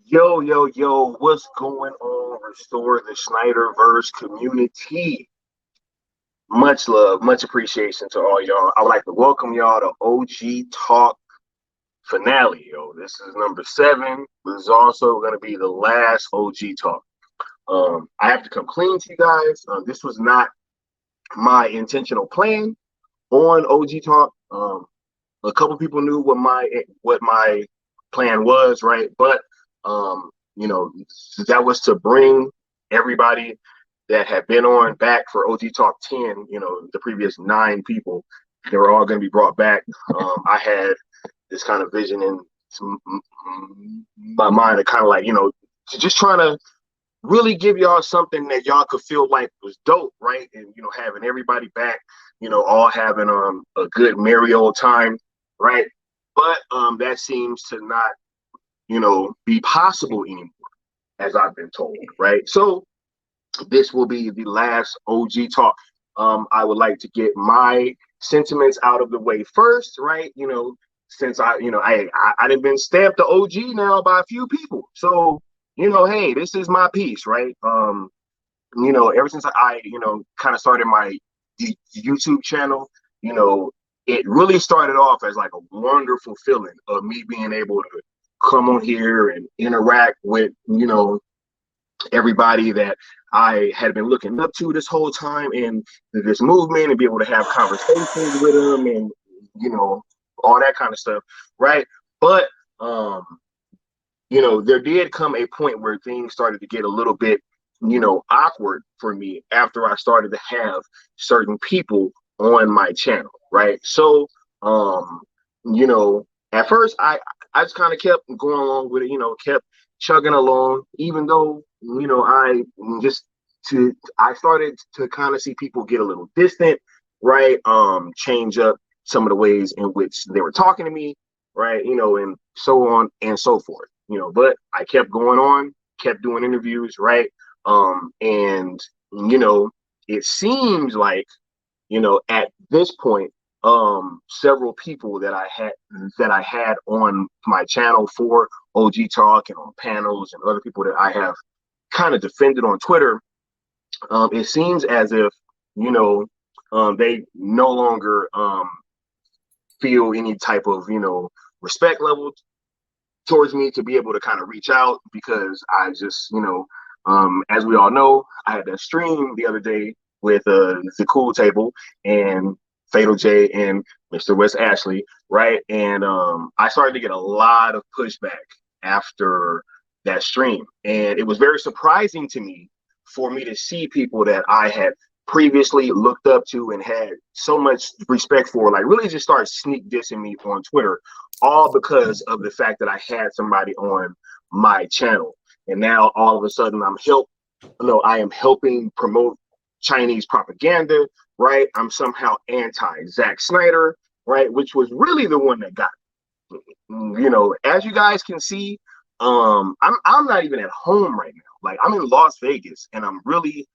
Yo, yo, yo, what's going on? Restore the Snyderverse community. Much love, much appreciation to all y'all. I would like to welcome y'all to OG Talk finale. Yo, this is number 7. This is also going to be the last OG Talk. I have to come clean to you guys. This was not my intentional plan on OG Talk. A couple people knew what my plan was, right? But you know, that was to bring everybody that had been on back for OG Talk 10, the previous 9 people, they were all going to be brought back. I had this kind of vision in my mind of kind of like, just trying to really give y'all something that y'all could feel like was dope, right? And, having everybody back, all having a good merry old time, right? But that seems to not, be possible anymore, as I've been told, right? So this will be the last OG talk. I would like to get my sentiments out of the way first, right? Since I done been stamped the OG now by a few people. So, hey, this is my piece, right? Ever since I, kind of started my YouTube channel, it really started off as like a wonderful feeling of me being able to come on here and interact with, everybody that I had been looking up to this whole time in this movement and be able to have conversations with them and, all that kind of stuff. Right. But, there did come a point where things started to get a little bit, awkward for me after I started to have certain people on my channel. Right. So, at first I just kind of kept going along with it, kept chugging along, even though, I started to kind of see people get a little distant, right? Change up some of the ways in which they were talking to me, right? And so on and so forth, but I kept going on, kept doing interviews, right? And, it seems like, at this point, several people that I had on my channel for OG Talk and on panels and other people that I have kind of defended on Twitter, it seems as if, they no longer feel any type of, respect level towards me to be able to kind of reach out because I just, as we all know, I had that stream the other day with the Cool Table and Fatal J and Mr. Wes Ashley, right? And I started to get a lot of pushback after that stream. And it was very surprising to me for me to see people that I had previously looked up to and had so much respect for, like really just start sneak dissing me on Twitter, all because of the fact that I had somebody on my channel. And now all of a sudden I am helping promote Chinese propaganda, right? I'm somehow anti-Zack Snyder, right? Which was really the one that got me. As you guys can see, I'm not even at home right now. Like I'm in Las Vegas and I'm really,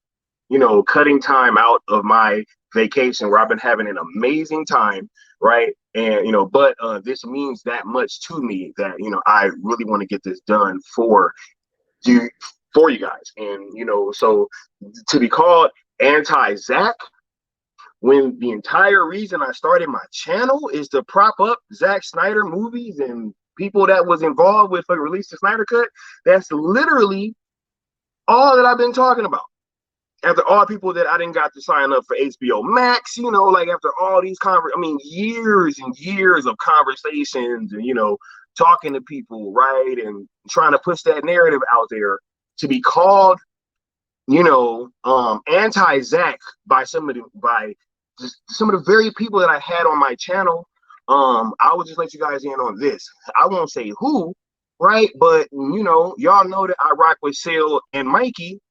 cutting time out of my vacation where I've been having an amazing time, right? And but this means that much to me that I really want to get this done you for you guys. And so to be called anti-Zack when the entire reason I started my channel is to prop up Zack Snyder movies and people that was involved with release the Snyder Cut, that's literally all that I've been talking about. After all people that I didn't got to sign up for HBO Max, like after all these years and years of conversations and, talking to people, right? And trying to push that narrative out there to be called, anti-Zack by some of the very people that I had on my channel. I will just let you guys in on this. I won't say who, right? But y'all know that I rock with Sale and Mikey.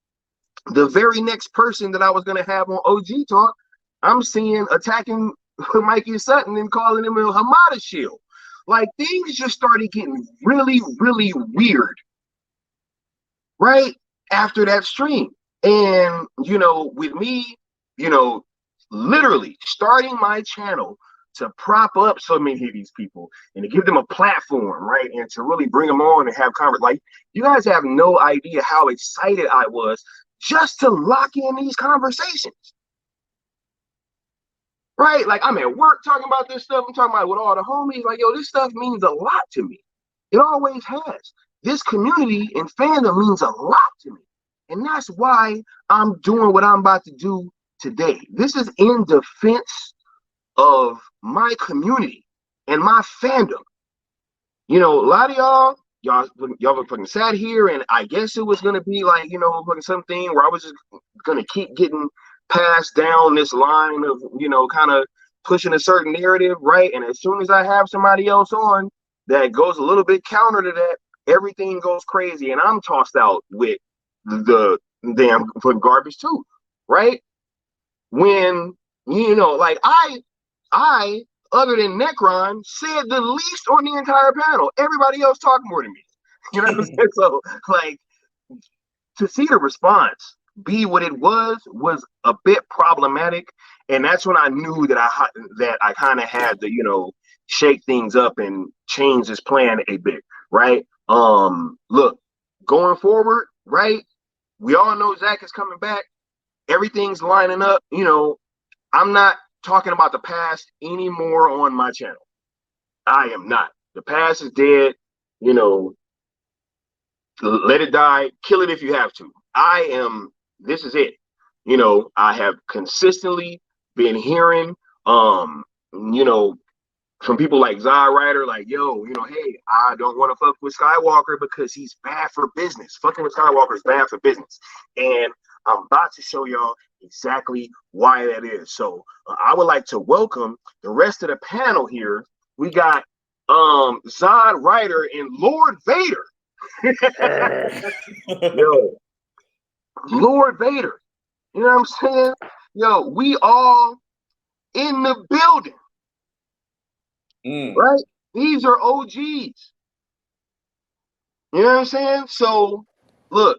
The very next person that I was gonna have on OG Talk, I'm seeing attacking Mikey Sutton and calling him a Hamada shield. Like things just started getting really, really weird, right? After that stream. And with me, literally starting my channel to prop up so many of these people and to give them a platform, right? And to really bring them on and have conversation. Like, you guys have no idea how excited I was just to lock in these conversations. Right? Like, I'm at work talking about this stuff. I'm talking about with all the homies. Like, yo, this stuff means a lot to me. It always has. This community and fandom means a lot to me. And that's why I'm doing what I'm about to do today. This is in defense of my community and my fandom. You know, a lot of y'all were fucking sat here, and I guess it was gonna be like, you know, fucking something where I was just gonna keep getting passed down this line of, you know, kind of pushing a certain narrative, right? And as soon as I have somebody else on that goes a little bit counter to that, everything goes crazy, and I'm tossed out with the damn garbage too, right? When, you know, like I other than Necron said the least on the entire panel. Everybody else talked more than me. You know what I'm saying? So, like, to see the response be what it was a bit problematic, and that's when I knew that I kind of had to, you know, shake things up and change this plan a bit, right? Look, going forward, right? We all know Zach is coming back. Everything's lining up. You know, I'm not talking about the past anymore on my channel. I am not. The past is dead. You know, let it die. Kill it if you have to. This is it. You know, I have consistently been hearing, you know, from people like Zod Ryder, like, yo, you know, hey, I don't want to fuck with Skiiwalker because he's bad for business. Fucking with Skiiwalker is bad for business. And I'm about to show y'all exactly why that is. So I would like to welcome the rest of the panel here. We got Zod Ryder and Lord Vader. Yo, Lord Vader. You know what I'm saying? Yo, we all in the building. Right? These are OGs. You know what I'm saying? So, look,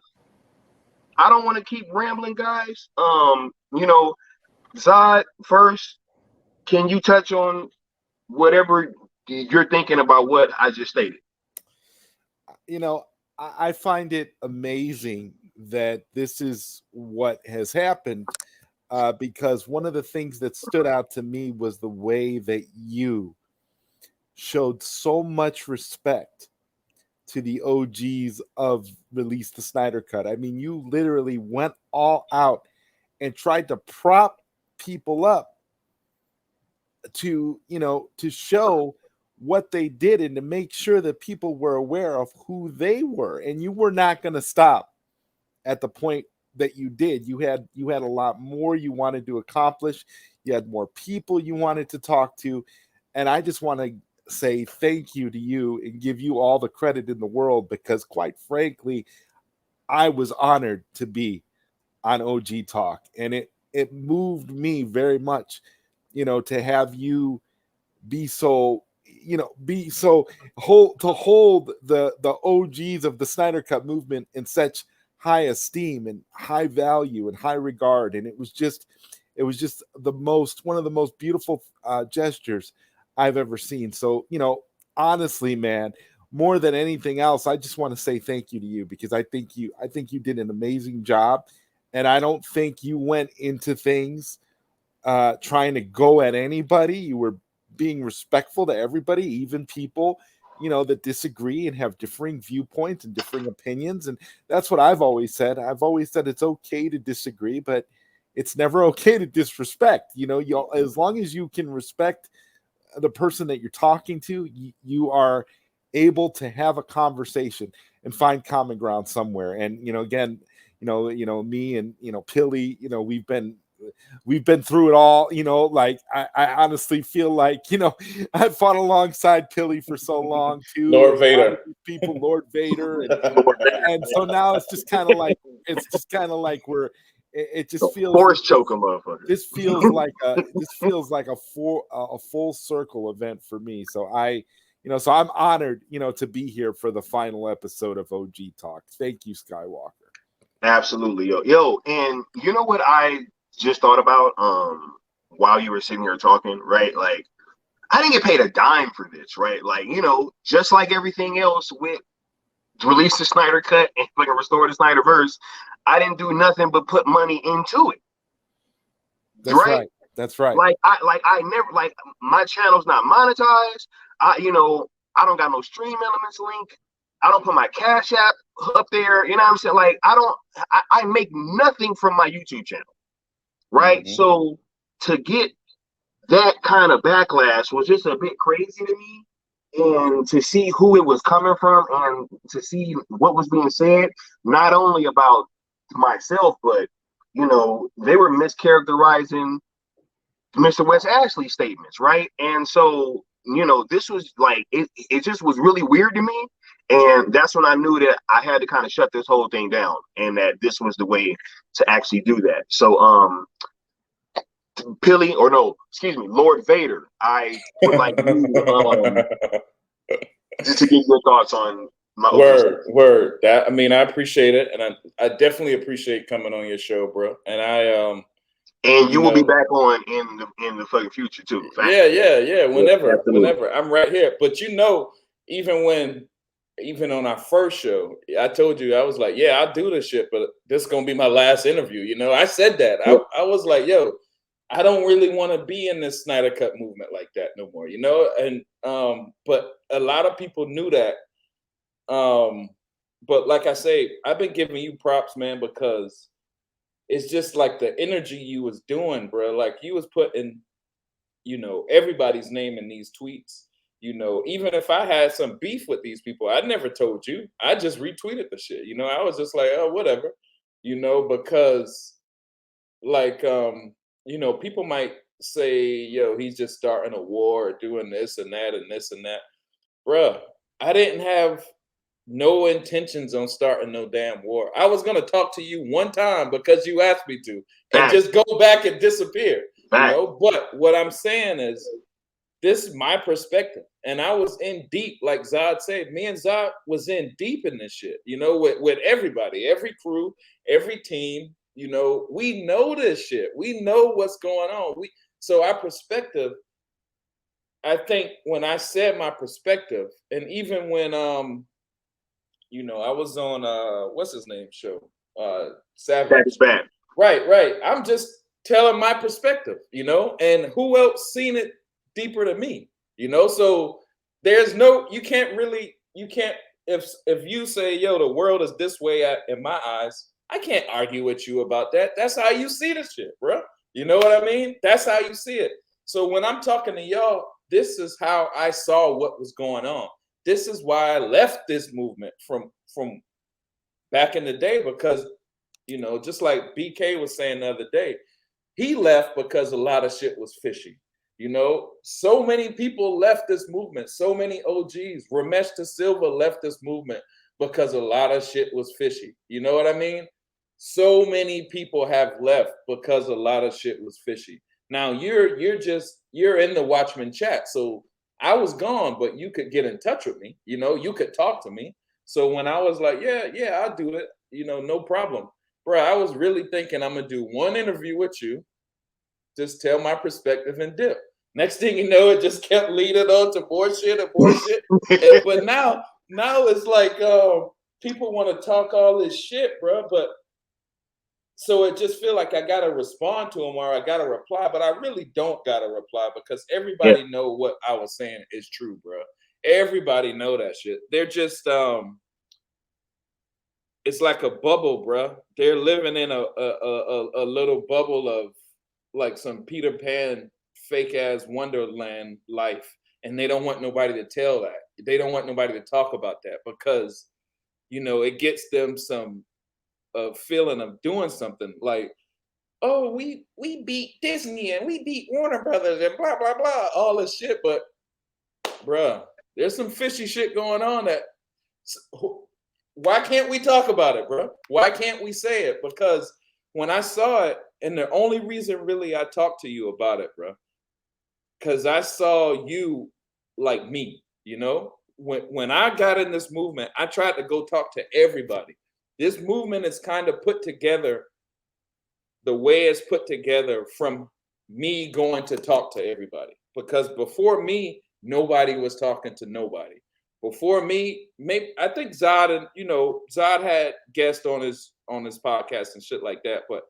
I don't want to keep rambling, guys. You know, Zod, first, can you touch on whatever you're thinking about what I just stated? You know, I find it amazing that this is what has happened, because one of the things that stood out to me was the way that you showed so much respect to the OGs of Release the Snyder Cut. I mean, you literally went all out and tried to prop people up to, you know, to show what they did and to make sure that people were aware of who they were. And you were not going to stop at the point that you did. You had a lot more you wanted to accomplish. You had more people you wanted to talk to. And I just want to say thank you to you and give you all the credit in the world, because quite frankly, I was honored to be on OG Talk, and it moved me very much, you know, to have you be so, you know, hold the OGs of the Snyder Cut movement in such high esteem and high value and high regard. And it was just one of the most beautiful gestures I've ever seen. So, you know, honestly, man, more than anything else, I just want to say thank you to you, because I think you did an amazing job. And I don't think you went into things trying to go at anybody. You were being respectful to everybody, even people, you know, that disagree and have differing viewpoints and differing opinions. And that's what I've always said. I've always said it's okay to disagree, but it's never okay to disrespect. You know, as long as you can respect the person that you're talking to, you are able to have a conversation and find common ground somewhere. And, you know, again, you know, me and, you know, Pilly, you know, we've been through it all, you know. Like I honestly feel like, you know, I fought alongside Pilly for so long too. Lord Vader. People, Lord Vader. And so now it's just kind of like, it just feels force choke a motherfucker. This feels like a full circle event for me. So so I'm honored, you know, to be here for the final episode of OG Talk. Thank you, Skiiwalker. Absolutely, yo. And you know what I just thought about while you were sitting here talking, right? Like, I didn't get paid a dime for this, right? Like, you know, just like everything else with release the Snyder Cut and fucking restore the Snyderverse, I didn't do nothing but put money into it. That's right. That's right. I never, like, my channel's not monetized. I don't got no stream elements link. I don't put my Cash App up there. You know what I'm saying? Like, I make nothing from my YouTube channel. Right. Mm-hmm. So to get that kind of backlash was just a bit crazy to me. And to see who it was coming from and to see what was being said, not only about myself, but, you know, they were mischaracterizing Mr. West Ashley's statements, right? And so, you know, this was like, it just was really weird to me. And that's when I knew that I had to kind of shut this whole thing down and that this was the way to actually do that. So, Lord Vader, I would like you just to get your thoughts on my word. That, I mean, I appreciate it, and I definitely appreciate coming on your show, bro. And and you will be back on in the fucking future too. Yeah. Whenever I'm right here. But you know, even on our first show, I told you, I was like, yeah, I'll do this shit, but this is gonna be my last interview. You know, I said that. I was like, yo, I don't really want to be in this Snyder Cut movement like that no more, you know? And but a lot of people knew that. But like I say, I've been giving you props, man, because it's just like the energy you was doing, bro. Like you was putting, you know, everybody's name in these tweets. You know, even if I had some beef with these people, I never told you. I just retweeted the shit. You know, I was just like, oh, whatever, you know, because like you know, people might say, yo, he's just starting a war or doing this and that and this and that. Bruh, I didn't have no intentions on starting no damn war. I was going to talk to you one time because you asked me to and just go back and disappear, you know? But what I'm saying is, this is my perspective. And I was in deep, like Zod said, me and Zod was in deep in this shit, you know, with everybody, every crew, every team. You know, we know this shit. We know what's going on. So our perspective, I think when I said my perspective, and even when you know, I was on what's his name show? Savage. Right. I'm just telling my perspective, you know, and who else seen it deeper than me, you know? So there's no, you can't if you say, yo, the world is this way in my eyes, I can't argue with you about that. That's how you see the shit, bro. You know what I mean? That's how you see it. So when I'm talking to y'all, this is how I saw what was going on. This is why I left this movement from back in the day, because, you know, just like BK was saying the other day, he left because a lot of shit was fishy. You know, so many people left this movement. So many OGs. Ramesh De Silva left this movement because a lot of shit was fishy. You know what I mean? So many people have left because a lot of shit was fishy. Now you're in the Watchmen chat. So I was gone, but you could get in touch with me. You know, you could talk to me. So when I was like, yeah, I'll do it. You know, no problem. Bro, I was really thinking I'm going to do one interview with you. Just tell my perspective and dip. Next thing you know, it just kept leading on to more shit and more shit. But now it's like people want to talk all this shit, bro. But so it just feel like I gotta respond to them or I gotta reply, but I really don't gotta reply because everybody know what I was saying is true, bro. Everybody know that shit. They're just it's like a bubble, bro. They're living in a little bubble of like some Peter Pan fake ass Wonderland life, and they don't want nobody to tell that. They don't want nobody to talk about that because, you know, it gets them some feeling of doing something like, oh, we beat Disney and we beat Warner Brothers and blah blah blah, all this shit. But, bruh, there's some fishy shit going on. That why can't we talk about it, bro? Why can't we say it? Because when I saw it, and the only reason really I talked to you about it, bro, because I saw you like me, you know? When I got in this movement, I tried to go talk to everybody. This movement is kind of put together the way it's put together from me going to talk to everybody. because before me, nobody was talking to nobody. Before me, maybe I think Zod and Zod had guests on his podcast and shit like that, but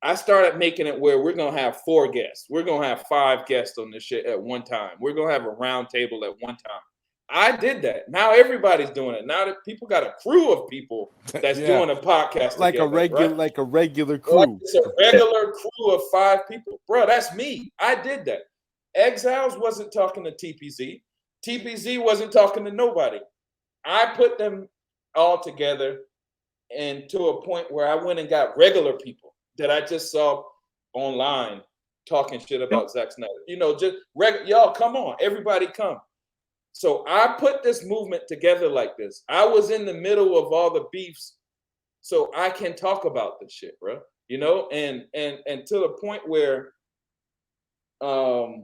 I started making it where we're gonna have 4 guests. We're gonna have 5 guests on this shit at one time. We're gonna have a round table at one time. I did that. Now everybody's doing it. Now that people got a crew of people that's doing a podcast like together, like a regular like crew. it's a regular crew of 5 people, bro. That's me. I did that. Exiles wasn't talking to TPZ. TPZ wasn't talking to nobody. I put them all together, and to a point where I went and got regular people that I just saw online talking shit about Zack Snyder. Just y'all come on, everybody come. So I put this movement together like this. I was in the middle of all the beefs, so I can talk about this shit, bro. And to the point where, a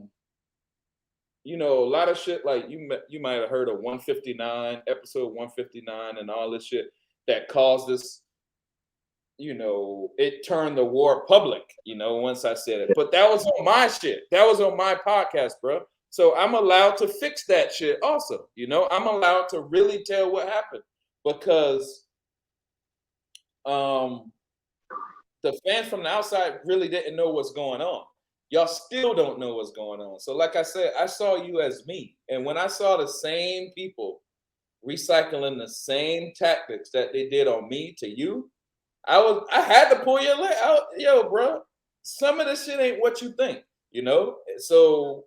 lot of shit like you might have heard of 159, episode 159, and all this shit that caused this. It turned the war public. Once I said it, but that was on my shit. That was on my podcast, bro. So I'm allowed to fix that shit also. I'm allowed to really tell what happened because the fans from the outside really didn't know what's going on. Y'all still don't know what's going on. So like I said, I saw you as me. And when I saw the same people recycling the same tactics that they did on me to you, I had to pull your leg out. Yo, bro, some of this shit ain't what you think, So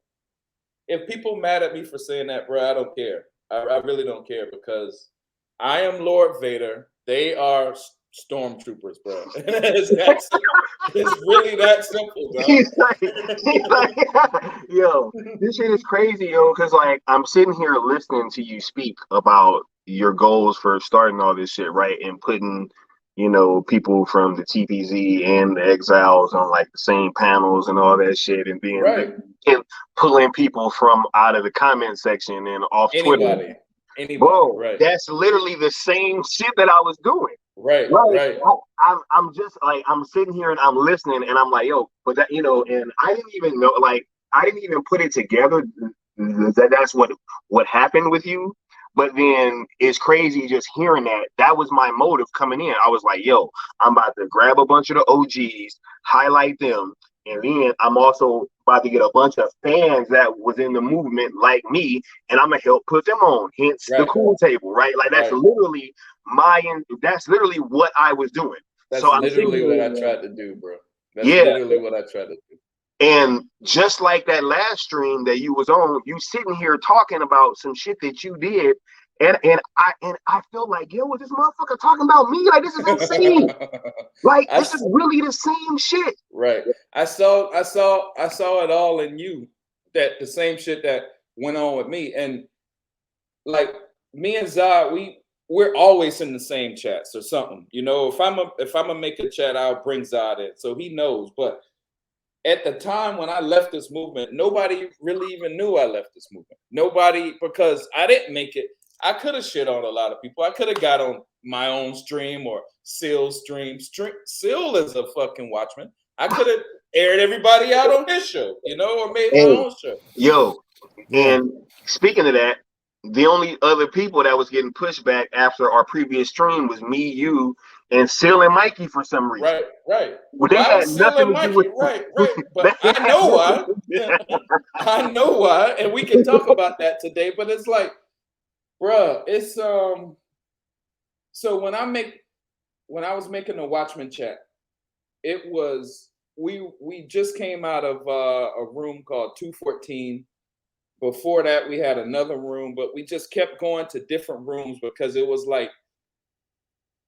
if people mad at me for saying that, bro, I don't care. I really don't care because I am Lord Vader. They are stormtroopers, bro. It's really that simple, bro. He's like, yo, this shit is crazy, yo, because like I'm sitting here listening to you speak about your goals for starting all this shit, right? And putting, people from the TPZ and the Exiles on like the same panels and all that shit, and being and pulling people from out of the comment section and off Twitter. Anybody, bro, that's literally the same shit that I was doing. Right. I'm just like, I'm sitting here and I'm listening and I'm like, yo, but that, and I didn't even know, like, I didn't even put it together that that's what happened with you. But then it's crazy just hearing that. That was my motive coming in. I was like, yo, I'm about to grab a bunch of the OGs, highlight them. And then I'm also about to get a bunch of fans that was in the movement like me, and I'm going to help put them on. Hence the cool table, right? Like that's literally that's literally what I was doing. That's literally what I tried to do, bro. That's literally what I tried to do. And just like that last stream that you was on, you sitting here talking about some shit that you did, and I feel like, yo, was this motherfucker talking about me? Like, this is insane. Like, this is really the same shit. Right. I saw it all in you, that the same shit that went on with me. And like me and Zod, we're always in the same chats or something. If I'm gonna make a chat, I'll bring Zod in, so he knows. But at the time when I left this movement, nobody really even knew I left this movement. Nobody, because I didn't make it. I could have shit on a lot of people. I could have got on my own stream or Seal's stream. Seal is a fucking Watchmen. I could have aired everybody out on his show, or made my own show. Yo, and speaking of that, the only other people that was getting pushback after our previous stream was me, you, and Seal and Mikey for some reason. Right. Well, they had nothing to do with right. But I know why. I know why, and we can talk about that today. But it's like, bruh, it's So when I was making the Watchmen chat, it was we just came out of a room called 214. Before that, we had another room, but we just kept going to different rooms because it was like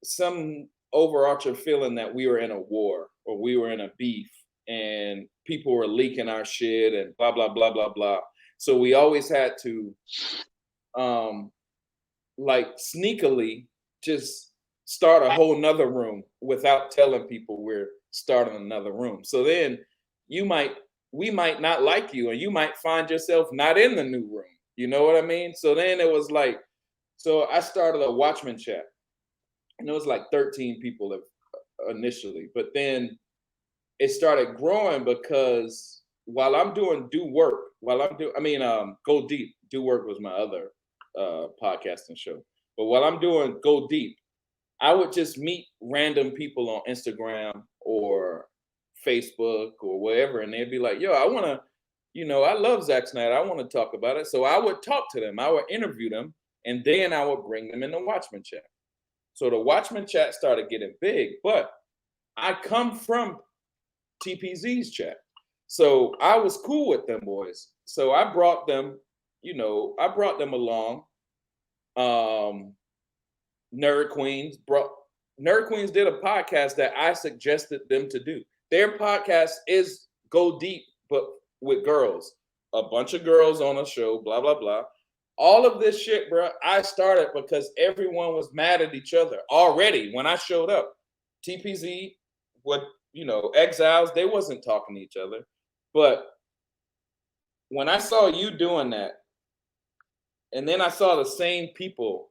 some overarching feeling that we were in a war or we were in a beef and people were leaking our shit and blah, blah, blah, blah, blah. So we always had to like sneakily just start a whole nother room without telling people we're starting another room. So then we might not like you and you might find yourself not in the new room. You know what I mean? So then it was like, so I started a Watchmen chat and it was like 13 people initially, but then it started growing because while I'm doing Go Deep. Do Work was my other podcasting show. But while I'm doing Go Deep, I would just meet random people on Instagram or Facebook or wherever, and they'd be like, yo, I want to, I love Zack Snyder. I want to talk about it. So I would talk to them. I would interview them, and then I would bring them in the Watchmen chat. So the Watchmen chat started getting big, but I come from TPZ's chat. So I was cool with them boys. So I brought them, along. Nerd Queens did a podcast that I suggested them to do. Their podcast is Go Deep, but with girls. A bunch of girls on a show, blah, blah, blah. All of this shit, bro, I started because everyone was mad at each other already when I showed up. TPZ, Exiles, they wasn't talking to each other. But when I saw you doing that, and then I saw the same people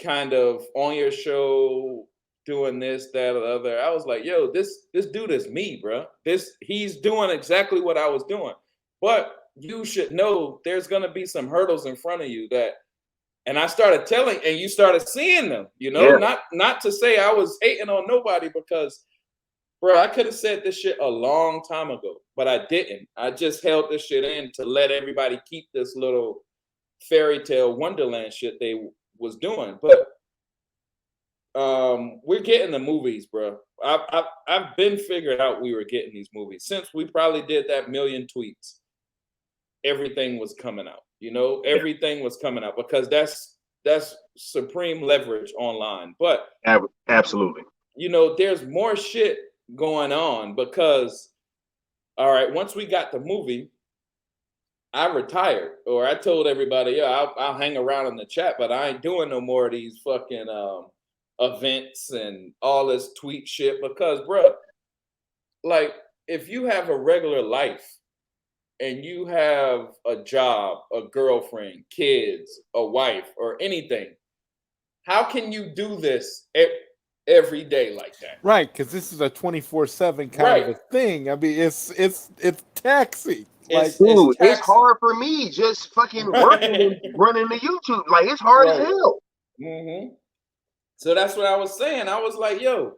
kind of on your show doing this, that, or the other, I was like, yo, this dude is me, bro. He's doing exactly what I was doing. But you should know there's gonna be some hurdles in front of you and I started telling, and you started seeing them, not to say I was hating on nobody, because bro, I could have said this shit a long time ago, but I didn't. I just held this shit in to let everybody keep this little fairy tale wonderland shit they was doing. But we're getting the movies, bro. I've been figured out we were getting these movies since we probably did that million tweets. Everything was coming out, everything was coming out, because that's supreme leverage online. But absolutely, there's more shit going on, because all right, once we got the movie, I retired, or I told everybody, yeah, I'll hang around in the chat, but I ain't doing no more of these fucking events and all this tweet shit, because bro, like, if you have a regular life and you have a job, a girlfriend, kids, a wife, or anything, how can you do this every day like that? Right, because this is a 24/7 kind of a thing. I mean, it's taxing. It's hard for me just fucking working and running the YouTube. Like, it's hard as hell. Mm-hmm. So that's what I was saying. I was like, yo,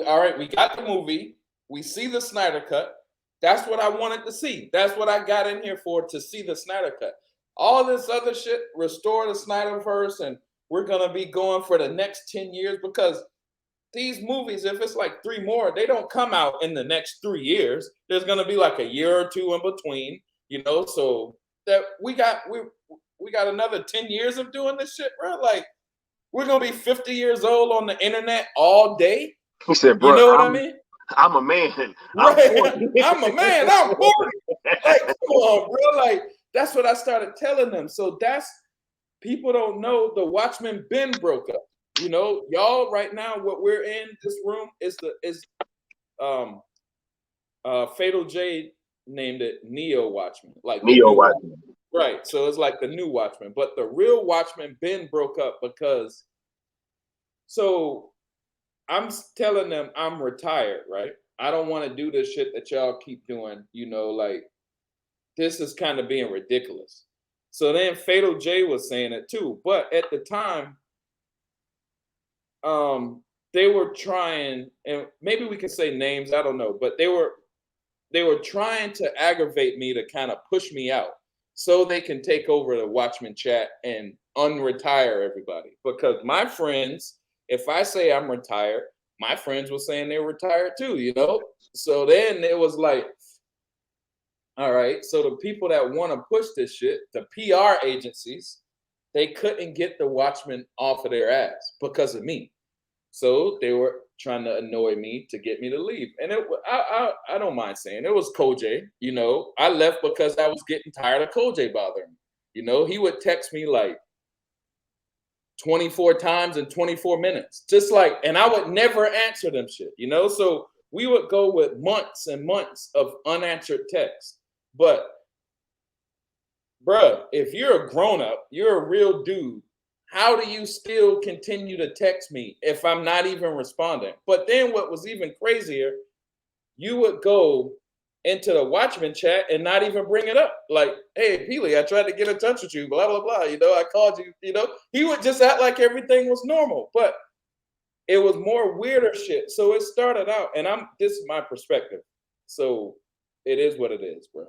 all right, we got the movie. We see the Snyder Cut. That's what I wanted to see. That's what I got in here for, to see the Snyder Cut. All this other shit, restore the Snyderverse, and we're going to be going for the next 10 years, because these movies, if it's like 3 more, they don't come out in the next 3 years. There's going to be like a year or 2 in between, so that we got another 10 years of doing this shit, bro. Like, we're going to be 50 years old on the internet all day. He said, bro, what I mean? I'm a man. I'm a man. I'm 40. Like, come on, bro. Like, that's what I started telling them. So people don't know the Watchmen been broke up. Y'all right now, what we're in this room is Fatal J named it Neo Watchmen. Like Neo Watchmen. Right. So it's like the new Watchmen. But the real Watchmen been broke up, because I'm telling them I'm retired, right? I don't want to do this shit that y'all keep doing, like, this is kind of being ridiculous. So then Fatal J was saying it too. But at the time, they were trying, and maybe we can say names, I don't know, but they were trying to aggravate me to kind of push me out so they can take over the Watchmen chat and unretire everybody. Because my friends, if I say I'm retired, my friends were saying they're retired too, So then it was like, all right, so the people that want to push this shit, the PR agencies, they couldn't get the Watchmen off of their ass because of me. So they were trying to annoy me to get me to leave. And I don't mind saying it was Koj. I left because I was getting tired of Koj bothering me. He would text me like 24 times in 24 minutes, just like, and I would never answer them shit, So we would go with months and months of unanswered texts. But bruh, if you're a grown-up, you're a real dude, how do you still continue to text me if I'm not even responding? But then what was even crazier, you would go into the Watchmen chat and not even bring it up. Like, hey, Peely, I tried to get in touch with you, blah, blah, blah. You know, I called you, you know. He would just act like everything was normal. But it was more weirder shit. So it started out, and this is my perspective. So it is what it is, bro.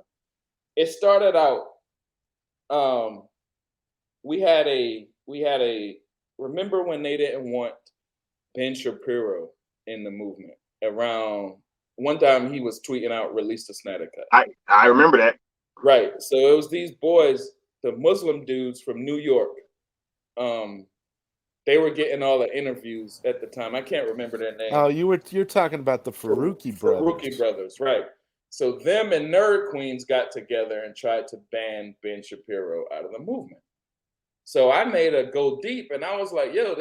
It started out, we had a remember when they didn't want Ben Shapiro in the movement around one time he was tweeting out release the Snyder Cut. I remember that. Right. So it was these boys, the Muslim dudes from New York. They were getting all the interviews at the time. I can't remember their name. Oh, you're talking about the Faruqi brothers. Faruqi brothers, right. So them and Nerd Queens got together and tried to ban Ben Shapiro out of the movement. So I made a go deep and I was like, yo,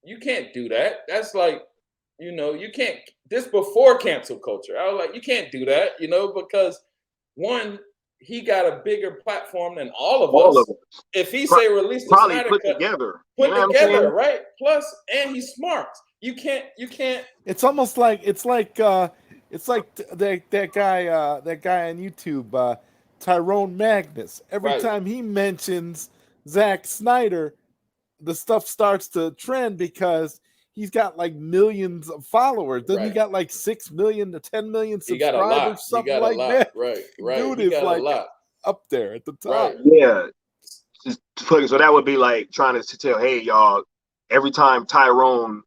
you can't do that. That's like, you know, you can't, this before cancel culture. I was like, you can't do that, you know, because one, he got a bigger platform than all of us. If he say release the probably Snyder put Cut, together, right? Plus, and he's smart. You can't. It's almost like that guy on YouTube, Tyrone Magnus. Every time he mentions Zack Snyder, the stuff starts to trend because he's got like millions of followers. Then he got like 6 million to 10 million subscribers, something like that. Right. Dude is like up there at the top. Right. Yeah. So that would be like trying to tell, hey, y'all, every time Tyrone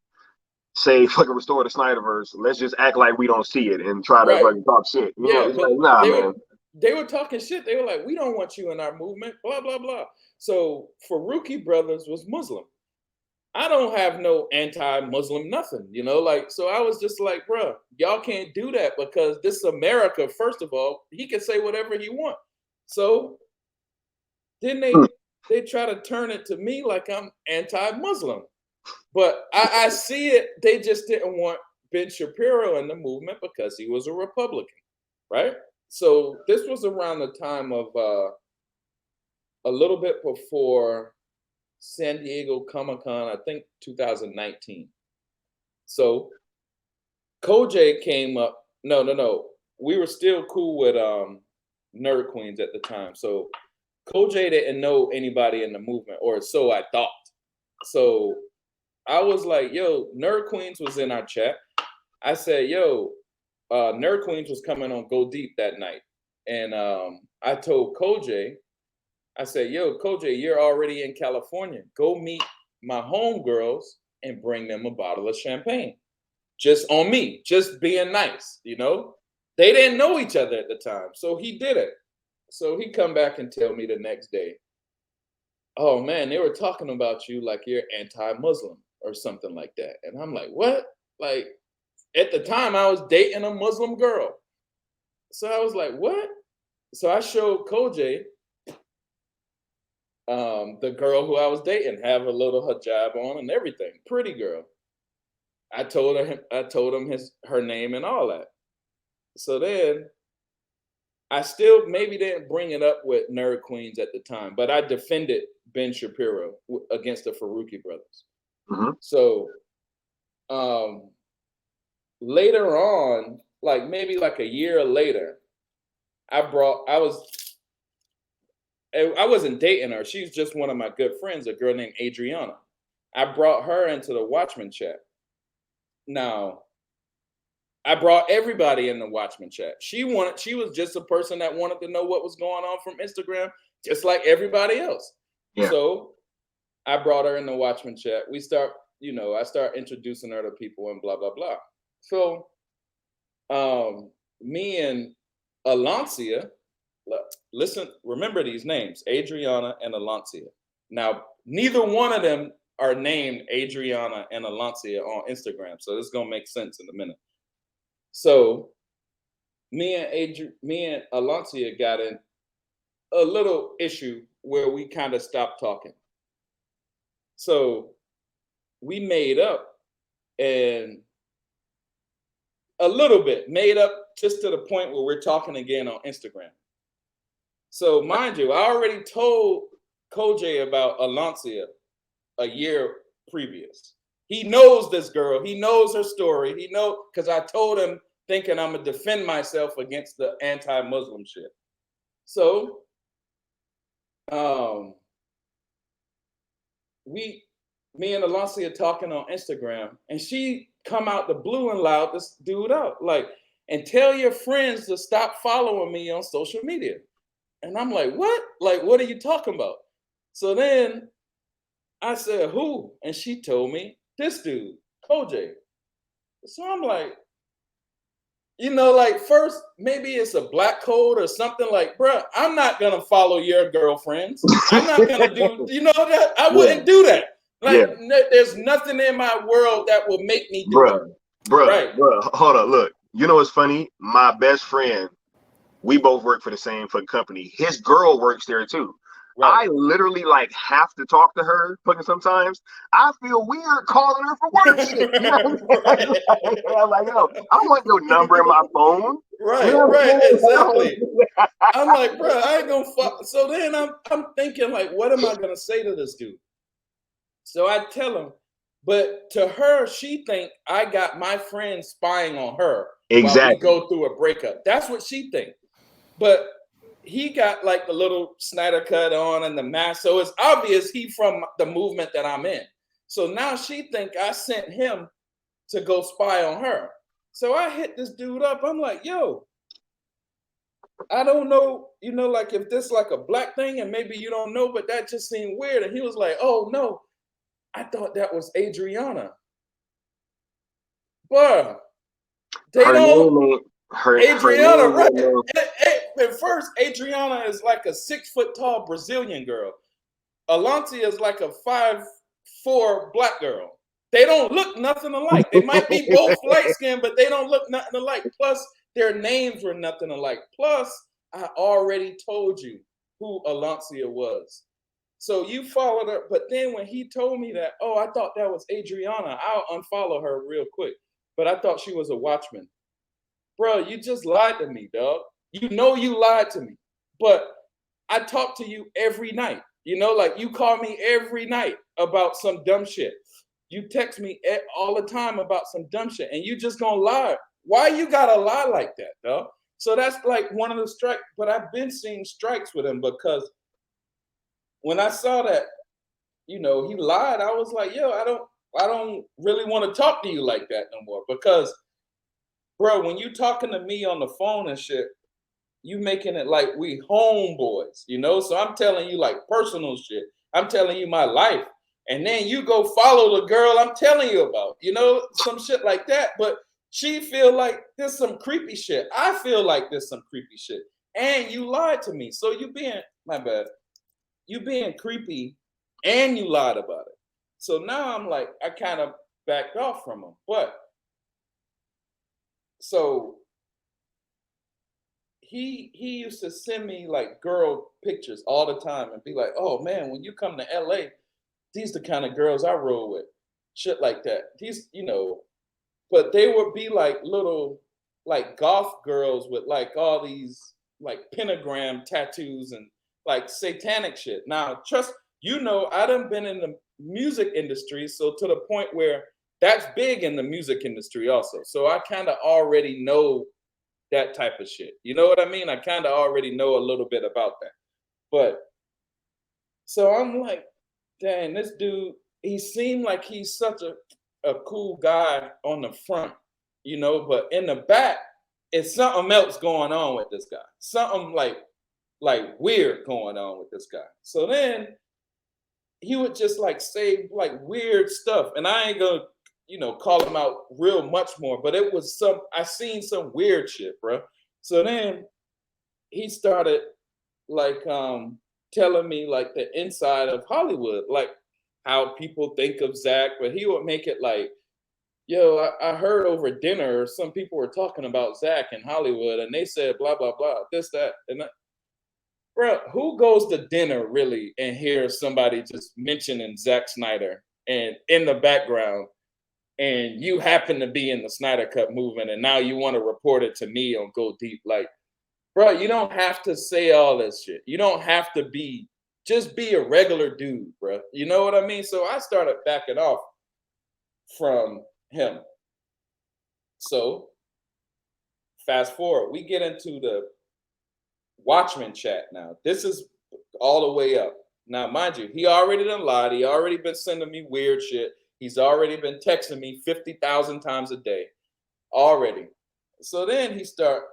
say fucking restore the Snyderverse, let's just act like we don't see it and try to fucking talk shit. You know, it's like, nah, man. They were talking shit. They were like, we don't want you in our movement, blah, blah, blah. So Faruqi brothers was Muslim. I don't have no anti-Muslim nothing, you know, like, so I was just like, bro, y'all can't do that because this is America. First of all, he can say whatever he want. So then they try to turn it to me like I'm anti-Muslim. But I see it. They just didn't want Ben Shapiro in the movement because he was a Republican, right? So this was around the time of a little bit before San Diego Comic-Con, I think 2019. So Koj came up. No. We were still cool with Nerd Queens at the time. So Koj didn't know anybody in the movement, or so I thought. So I was like, yo, Nerd Queens was in our chat. I said, yo, Nerd Queens was coming on Go Deep that night. And I told Koj, I said, yo, Koj, you're already in California. Go meet my homegirls and bring them a bottle of champagne. Just on me, just being nice, you know? They didn't know each other at the time. So he did it. So he come back and tell me the next day, oh man, they were talking about you like you're anti-Muslim or something like that. And I'm like, what? Like, at the time I was dating a Muslim girl. So I was like, what? So I showed Koj the girl who I was dating, have a little hijab on and everything, pretty girl. I told him her name and all that. So then I still maybe didn't bring it up with Nerd Queens at the time, but I defended Ben Shapiro against the Faruqi brothers. Mm-hmm. So later on, like maybe like a year later, I wasn't dating her. She's just one of my good friends, a girl named Adriana. I brought her into the Watchmen chat. Now, I brought everybody in the Watchmen chat. She was just a person that wanted to know what was going on from Instagram, just like everybody else. Yeah. So I brought her in the Watchmen chat. I start introducing her to people and blah, blah, blah. So me and Alancia, listen, remember these names, Adriana and Alancia. Now, neither one of them are named Adriana and Alancia on Instagram, so this is gonna make sense in a minute. So me and Alancia got in a little issue where we kind of stopped talking. So we made up, and a little bit made up just to the point where we're talking again on Instagram. So mind you, I already told Koj about Alancia a year previous. He knows this girl. He knows her story. He knows because I told him thinking I'm gonna defend myself against the anti-Muslim shit. So, me and Alonso are talking on Instagram, and she come out the blue and loud this dude out, like, and tell your friends to stop following me on social media. And I'm like, what? Like, what are you talking about? So then I said, who? And she told me, this dude, Koj. So I'm like, like first, maybe it's a black code or something, like, bruh, I'm not gonna follow your girlfriends. I'm not gonna do, that? I wouldn't do that. Like, there's nothing in my world that will make me do that. Bruh, hold up, look. You know what's funny? My best friend, we both work for the same fucking company. His girl works there too. Right. I literally like have to talk to her fucking sometimes. I feel weird calling her for work shit. You know what I'm saying? I'm like, yo, I don't want your number in my phone. Right, exactly. I'm like, bro, I ain't gonna fuck. So then I'm thinking, like, what am I gonna say to this dude? So I tell him, but to her, she think I got my friend spying on her while we go through a breakup. That's what she think. But he got like the little Snyder cut on and the mask, so it's obvious he from the movement that I'm in. So now she think I sent him to go spy on her. So I hit this dude up. I'm like, yo, I don't know, like if this like a black thing and maybe you don't know, but that just seemed weird. And he was like, oh no, I thought that was Adriana. Bruh, they don't. Adriana, right? At first, Adriana is like a 6 foot tall Brazilian girl. Alancia is like a 5'4" black girl. They don't look nothing alike. They might be both light skinned, but they don't look nothing alike. Plus, their names were nothing alike. Plus, I already told you who Alancia was. So you followed her, but then when he told me that, oh, I thought that was Adriana, I'll unfollow her real quick. But I thought she was a Watchman. Bro, you just lied to me, dog. You know you lied to me. But I talk to you every night. Like you call me every night about some dumb shit. You text me all the time about some dumb shit, and you just gonna lie. Why you gotta lie like that, dog? So that's like one of the strikes. But I've been seeing strikes with him because when I saw that, he lied. I was like, yo, I don't really want to talk to you like that no more because, bro, when you talking to me on the phone and shit, you making it like we homeboys, So I'm telling you like personal shit. I'm telling you my life. And then you go follow the girl I'm telling you about, some shit like that. But she feel like there's some creepy shit. I feel like there's some creepy shit. And you lied to me. So my bad. You being creepy and you lied about it. So now I'm like, I kind of backed off from him. But so he used to send me like girl pictures all the time and be like, oh man, when you come to LA, these the kind of girls I roll with. Shit like that. These, but they would be like little like goth girls with like all these like pentagram tattoos and like satanic shit. Now, I done been in the music industry, so to the point where that's big in the music industry also. So I kind of already know that type of shit. You know what I mean? I kind of already know a little bit about that. But so I'm like, dang, this dude, he seemed like he's such a cool guy on the front, but in the back, it's something else going on with this guy. Something like weird going on with this guy. So then he would just like say like weird stuff. And I ain't gonna, call him out real much more, but it was I seen some weird shit, bro. So then he started like telling me like the inside of Hollywood, like how people think of Zach, but he would make it like, yo, I heard over dinner some people were talking about Zach in Hollywood and they said blah, blah, blah, this, that, and that. Bro, who goes to dinner really and hears somebody just mentioning Zack Snyder and in the background, and you happen to be in the Snyder Cut movement, and now you want to report it to me on Go Deep? Like, bro, you don't have to say all this shit. You don't have to just be a regular dude, bro. You know what I mean? So I started backing off from him. So fast forward, we get into the Watchmen chat now. This is all the way up. Now, mind you, he already done lied. He already been sending me weird shit. He's already been texting me 50,000 times a day already. So then he start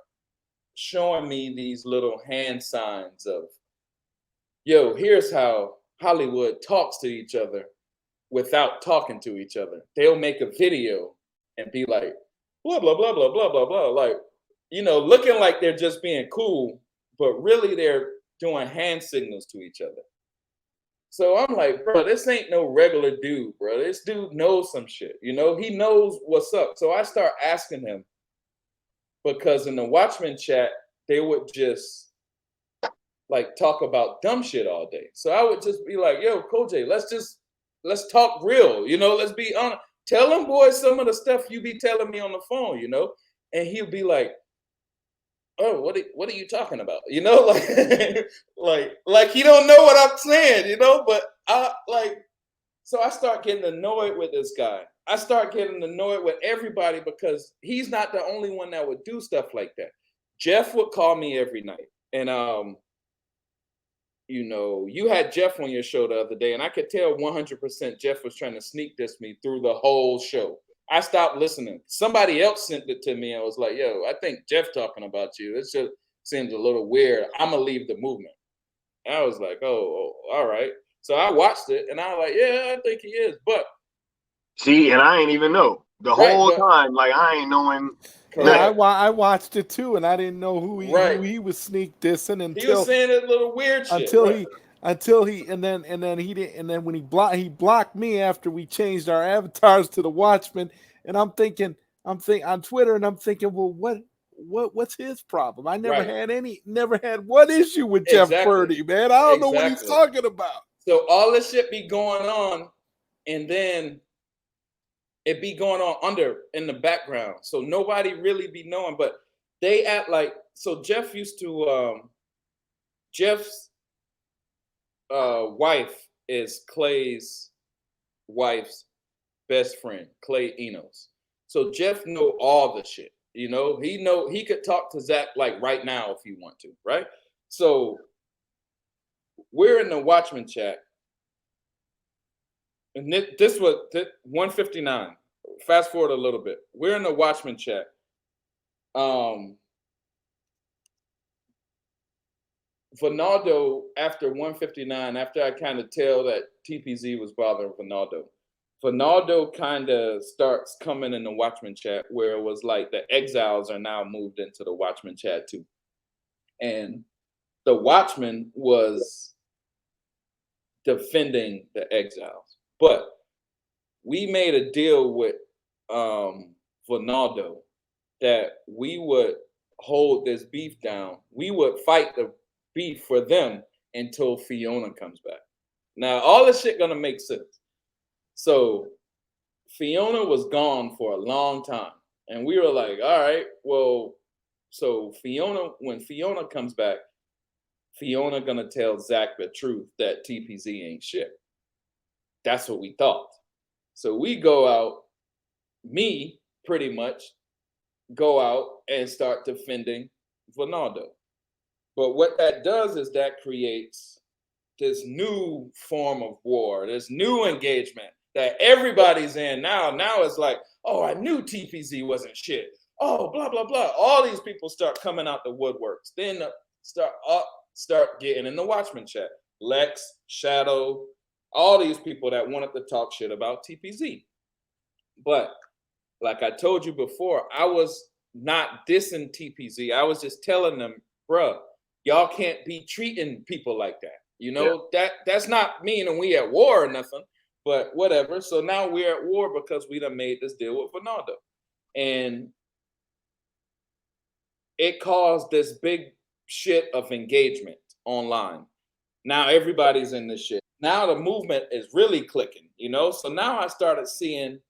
showing me these little hand signs of, yo, here's how Hollywood talks to each other without talking to each other. They'll make a video and be like, blah, blah, blah, blah, blah, blah, blah. Like, you know, looking like they're just being cool, but really they're doing hand signals to each other. So I'm like, bro, this ain't no regular dude, bro. This dude knows some shit. You know, he knows what's up. So I start asking him, because in the Watchmen chat, they would just like talk about dumb shit all day. So I would just be like, yo, Koj, let's talk real, you know, let's be honest. Tell them boys some of the stuff you be telling me on the phone, you know? And he'll be like, oh, what are you talking about? You know, like he don't know what I'm saying, you know, but so I start getting annoyed with this guy. I start getting annoyed with everybody because he's not the only one that would do stuff like that. Jeff would call me every night. And, you know, you had Jeff on your show the other day, and I could tell 100% Jeff was trying to sneak diss me through the whole show. I stopped listening. Somebody else sent it to me. I was like, yo, I think Jeff talking about you. It just seems a little weird. I'm going to leave the movement. And I was like, oh, all right. So I watched it, and I was like, yeah, I think he is. But see, and I ain't even know the whole time. Like, I ain't knowing. Yeah, I watched it too, and I didn't know who he was sneak dissing until he was saying that little weird shit. And then when he blocked me after we changed our avatars to the Watchmen, and I'm thinking on Twitter, and I'm thinking, well, what's his problem? I never had one issue with Jeff Purdy, man. I don't know what he's talking about. So all this shit be going on, and then it be going on in the background. So nobody really be knowing, but they act like, so Jeff used to, Jeff's wife is Clay's wife's best friend, Clay Enos. So Jeff know all the shit, you know, he could talk to Zach like right now if he want to, right? So we're in the Watchmen chat. And this was 159. Fast forward a little bit. We're in the Watchmen chat. Vinaldo, after 159, after I kind of tell that TPZ was bothering Vinaldo kind of starts coming in the Watchmen chat, where it was like the exiles are now moved into the Watchmen chat too. And the Watchmen was defending the exiles. But we made a deal with Vinaldo that we would hold this beef down. We would fight the beef for them until Fiona comes back. Now, all this shit gonna make sense. So Fiona was gone for a long time. And we were like, all right, well, so when Fiona comes back, Fiona gonna tell Zach the truth that TPZ ain't shit. That's what we thought. So we go out, me pretty much go out and start defending Vinaldo. But what that does is that creates this new form of war, this new engagement that everybody's in now. Now it's like, oh, I knew TPZ wasn't shit. Oh, blah, blah, blah. All these people start coming out the woodworks. Then start getting in the Watchmen chat. Lex, Shadow, all these people that wanted to talk shit about TPZ. But like I told you before, I was not dissing TPZ. I was just telling them, bruh, y'all can't be treating people like that. You know, that's not meaning we at war or nothing, but whatever. So now we're at war because we done made this deal with Vinaldo. And it caused this big shit of engagement online. Now everybody's in this shit. Now the movement is really clicking, you know? So now I started seeing,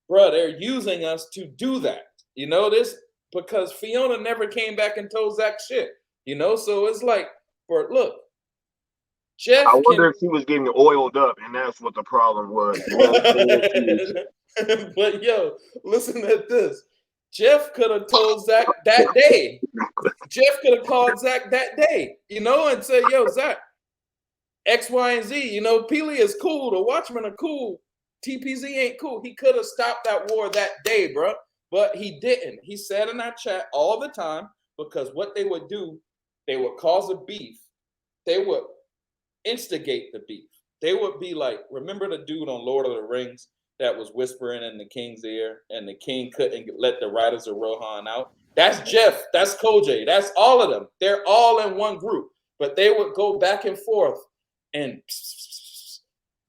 bro, they're using us to do that. You know, this because Fiona never came back and told Zach shit, you know? So it's like, look, Jeff. I wonder if he was getting oiled up, and that's what the problem was. But yo, listen at this. Jeff could have told Zach that day. Jeff could have called Zach that day, and said, yo, Zach, X, Y, and Z, Peely is cool. The Watchmen are cool. TPZ ain't cool. He could have stopped that war that day, bro. But he didn't. He said in our chat all the time, because what they would do, they would cause a beef. They would instigate the beef. They would be like, remember the dude on Lord of the Rings that was whispering in the king's ear and the king couldn't let the Riders of Rohan out? That's Jeff. That's Kojay. That's all of them. They're all in one group. But they would go back and forth and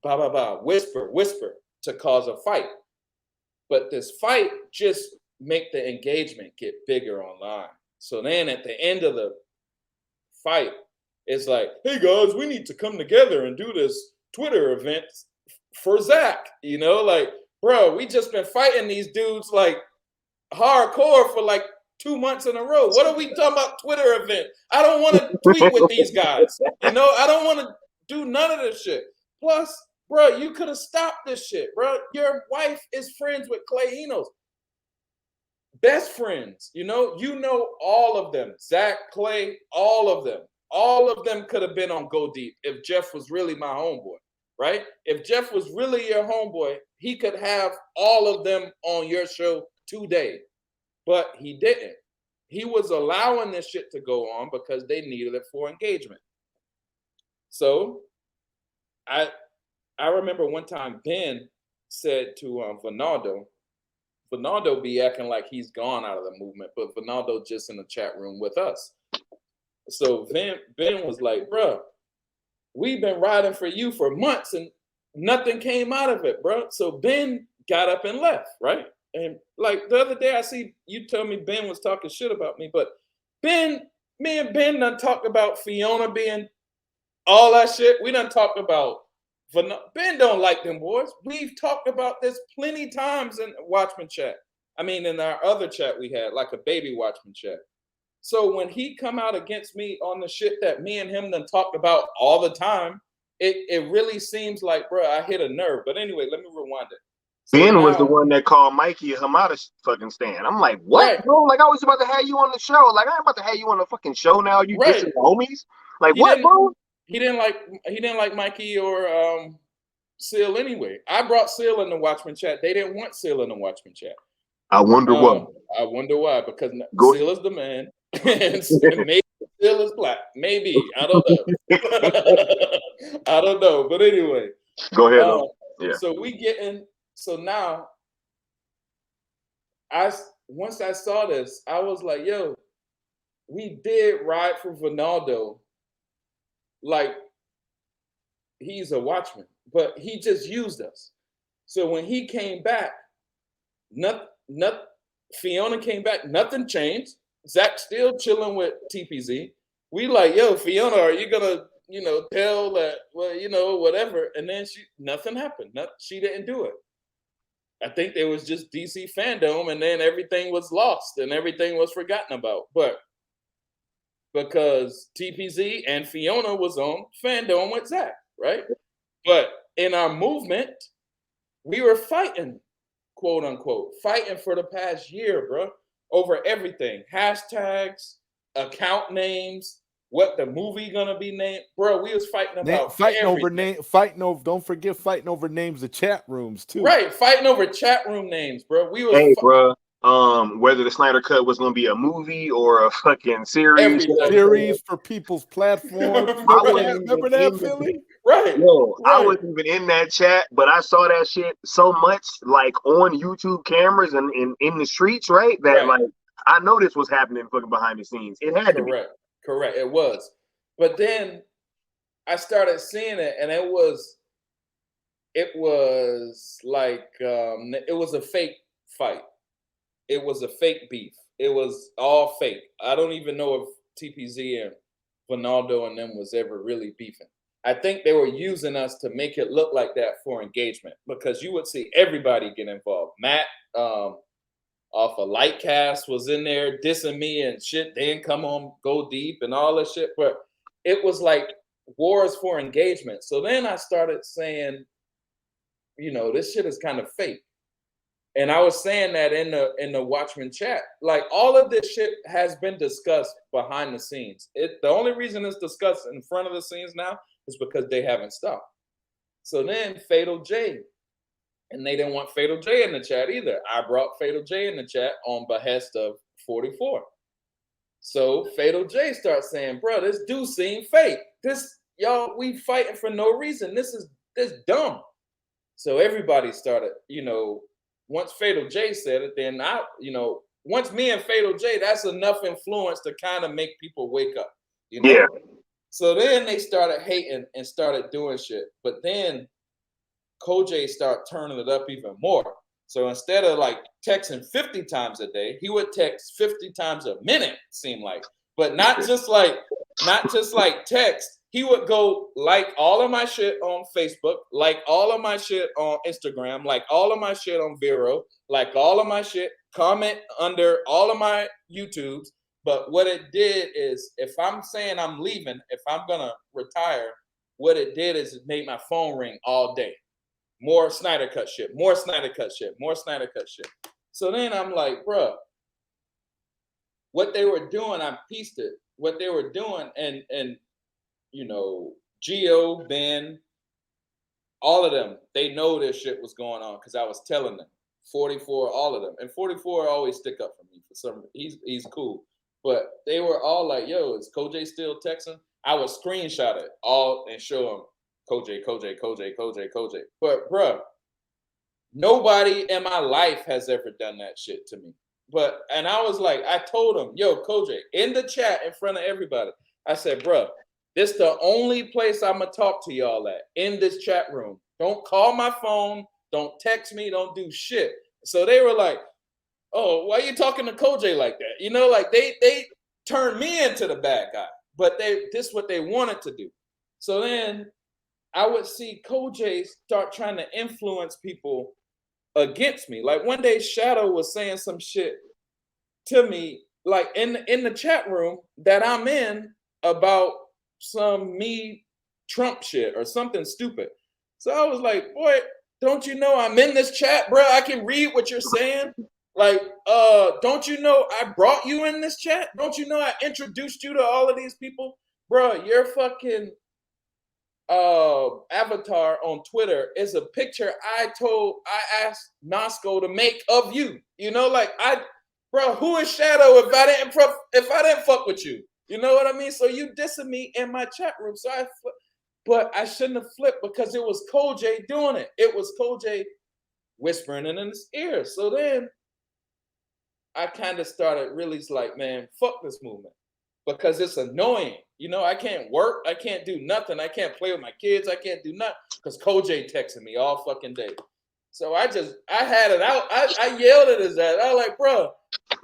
blah, blah, blah, whisper to cause a fight. But this fight just make the engagement get bigger online. So then at the end of the fight, it's like, hey guys, we need to come together and do this Twitter event for Zach. Like, bro, we just been fighting these dudes like hardcore for like 2 months in a row. What are we talking about Twitter event? I don't want to tweet with these guys. I don't want to do none of this shit. Plus, bro, you could have stopped this shit, bro. Your wife is friends with Clay Enos. Best friends, all of them. Zach, Clay, all of them. All of them could have been on Go Deep if Jeff was really my homeboy, right? If Jeff was really your homeboy, he could have all of them on your show today. But he didn't. He was allowing this shit to go on because they needed it for engagement. So I remember one time Ben said to Vinaldo be acting like he's gone out of the movement, but Vinaldo just in the chat room with us. So Ben was like, bro, we've been riding for you for months and nothing came out of it, bro. So Ben got up and left, right? And like the other day, I see you tell me Ben was talking shit about me, but me and Ben done talked about Fiona being all that shit. We done talked about Ben don't like them boys. We've talked about this plenty times in Watchmen chat. I mean, in our other chat we had, like a baby Watchmen chat. So when he come out against me on the shit that me and him done talked about all the time, it really seems like, bro, I hit a nerve. But anyway, let me rewind it. So Ben was the one that called Mikey a Hamada fucking stand. I'm like, what, right, bro? Like, I was about to have you on the show. Like, I'm about to have you on the fucking show now. You right, dissing the homies? Like, what, bro? He didn't like Mikey or Seal anyway. I brought Seal in the Watchmen chat. They didn't want Seal in the Watchmen chat. I wonder why. I wonder why. Because Seal is the man. And maybe Seal is black. Maybe. I don't know. I don't know. But anyway. Go ahead. Yeah. So now once I saw this, I was like, yo, we did ride for Vinaldo like he's a Watchman, but he just used us. So when he came back, Fiona came back, nothing changed. Zach still chilling with TPZ. We like, yo, Fiona, are you gonna, tell that, well, whatever? And then nothing happened. She didn't do it. I think there was just DC fandom, and then everything was lost and everything was forgotten about. But because TPZ and Fiona was on fandom with Zach, right? But in our movement, we were fighting, quote unquote, fighting for the past year, bro, over everything. Hashtags, account names, what the movie gonna be named, bro. We was fighting about don't forget fighting over names of chat rooms too. Right, fighting over chat room names, bro. We was bro. Whether the Snyder Cut was gonna be a movie or a fucking series for people's platforms. Remember that, Philly? Right. Yo, right. I wasn't even in that chat, but I saw that shit so much, like on YouTube cameras and in the streets, right? That like I know this was happening fucking behind the scenes. It had to be. Correct. It was. But then I started seeing it, and it was like it was a fake fight. It was a fake beef. It was all fake. I don't even know if TPZ and Vinaldo and them was ever really beefing. I think they were using us to make it look like that for engagement, because you would see everybody get involved. Matt off of Lightcast was in there dissing me and shit. They didn't come on Go Deep and all that shit. But it was like wars for engagement. So then I started saying, this shit is kind of fake. And I was saying that in the Watchmen chat, like all of this shit has been discussed behind the scenes. The only reason it's discussed in front of the scenes now is because they haven't stopped. So then Fatal J, and they didn't want Fatal J in the chat either. I brought Fatal J in the chat on behest of 44. So Fatal J starts saying, bro, this dude seen fake. This, y'all, we fighting for no reason. This dumb. So everybody started, once Fatal J said it, then once me and Fatal J, that's enough influence to kind of make people wake up, Yeah. So then they started hating and started doing shit. But then Koj started turning it up even more. So instead of like texting 50 times a day, he would text 50 times a minute, seemed like. But not just like text. He would go like all of my shit on Facebook, like all of my shit on Instagram, like all of my shit on Vero, like all of my shit, comment under all of my YouTubes. But what it did is, if I'm saying I'm leaving, if I'm gonna retire, what it did is it made my phone ring all day. More Snyder Cut shit, more Snyder Cut shit, more Snyder Cut shit. So then I'm like, bruh, what they were doing, I pieced it. What they were doing, and Geo, Ben, all of them, they know this shit was going on because I was telling them. 44, all of them. And 44 always stick up for me for some reason. He's cool. But they were all like, yo, is Koj still texting? I would screenshot it all and show them Koj. But bruh, nobody in my life has ever done that shit to me. And I was like, I told him, yo, Koj, in the chat in front of everybody, I said, bruh, this the only place I'm gonna talk to y'all at, in this chat room. Don't call my phone, don't text me, don't do shit. So they were like, oh, why are you talking to Koj like that? Like they turned me into the bad guy, but this is what they wanted to do. So then I would see Koj start trying to influence people against me. Like one day Shadow was saying some shit to me, like in the chat room that I'm in, about some me Trump shit or something stupid. So I was like, boy, don't you know I'm in this chat, bro? I can read what you're saying. Like, don't you know I brought you in this chat? Don't you know I introduced you to all of these people? Bro, your fucking avatar on Twitter is a picture I asked Nosco to make of you. Bro, who is Shadow if I didn't fuck with you? You know what I mean? So you dissing me in my chat room. But I shouldn't have flipped because it was Koj doing it. It was Koj whispering in his ear. So then I kind of started really like, man, fuck this movement because it's annoying. I can't work. I can't do nothing. I can't play with my kids. I can't do nothing because Koj texting me all fucking day. So I had it out. I yelled at his ass. I was like, bro,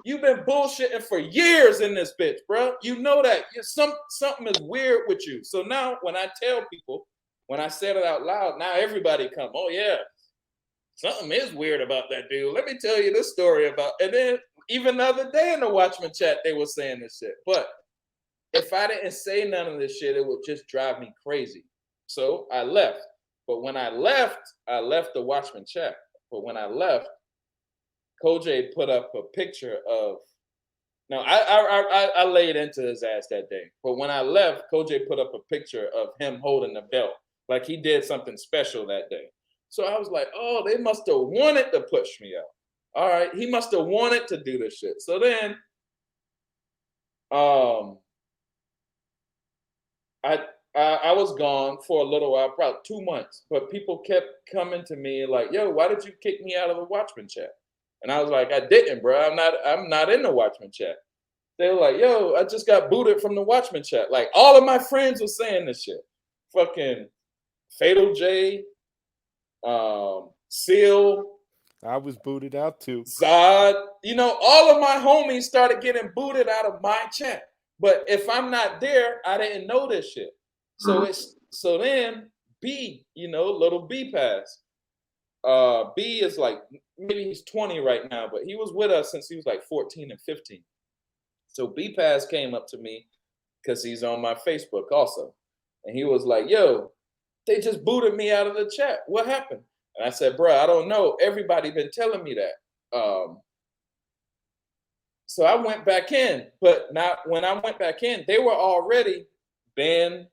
you've been bullshitting for years in this bitch, bro. You know that. Something is weird with you. So now when I tell people, when I said it out loud, now everybody come, oh yeah, something is weird about that dude. Let me tell you this story about, and then even the other day in the Watchmen chat, they were saying this shit. But if I didn't say none of this shit, it would just drive me crazy. So I left. But when I left the Watchmen chat. But when I left, Koj put up a picture of. Now I laid into his ass that day. But when I left, Koj put up a picture of him holding the belt, like he did something special that day. So I was like, oh, they must have wanted to push me out. All right, he must have wanted to do this shit. So then, I was gone for a little while, probably 2 months, but people kept coming to me like, yo, why did you kick me out of the Watchmen chat? And I was like, I didn't, bro. I'm not in the Watchmen chat. They were like, yo, I just got booted from the Watchmen chat. Like all of my friends were saying this shit. Fucking Fatal J, Seal. I was booted out too. Zod, all of my homies started getting booted out of my chat. But if I'm not there, I didn't know this shit. So then B, little B pass. B is like, maybe he's 20 right now, but he was with us since he was like 14 and 15. So B pass came up to me because he's on my Facebook also. And he was like, yo, they just booted me out of the chat. What happened? And I said, bro, I don't know. Everybody been telling me that. So I went back in, but not when I went back in, they were already banned.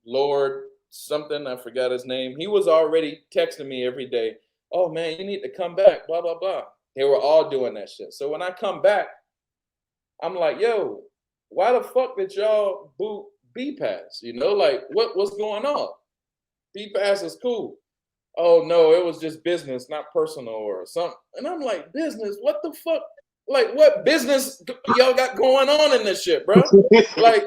Lord something, I forgot his name. He was already texting me every day. Oh man, you need to come back, blah, blah, blah. They were all doing that shit. So when I come back, I'm like, yo, why the fuck did y'all boot B-Pass? You know, like what's going on? B-Pass is cool. Oh no, it was just business, not personal or something. And I'm like, business? What the fuck? Like, what business y'all got going on in this shit, bro? Like,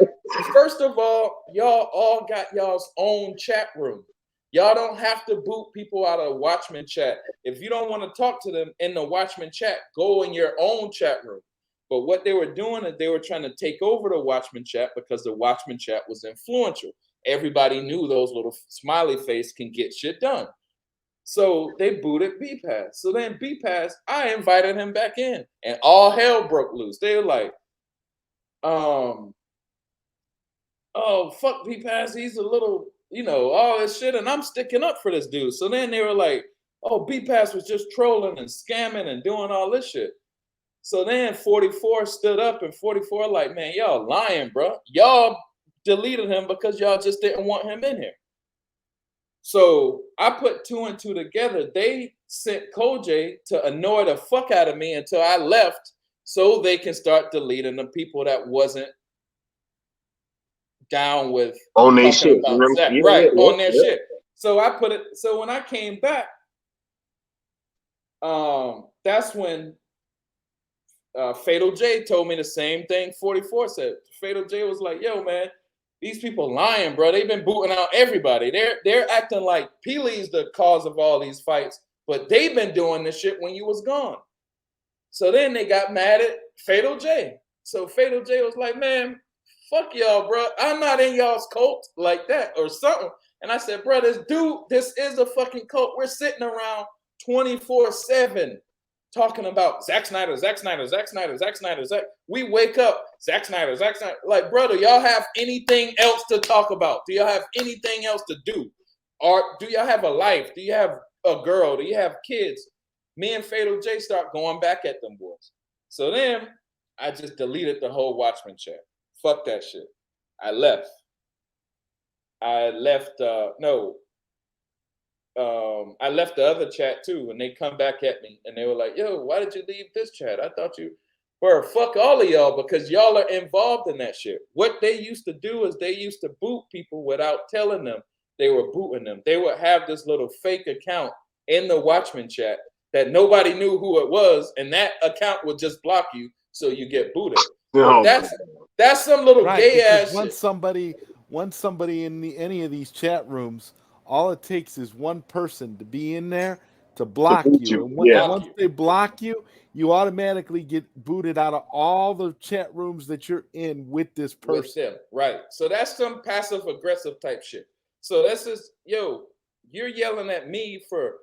first of all, y'all all got y'all's own chat room. Y'all don't have to boot people out of Watchmen chat. If you don't want to talk to them in the Watchmen chat, go in your own chat room. But what they were doing is they were trying to take over the Watchmen chat because the Watchmen chat was influential. Everybody knew those little smiley face can get shit done. So they booted B-Pass. So then B-Pass, I invited him back in, and all hell broke loose. They were like, oh, fuck B-Pass, he's a little, you know, all this shit, and I'm sticking up for this dude. So then they were like, oh, B-Pass was just trolling and scamming and doing all this shit. So then 44 stood up, and 44 like, man, y'all lying, bro. Y'all deleted him because y'all just didn't want him in here. So I put 2 and 2 together. They sent Koj to annoy the fuck out of me until I left so they can start deleting the people that wasn't down with on their shit. Zach. Right, on their shit. So I put it, so when I came back, that's when Fatal J told me the same thing 44 said. Fatal J was like, yo, man, these people lying, bro. They've been booting out everybody. They're acting like Peely's the cause of all these fights, but they've been doing this shit when you was gone. So then they got mad at Fatal J. So Fatal J was like, man, fuck y'all, bro. I'm not in y'all's cult like that or something. And I said, bro, this is a fucking cult. We're sitting around 24/7 talking about Zack Snyder. We wake up, Zack Snyder. Like, brother, y'all have anything else to talk about? Do y'all have anything else to do? Or do y'all have a life? Do you have a girl? Do you have kids? Me and Fatal J start going back at them boys. So then I just deleted the whole Watchmen chat. Fuck that shit. I left. I left the other chat too, and they come back at me and they were like, yo, why did you leave this chat? I thought you were, fuck all of y'all, because y'all are involved in that shit. What they used to do is they used to boot people without telling them they were booting them. They would have this little fake account in the Watchmen chat that nobody knew who it was, and that account would just block you so you get booted. No. That's some little gay ass once shit. somebody in any of these chat rooms, all it takes is one person to be in there to block you. And once they block you, you automatically get booted out of all the chat rooms that you're in with this person. With them, right. So that's some passive aggressive type shit. So that's just, yo, you're yelling at me for,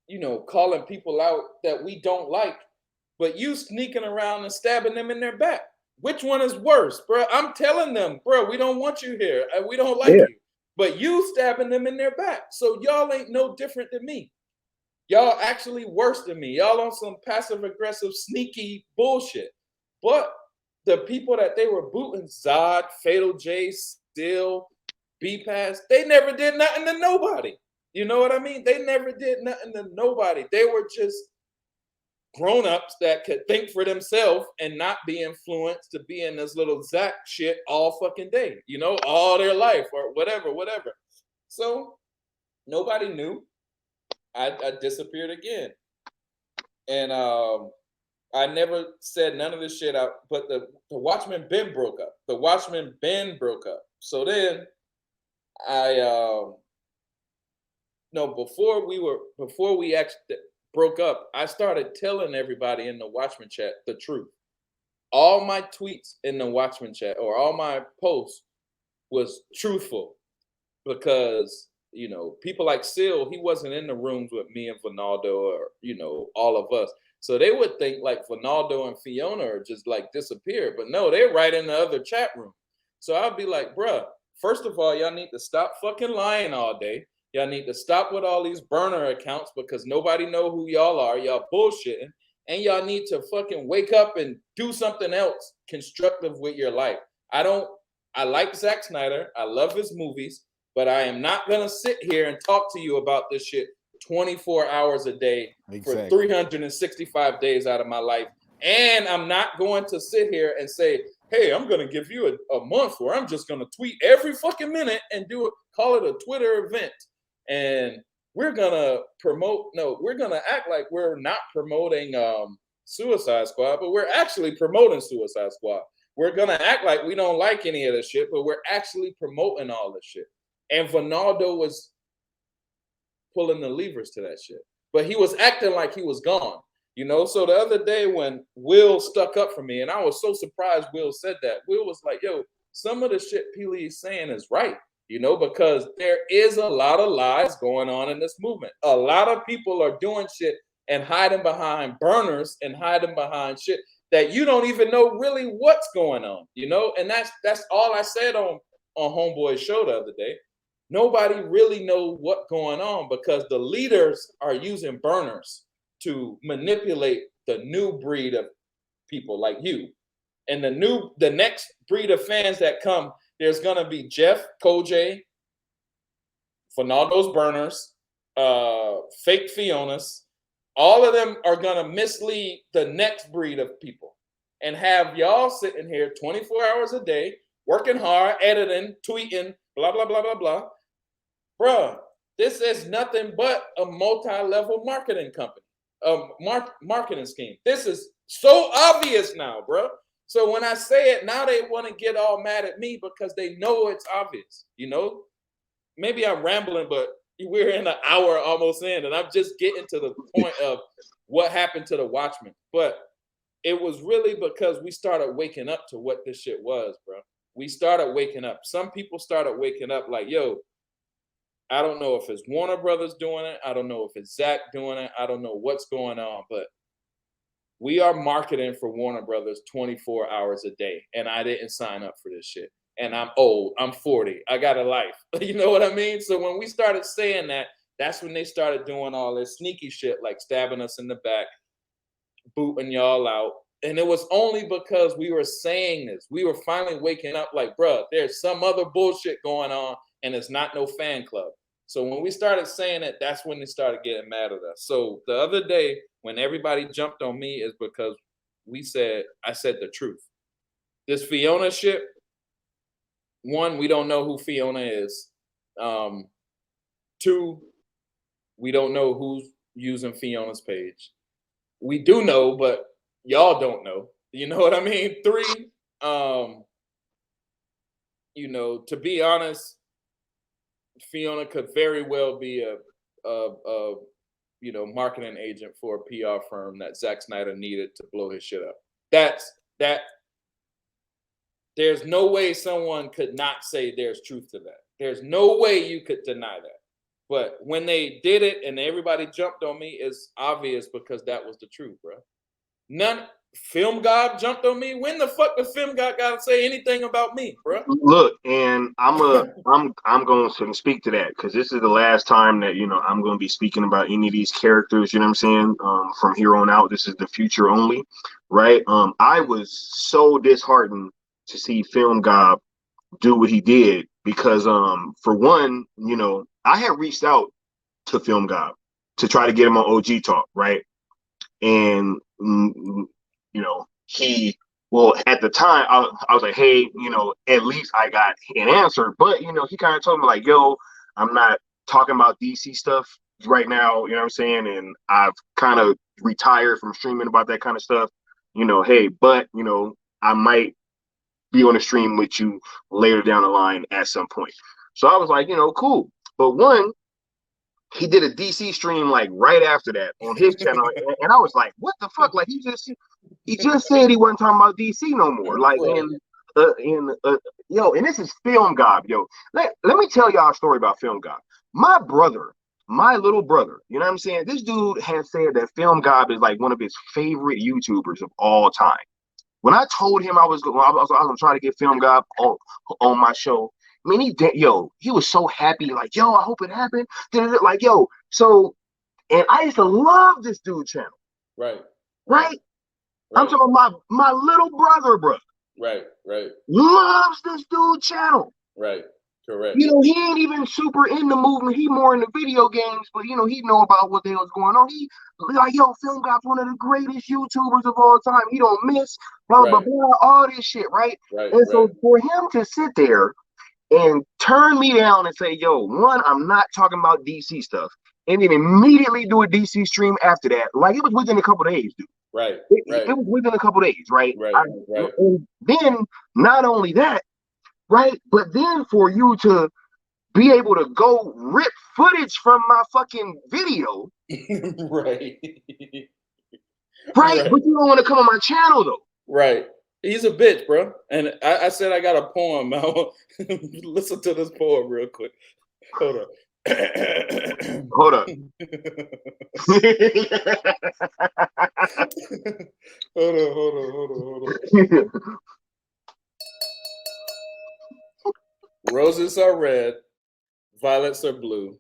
you know, calling people out that we don't like, but you sneaking around and stabbing them in their back. Which one is worse, bro? I'm telling them, bro, we don't want you here. We don't like you. But you stabbing them in their back. So y'all ain't no different than me. Y'all actually worse than me. Y'all on some passive aggressive, sneaky bullshit. But the people that they were booting, Zod, Fatal J, Still, B-Pass, they never did nothing to nobody. You know what I mean? They never did nothing to nobody. They were just grown-ups that could think for themselves and not be influenced to be in this little Zach shit all fucking day, you know, all their life or whatever. So nobody knew. I disappeared again. And I never said none of this shit out, but the Watchmen Ben broke up. So then before we actually broke up, I started telling everybody in the Watchmen chat the truth. All my tweets in the Watchmen chat or all my posts was truthful because, you know, people like Sil, he wasn't in the rooms with me and Vinaldo or, you know, all of us. So they would think like Vinaldo and Fiona are just like disappeared, but no, they're right in the other chat room. So I'd be like, bruh, first of all, y'all need to stop fucking lying all day. Y'all need to stop with all these burner accounts because nobody know who y'all are. Y'all bullshitting. And y'all need to fucking wake up and do something else constructive with your life. I like Zack Snyder. I love his movies, but I am not going to sit here and talk to you about this shit 24 hours a day for 365 days out of my life. And I'm not going to sit here and say, hey, I'm going to give you a month where I'm just going to tweet every fucking minute and call it a Twitter event. And we're going to we're going to act like we're not promoting Suicide Squad, but we're actually promoting Suicide Squad. We're going to act like we don't like any of this shit, but we're actually promoting all this shit. And Ronaldo was pulling the levers to that shit. But he was acting like he was gone, you know? So the other day when Will stuck up for me, and I was so surprised Will said that, Will was like, yo, some of the shit Peely's saying is right, you know, because there is a lot of lies going on in this movement. A lot of people are doing shit and hiding behind burners and hiding behind shit that you don't even know really what's going on, you know? And that's all I said on Homeboy's show the other day. Nobody really knows what's going on because the leaders are using burners to manipulate the new breed of people like you. And the next breed of fans that come, there's gonna be Jeff, Koj, Fernando's burners, fake Fionas. All of them are gonna mislead the next breed of people and have y'all sitting here 24 hours a day, working hard, editing, tweeting, blah, blah, blah, blah, blah. Bruh, this is nothing but a multi-level marketing company, marketing scheme. This is so obvious now, bruh. So when I say it, now they want to get all mad at me because they know it's obvious, you know? Maybe I'm rambling, but we're in an hour almost in, and I'm just getting to the point of what happened to the Watchmen. But it was really because we started waking up to what this shit was, bro. We started waking up. Some people started waking up like, yo, I don't know if it's Warner Brothers doing it. I don't know if it's Zach doing it. I don't know what's going on, but we are marketing for Warner Brothers 24 hours a day, and I didn't sign up for this shit. And I'm old. I'm 40. I got a life. You know what I mean? So when we started saying that, that's when they started doing all this sneaky shit, like stabbing us in the back, booting y'all out. And it was only because we were saying this. We were finally waking up like, bruh, there's some other bullshit going on, and it's not no fan club. So when we started saying it, that's when they started getting mad at us. So the other day, when everybody jumped on me, is because I said the truth. This Fiona shit, one, we don't know who Fiona is. Two, we don't know who's using Fiona's page. We do know, but y'all don't know. You know what I mean? Three, you know, to be honest, Fiona could very well be a you know, marketing agent for a PR firm that Zack Snyder needed to blow his shit up. There's no way someone could not say there's truth to that. There's no way you could deny that. But when they did it and everybody jumped on me, it's obvious because that was the truth, bro. Film God jumped on me. When the fuck the Film God got to say anything about me, bro? Look, and I'm going to speak to that because this is the last time that, you know, I'm going to be speaking about any of these characters. You know what I'm saying? From here on out, this is the future only, right? I was so disheartened to see Film God do what he did because, for one, you know, I had reached out to Film God to try to get him on OG Talk, right? And you know, at the time, I was like, hey, you know, at least I got an answer. But, you know, he kind of told me like, yo, I'm not talking about DC stuff right now, you know what I'm saying? And I've kind of retired from streaming about that kind of stuff, you know, hey, but, you know, I might be on a stream with you later down the line at some point. So I was like, you know, cool. But one, he did a DC stream like right after that on his channel, and I was like, "What the fuck?" Like he just said he wasn't talking about DC no more. Like, yo, and this is Film God, yo. Let me tell y'all a story about Film God. My little brother, you know what I'm saying? This dude has said that Film God is like one of his favorite YouTubers of all time. When I told him I was gonna try to get Film God on my show, mean, he was so happy, like, yo, I hope it happened. Like, yo, so, and I used to love this dude channel. Right. Right? I'm talking about my little brother, bro. Right. Loves this dude channel. Right. Correct. You know, he ain't even super in the movement. He more in the video games, but you know, he know about what the hell's going on. He like, yo, Film God's one of the greatest YouTubers of all time. He don't miss, blah, blah, blah, all this shit, right? And so for him to sit there and turn me down and say, yo, one, I'm not talking about DC stuff, and then immediately do a DC stream after that, like it was within a couple of days, dude. Right. It was within a couple of days, right? Right. And then not only that, right, but then for you to be able to go rip footage from my fucking video, right? But you don't want to come on my channel though, right? He's a bitch, bro. And I said I got a poem. Listen to this poem real quick. Hold on. Hold up. Hold on. Roses are red, violets are blue.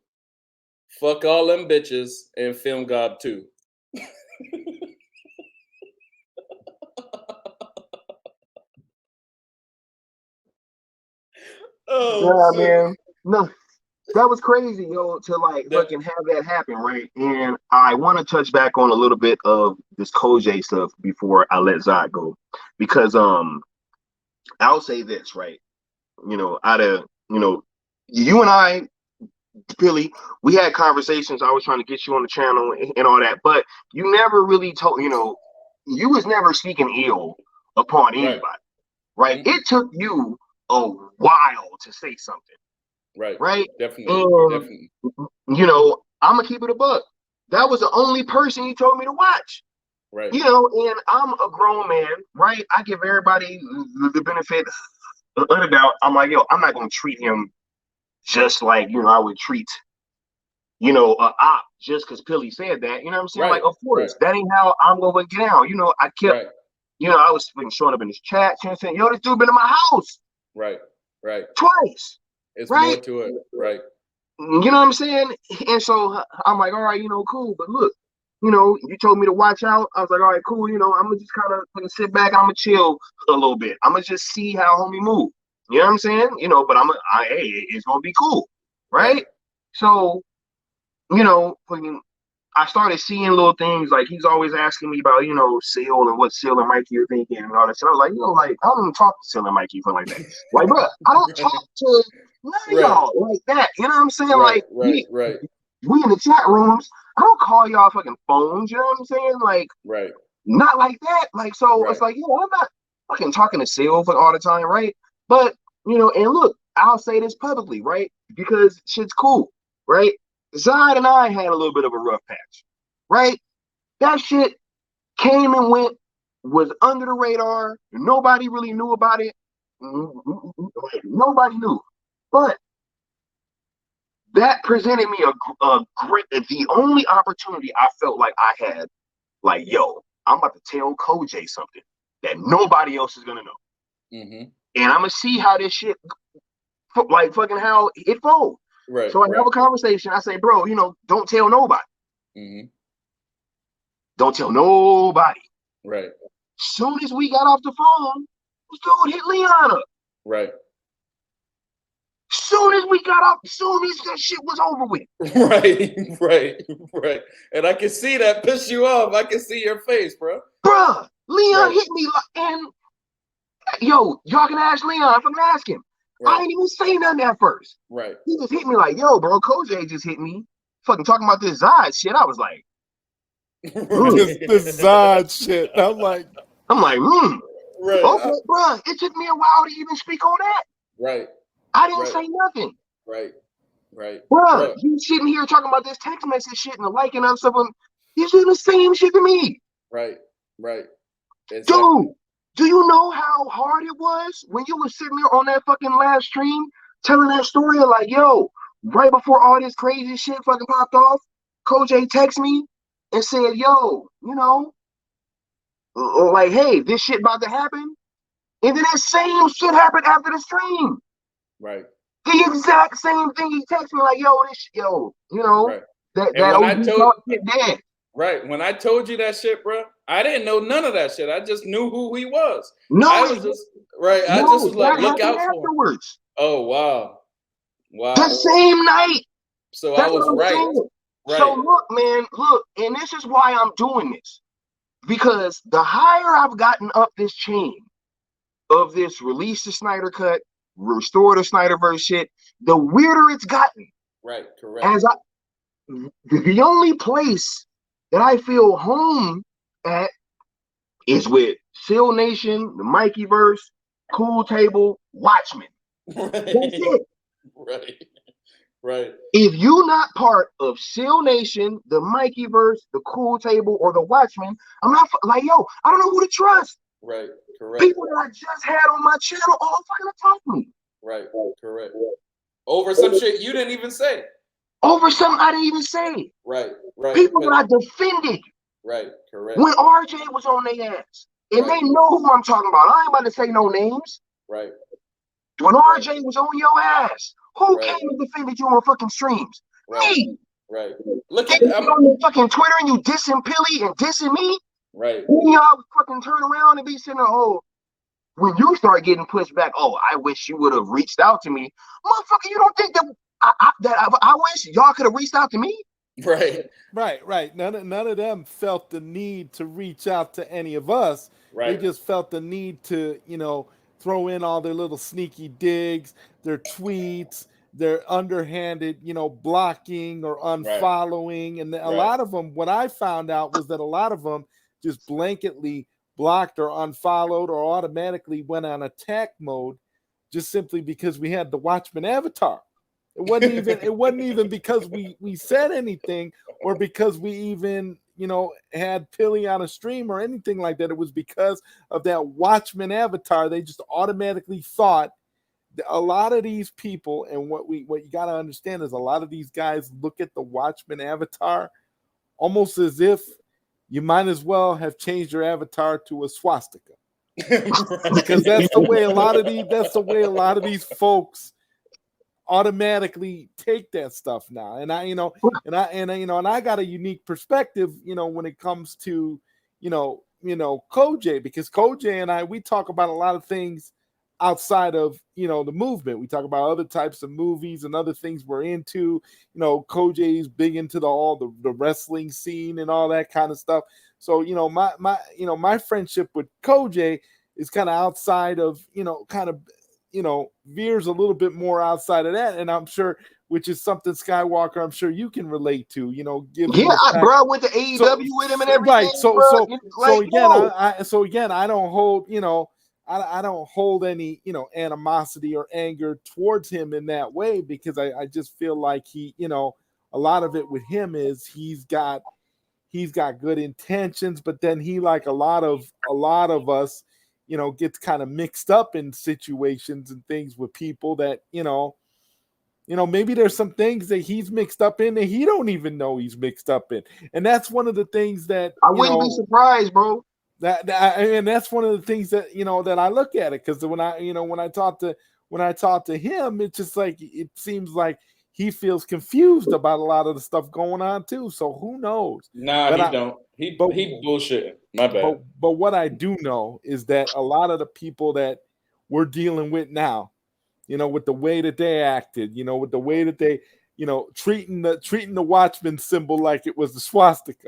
Fuck all them bitches and Film God too. Oh, yeah, man. No, that was crazy, yo, to like fucking have that happen, right? And I want to touch back on a little bit of this Koj stuff before I let Zod go, because I'll say this, right? You know, you and I, Billy, we had conversations. I was trying to get you on the channel and all that, but you never really told, you was never speaking ill upon anybody, right? Mm-hmm. It took you a while to say something. Right? Definitely. You know, I'm gonna keep it a buck. That was the only person you told me to watch. Right. You know, and I'm a grown man, right? I give everybody the benefit of the doubt. I'm like, yo, I'm not gonna treat him just like, I would treat, a op just because Pilly said that. You know what I'm saying? Like, of course, that ain't how I'm gonna get down. You know, I kept, I was showing up in his chat saying, yo, this dude been in my house. Right. Twice. It's more to it. Right. You know what I'm saying? And so I'm like, all right, cool. But look, you told me to watch out. I was like, all right, cool. I'm gonna just kind of sit back. I'm gonna chill a little bit. I'm gonna just see how homie move. You know what I'm saying? But hey, it's gonna be cool, right? So, I started seeing little things like he's always asking me about, Seal and what Seal and Mikey are thinking and all that. So I was like, like, I don't even talk to Seal and Mikey for like that. Like, bro, I don't talk to none of y'all like that. You know what I'm saying? We in the chat rooms. I don't call y'all fucking phones. You know what I'm saying? Like, not like that. Like, so it's like, I'm not fucking talking to Seal for all the time, right? But, and look, I'll say this publicly, right? Because shit's cool, right? Zod and I had a little bit of a rough patch, right? That shit came and went, was under the radar. Nobody really knew about it. Nobody knew. But that presented me the only opportunity I felt like I had, like, yo, I'm about to tell Koj something that nobody else is going to know. Mm-hmm. And I'm going to see how this shit, like, fucking how it folds. So I have a conversation. I say, bro, don't tell nobody. Mm-hmm. Don't tell nobody. Right. Soon as we got off the phone, this dude hit Leon up. Right. Soon as that shit was over with. Right. And I can see that piss you off. I can see your face, bro. Bruh, Leon hit me and yo, y'all can ask Leon. I'm gonna ask him. I didn't even say nothing at first. Right. He just hit me like, yo, bro, Koj just hit me. Fucking talking about this Zod shit. I was like, this Zod shit. I'm like, okay, bro. It took me a while to even speak on that. Right. I didn't say nothing. Right. Bro, you sitting here talking about this text message shit and the liking of stuff. He's doing the same shit to me. Right. Exactly. Dude, do you know how hard it was when you were sitting there on that fucking live stream telling that story of like, yo, right before all this crazy shit fucking popped off, Koj texted me and said, yo, like, hey, this shit about to happen. And then that same shit happened after the stream. Right. The exact same thing. He texted me like, yo, you know, Right. that And when I OG told shit dead. right, when I told you that shit, bro, I didn't know none of that shit. I just knew who he was. No, I was just right. I no, just was like, that look happened out for him. afterwards. Oh wow, The wow. same night. So I That's was what I'm right. saying. Right. So look, man, look, and this is why I'm doing this. Because the higher I've gotten up this chain of this release the Snyder Cut, restore the Snyderverse shit, the weirder it's gotten. Right. Correct. As the only place that I feel home at is with Seal Nation, the Mikeyverse, Cool Table, Watchmen. Right. That's it. Right. Right. If you're not part of Seal Nation, the Mikeyverse, the Cool Table, or the Watchmen, I'm not like, yo, I don't know who to trust. Right. Correct. People that I just had on my channel all fucking attack me. Right. Correct. Over some shit you didn't even say. Over something I didn't even say. Right. Right. People that I defended. Right. Correct. When RJ was on their ass. And they know who I'm talking about. I ain't about to say no names. Right. When RJ was on your ass, who came and defended you on fucking streams? Me. Right. Look at on your fucking Twitter and you dissing Pilly and dissing me. Right. Then y'all fucking turn around and be sitting there, oh, when you start getting pushed back, oh, I wish you would have reached out to me. Motherfucker, you don't think that I wish y'all could have reached out to me? Right. Right. None of them felt the need to reach out to any of us. Right. They just felt the need to, throw in all their little sneaky digs, their tweets, their underhanded, blocking or unfollowing. And a lot of them, what I found out was that a lot of them just blanketly blocked or unfollowed or automatically went on attack mode just simply because we had the Watchmen avatar. It wasn't even because we said anything or because we even, had Pilly on a stream or anything like that. It was because of that Watchmen avatar. They just automatically thought that a lot of these people, and what you got to understand is a lot of these guys look at the Watchmen avatar almost as if you might as well have changed your avatar to a swastika. Because that's the way a lot of these folks automatically take that stuff now. And I got a unique perspective, when it comes to, Koj, because Koj and we talk about a lot of things outside of, the movement. We talk about other types of movies and other things we're into. Koj is big into the wrestling scene and all that kind of stuff. So, my friendship with Koj is kind of outside of, veers a little bit more outside of that, and I'm sure, which is something Skiiwalker, I'm sure you can relate to. Bro, I went to AEW with him and everything. Right. So again, I don't hold, I don't hold any, animosity or anger towards him in that way, because I just feel like he, a lot of it with him is he's got good intentions, but then he, like a lot of us, gets kind of mixed up in situations and things with people that, maybe there's some things that he's mixed up in that he don't even know he's mixed up in. And that's one of the things that I wouldn't be surprised, bro. And that's one of the things that, that I look at it. Cause when I talk to him, it's just like, it seems like he feels confused about a lot of the stuff going on too. So who knows? Nah, but he don't. He bullshitting. My bad. But what I do know is that a lot of the people that we're dealing with now, with the way that they acted, with the way that they, treating the Watchmen symbol like it was the swastika.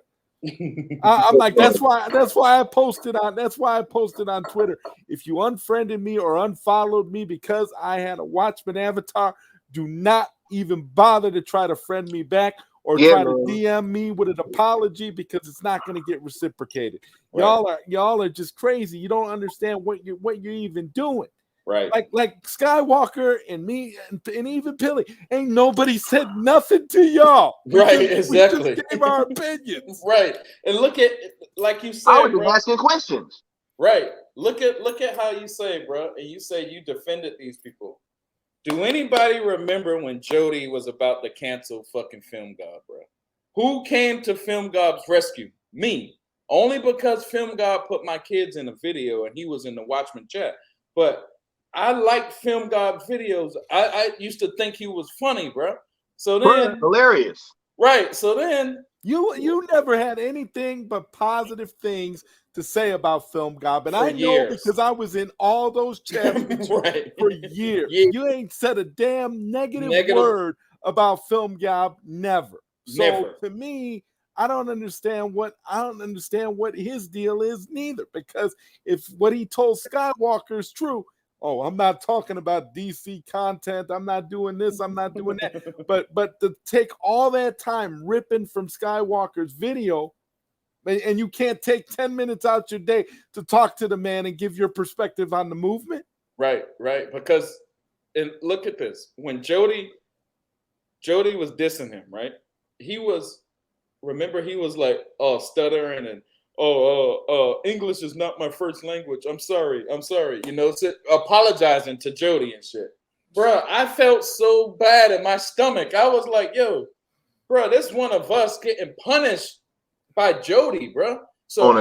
I'm like, that's why I posted on Twitter. If you unfriended me or unfollowed me because I had a Watchmen avatar, do not even bother to try to friend me back or try to DM me with an apology, because it's not going to get reciprocated. Right. Y'all are just crazy. You don't understand what you're even doing. Right. Like Skiiwalker and me and even Pilly, ain't nobody said nothing to y'all. Exactly. We just gave our opinions. Right. And look at, like you said, I was just asking questions. Right. Look at how you say, bro, and you say you defended these people. Do anybody remember when Jody was about to cancel fucking Film God, bro? Who came to Film God's rescue? Me. Only because Film God put my kids in a video and he was in the Watchmen chat. But I like Film God videos. I used to think he was funny, bro. So Bruh, then, hilarious. right? So then, You never had anything but positive things to say about Film Gob, and For I know years. because I was in all those chats with you right? for years. Yeah. You ain't said a damn negative Negative. word about Film Gob, never. So Never. to me, I don't understand what his deal is neither. Because if what he told Skiiwalker is true, oh, I'm not talking about DC content. I'm not doing this. I'm not doing that. But to take all that time ripping from Skiiwalker's video, and you can't take 10 minutes out your day to talk to the man and give your perspective on the movement. Right. Because, and look at this. When Jody was dissing him, right? He was like, oh, stuttering and English is not my first language. I'm sorry. You know, apologizing to Jody and shit. Bruh, I felt so bad in my stomach. I was like, yo, bruh, this one of us getting punished by Jody, bruh. So On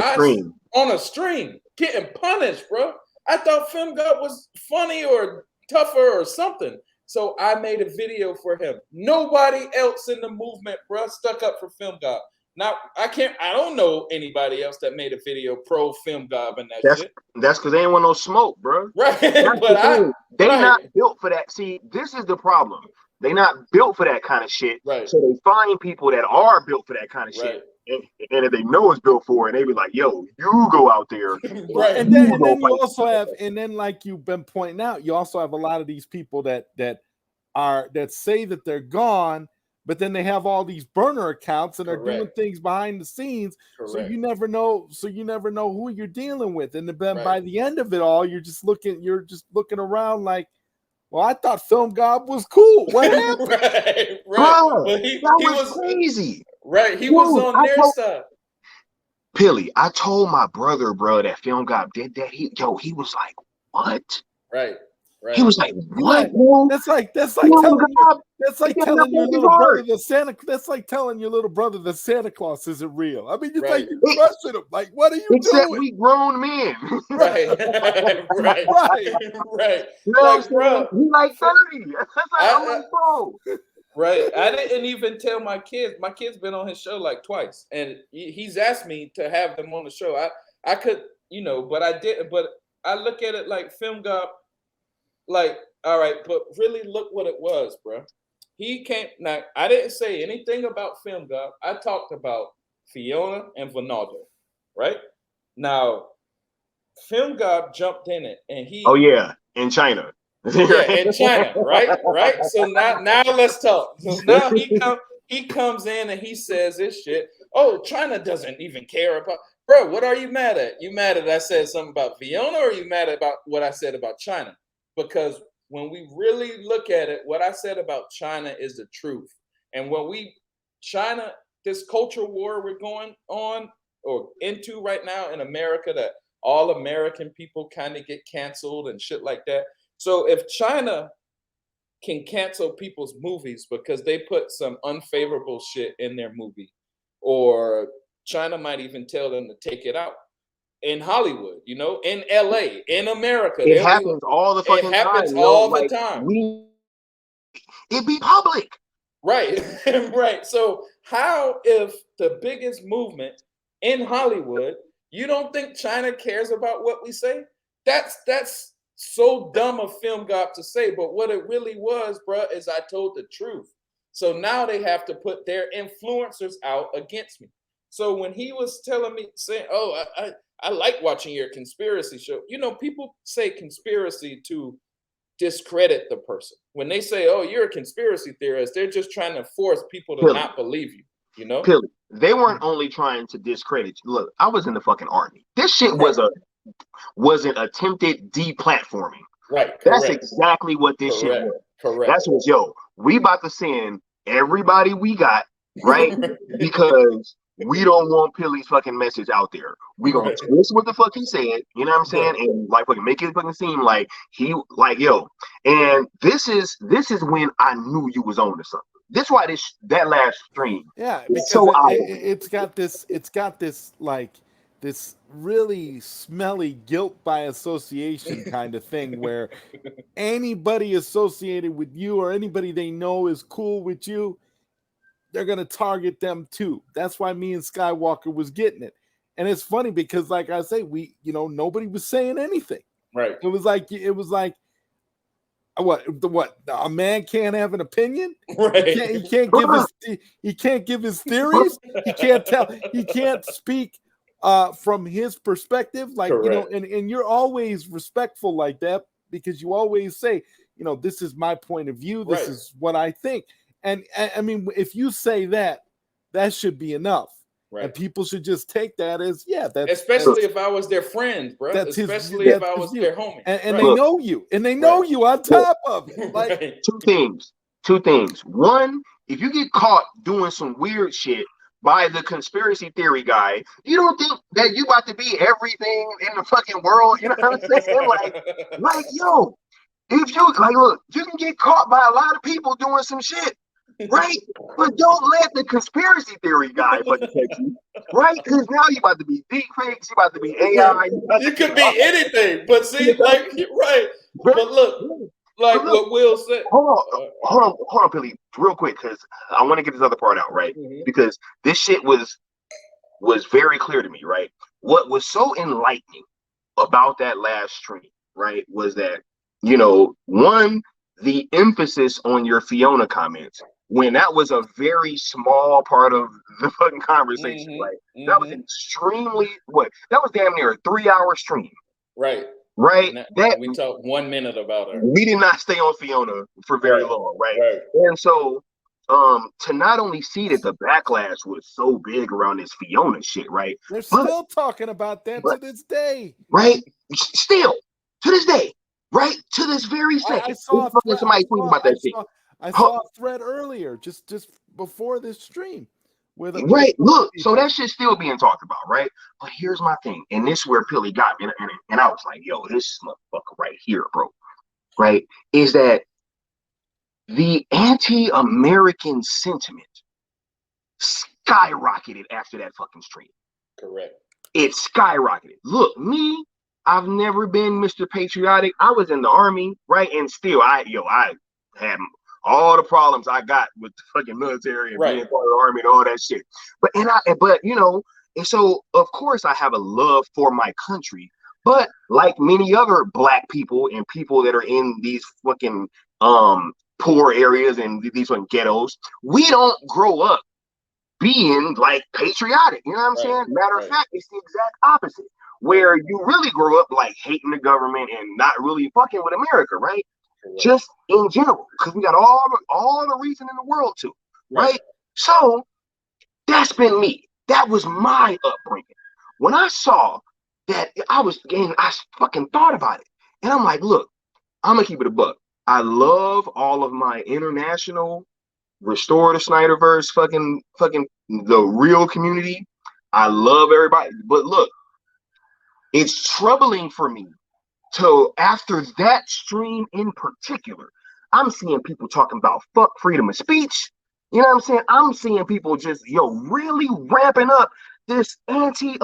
a stream, getting punished, bruh. I thought Film God was funny or tougher or something. So I made a video for him. Nobody else in the movement, bruh, stuck up for Film God. Now I don't know anybody else that made a video pro Film God and shit. That's because they ain't want no smoke, bro. Right. They not built for that. See, this is the problem. They not built for that kind of shit. Right. So they find people that are built for that kind of shit. And if they know it's built for it, they be like, yo, you go out there. Right. And then you also have, and then like you've been pointing out, you also have a lot of these people that say that they're gone, but then they have all these burner accounts and are doing things behind the scenes. Correct. So you never know who you're dealing with. And then by the end of it all, you're just looking around like, well, I thought Film God was cool. What happened? right. Bro, But he was crazy. Right. He was on their side. Pilly, I told my brother, bro, that Film God did that. He was like, what? Right. He was like, "What?" That's like telling your little brother the Santa. That's like telling your little brother the Santa Claus isn't real. I mean, it's like you question him. Like, what are you Except doing? we grown men. Right. You know like, bro, he like 30. I'm like, bro. Right. I didn't even tell my kids. My kid's been on his show like twice, and he's asked me to have them on the show. I could, but I didn't. But I look at it like Film God. Like, all right, but really look what it was, bro. He came. Now, I didn't say anything about Film God. I talked about Fiona and Ronaldo, right? Now, Film God jumped in it, and he. Oh yeah, in China. Yeah, in China, right. So now let's talk. So now he comes in and he says this shit. Oh, China doesn't even care about. Bro, what are you mad at? You mad at I said something about Fiona, or are you mad about what I said about China? Because when we really look at it, what I said about China is the truth. And when China, this cultural war we're going on or into right now in America, that all American people kind of get canceled and shit like that. So if China can cancel people's movies because they put some unfavorable shit in their movie, or China might even tell them to take it out. In Hollywood, in LA, in America. It happens all the fucking time. It happens all the time. It be public. Right, right. So how, if the biggest movement in Hollywood, you don't think China cares about what we say? That's so dumb of Film God to say, but what it really was, bro, is I told the truth. So now they have to put their influencers out against me. So when he was telling me, saying, oh, I like watching your conspiracy show. People say conspiracy to discredit the person. When they say, oh, you're a conspiracy theorist, they're just trying to force people to not believe you, Pilly, they weren't only trying to discredit you. Look, I was in the fucking army. This shit was an attempted deplatforming. Right. That's exactly what this shit was. Correct. That's what, we about to send everybody we got, right? Because we don't want Pilly's fucking message out there. We gonna twist what the fuck he said, you know what I'm saying? And like fucking make it fucking seem like and this is when I knew you was on to something. This why that last stream. Yeah, because it's got this like really smelly guilt by association kind of thing where anybody associated with you or anybody they know is cool with you, they're going to target them too. That's why me and Skiiwalker was getting it. And it's funny because, like I say, nobody was saying anything. Right. It was like what a man can't have an opinion. Right. He can't give his theories. He can't speak from his perspective. Like, correct. And you're always respectful like that because you always say, this is my point of view. This Right. is what I think. And I mean, if you say that should be enough. Right. And people should just take that as, especially if I was their friend, bro. Especially if I was their homie. And they know you. And they know you on top of it. Like, right. Two things. One, if you get caught doing some weird shit by the conspiracy theory guy, you don't think that you about to be everything in the fucking world. You know what I'm saying? Like, yo, if you look, you can get caught by a lot of people doing some shit. Right, but don't let the conspiracy theory guy fucking catch you, right? Because now you about to be deep fakes, you about to be AI. You could be anything, but see, like, right? But look, like what Will said. Hold on, Billy, real quick, because I want to get this other part out, right? Mm-hmm. Because this shit was very clear to me, right? What was so enlightening about that last stream, right, was that one, the emphasis on your Fiona comments. When that was a very small part of the fucking conversation, mm-hmm, right? Mm-hmm. That was extremely that was damn near a 3-hour stream. Right. That we talked 1 minute about her. We did not stay on Fiona for very long, right? And so to not only see that the backlash was so big around this Fiona shit, right? They're still talking about that to this day. Right? Still, to this day, right? To this very second. I saw somebody tweeting about that shit. I saw a thread earlier, just before this stream. Right, look, so that shit's still being talked about, right? But here's my thing, and this is where Pilly got me, and I was like, yo, this motherfucker right here, bro, right, is that the anti-American sentiment skyrocketed after that fucking stream. Correct. It skyrocketed. Look, me, I've never been Mr. Patriotic. I was in the Army, right, and still, I had all the problems I got with the fucking military and being part of the Army and all that shit. And so of course I have a love for my country, but like many other black people and people that are in these fucking poor areas and these fucking ghettos, we don't grow up being like patriotic. You know what I'm saying? Matter of fact, it's the exact opposite, where you really grow up like hating the government and not really fucking with America, right? Just in general, because we got all the reason in the world to, right? So that's been me. That was my upbringing. When I saw that, I fucking thought about it, and I'm like, look, I'm gonna keep it a buck. I love all of my international restore the Snyderverse, fucking the real community. I love everybody, but look, it's troubling for me. So after that stream in particular, I'm seeing people talking about fuck freedom of speech. You know what I'm saying? I'm seeing people just, really ramping up this and then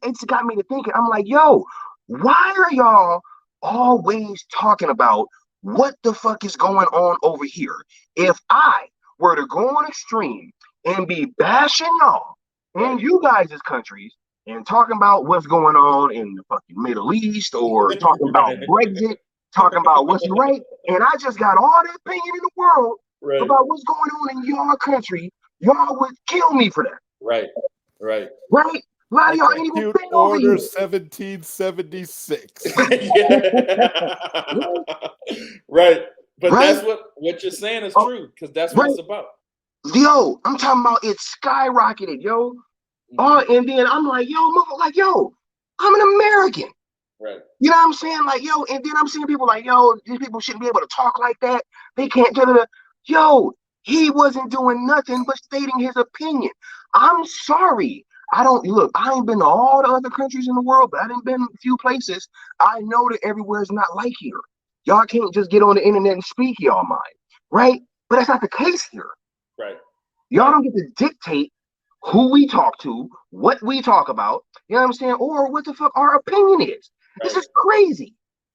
it's got me to thinking, I'm like, yo, why are y'all always talking about what the fuck is going on over here? If I were to go on a stream and be bashing y'all and you guys' countries, and talking about what's going on in the fucking Middle East, or talking about Brexit, talking about what's right, and I just got all the opinion in the world about what's going on in your country, y'all would kill me for that. Right? A lot of y'all ain't even been over here. 1776. Right. But that's what you're saying is true, because that's what it's about. Yo, I'm talking about it skyrocketed, yo. And then I'm like, I'm an American. Right. You know what I'm saying? Like, yo, and then I'm seeing people like, yo, these people shouldn't be able to talk like that. They can't do that. Yo, he wasn't doing nothing but stating his opinion. I'm sorry. I ain't been to all the other countries in the world, but I done been a few places. I know that everywhere is not like here. Y'all can't just get on the internet and speak y'all mind, right? But that's not the case here. Right. Y'all don't get to dictate who we talk to, what we talk about, you know what I'm saying, or what the fuck our opinion is. Right. This is crazy.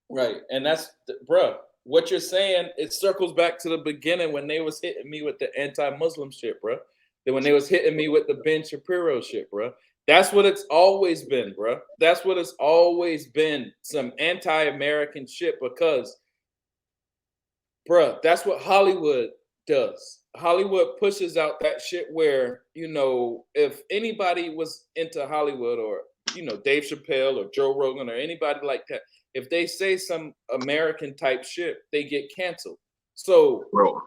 Right. And that's, bruh, what you're saying, it circles back to the beginning when they was hitting me with the anti-Muslim shit, bruh. Then when they was hitting me with the Ben Shapiro shit, bruh. That's what it's always been, bruh. That's what it's always been, some anti-American shit, because, bruh, that's what Hollywood does. Hollywood pushes out that shit where, you know, if anybody was into Hollywood, or, you know, Dave Chappelle or Joe Rogan or anybody like that, if they say some American type shit, they get canceled. So, bro,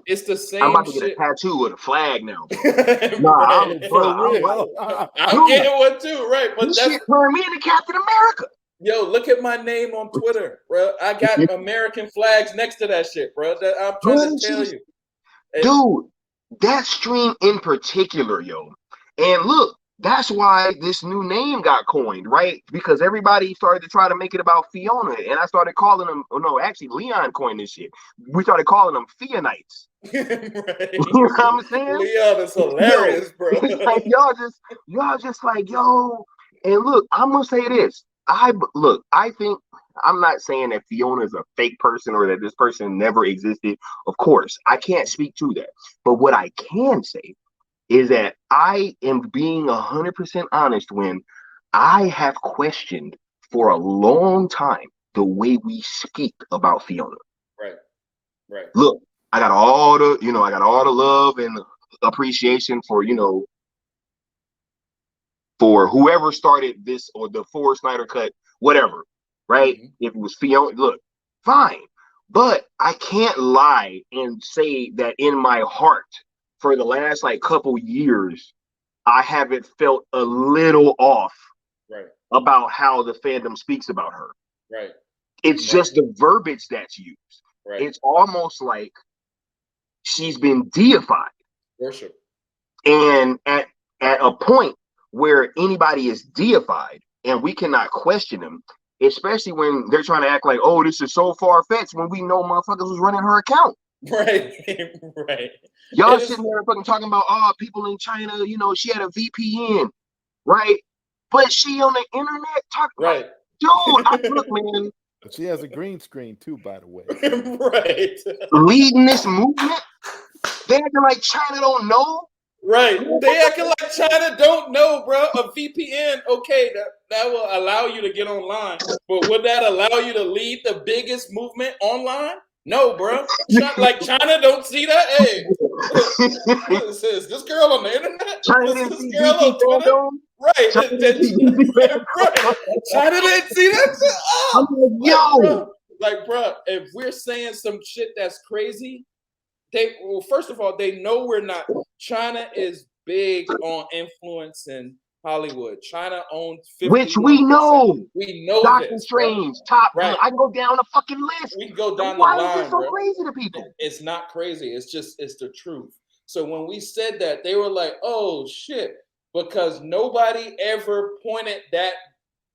it's the I'm same about to get shit. a tattoo with a flag now, bro. Right. I'm like, I'm getting one too, right? But this that's, shit turned me into Captain America. yo, look at my name on Twitter, bro. I got American flags next to that shit, bro. That I'm trying to tell you. Dude, that stream in particular, yo. And look, that's why this new name got coined, right? Because everybody started to try to make it about Fiona. And I started calling them, oh no, actually, Leon coined this shit. We started calling them Fionites. Right. You know what I'm saying? Leon is hilarious, Yo, bro. it's like y'all just like, yo. And look, I'm gonna say this. I think I'm not saying that Fiona is a fake person or that this person never existed. Of course, I can't speak to that. But what I can say is that I am being 100% honest when I have questioned for a long time the way we speak about Fiona. Right. Right. Look, I got all the love and appreciation for, for whoever started this or the Ford Snyder cut, whatever, right? Mhm. If it was Fiona, look, fine. But I can't lie and say that in my heart for the last like couple years, I haven't felt a little off Right. about how the fandom speaks about her. Right. It's Right. just the verbiage that's used. Right. It's almost like she's been deified. Worship. And at a point where anybody is deified and we cannot question them, especially when they're trying to act like, oh, this is so far-fetched when we know motherfuckers was running her account. Right. Right. Y'all sitting there fucking talking about, oh, people in China, she had a VPN, right? But she on the internet talking right. Like, dude, look, man. She has a green screen too, by the way. Right. Leading this movement, they acting like China don't know. Right. They acting like China don't know, bro. A VPN, okay, that will allow you to get online. But would that allow you to lead the biggest movement online? No, bro. Like China don't see that. Hey, is this girl on the internet? China Is this girl on Twitter? Right. China didn't see that shit. Oh, I'm like, yo. Like, bro, if we're saying some shit that's crazy, first of all, they know we're not. China is big on influencing Hollywood. China owns 51%. Which we know. We know Doctor this, Strange, bro. Top Gun. Right. I can go down the fucking list. We can go down Why the line, is it so bro. crazy to people? It's not crazy. It's the truth. So when we said that, they were like, oh, shit. Because nobody ever pointed that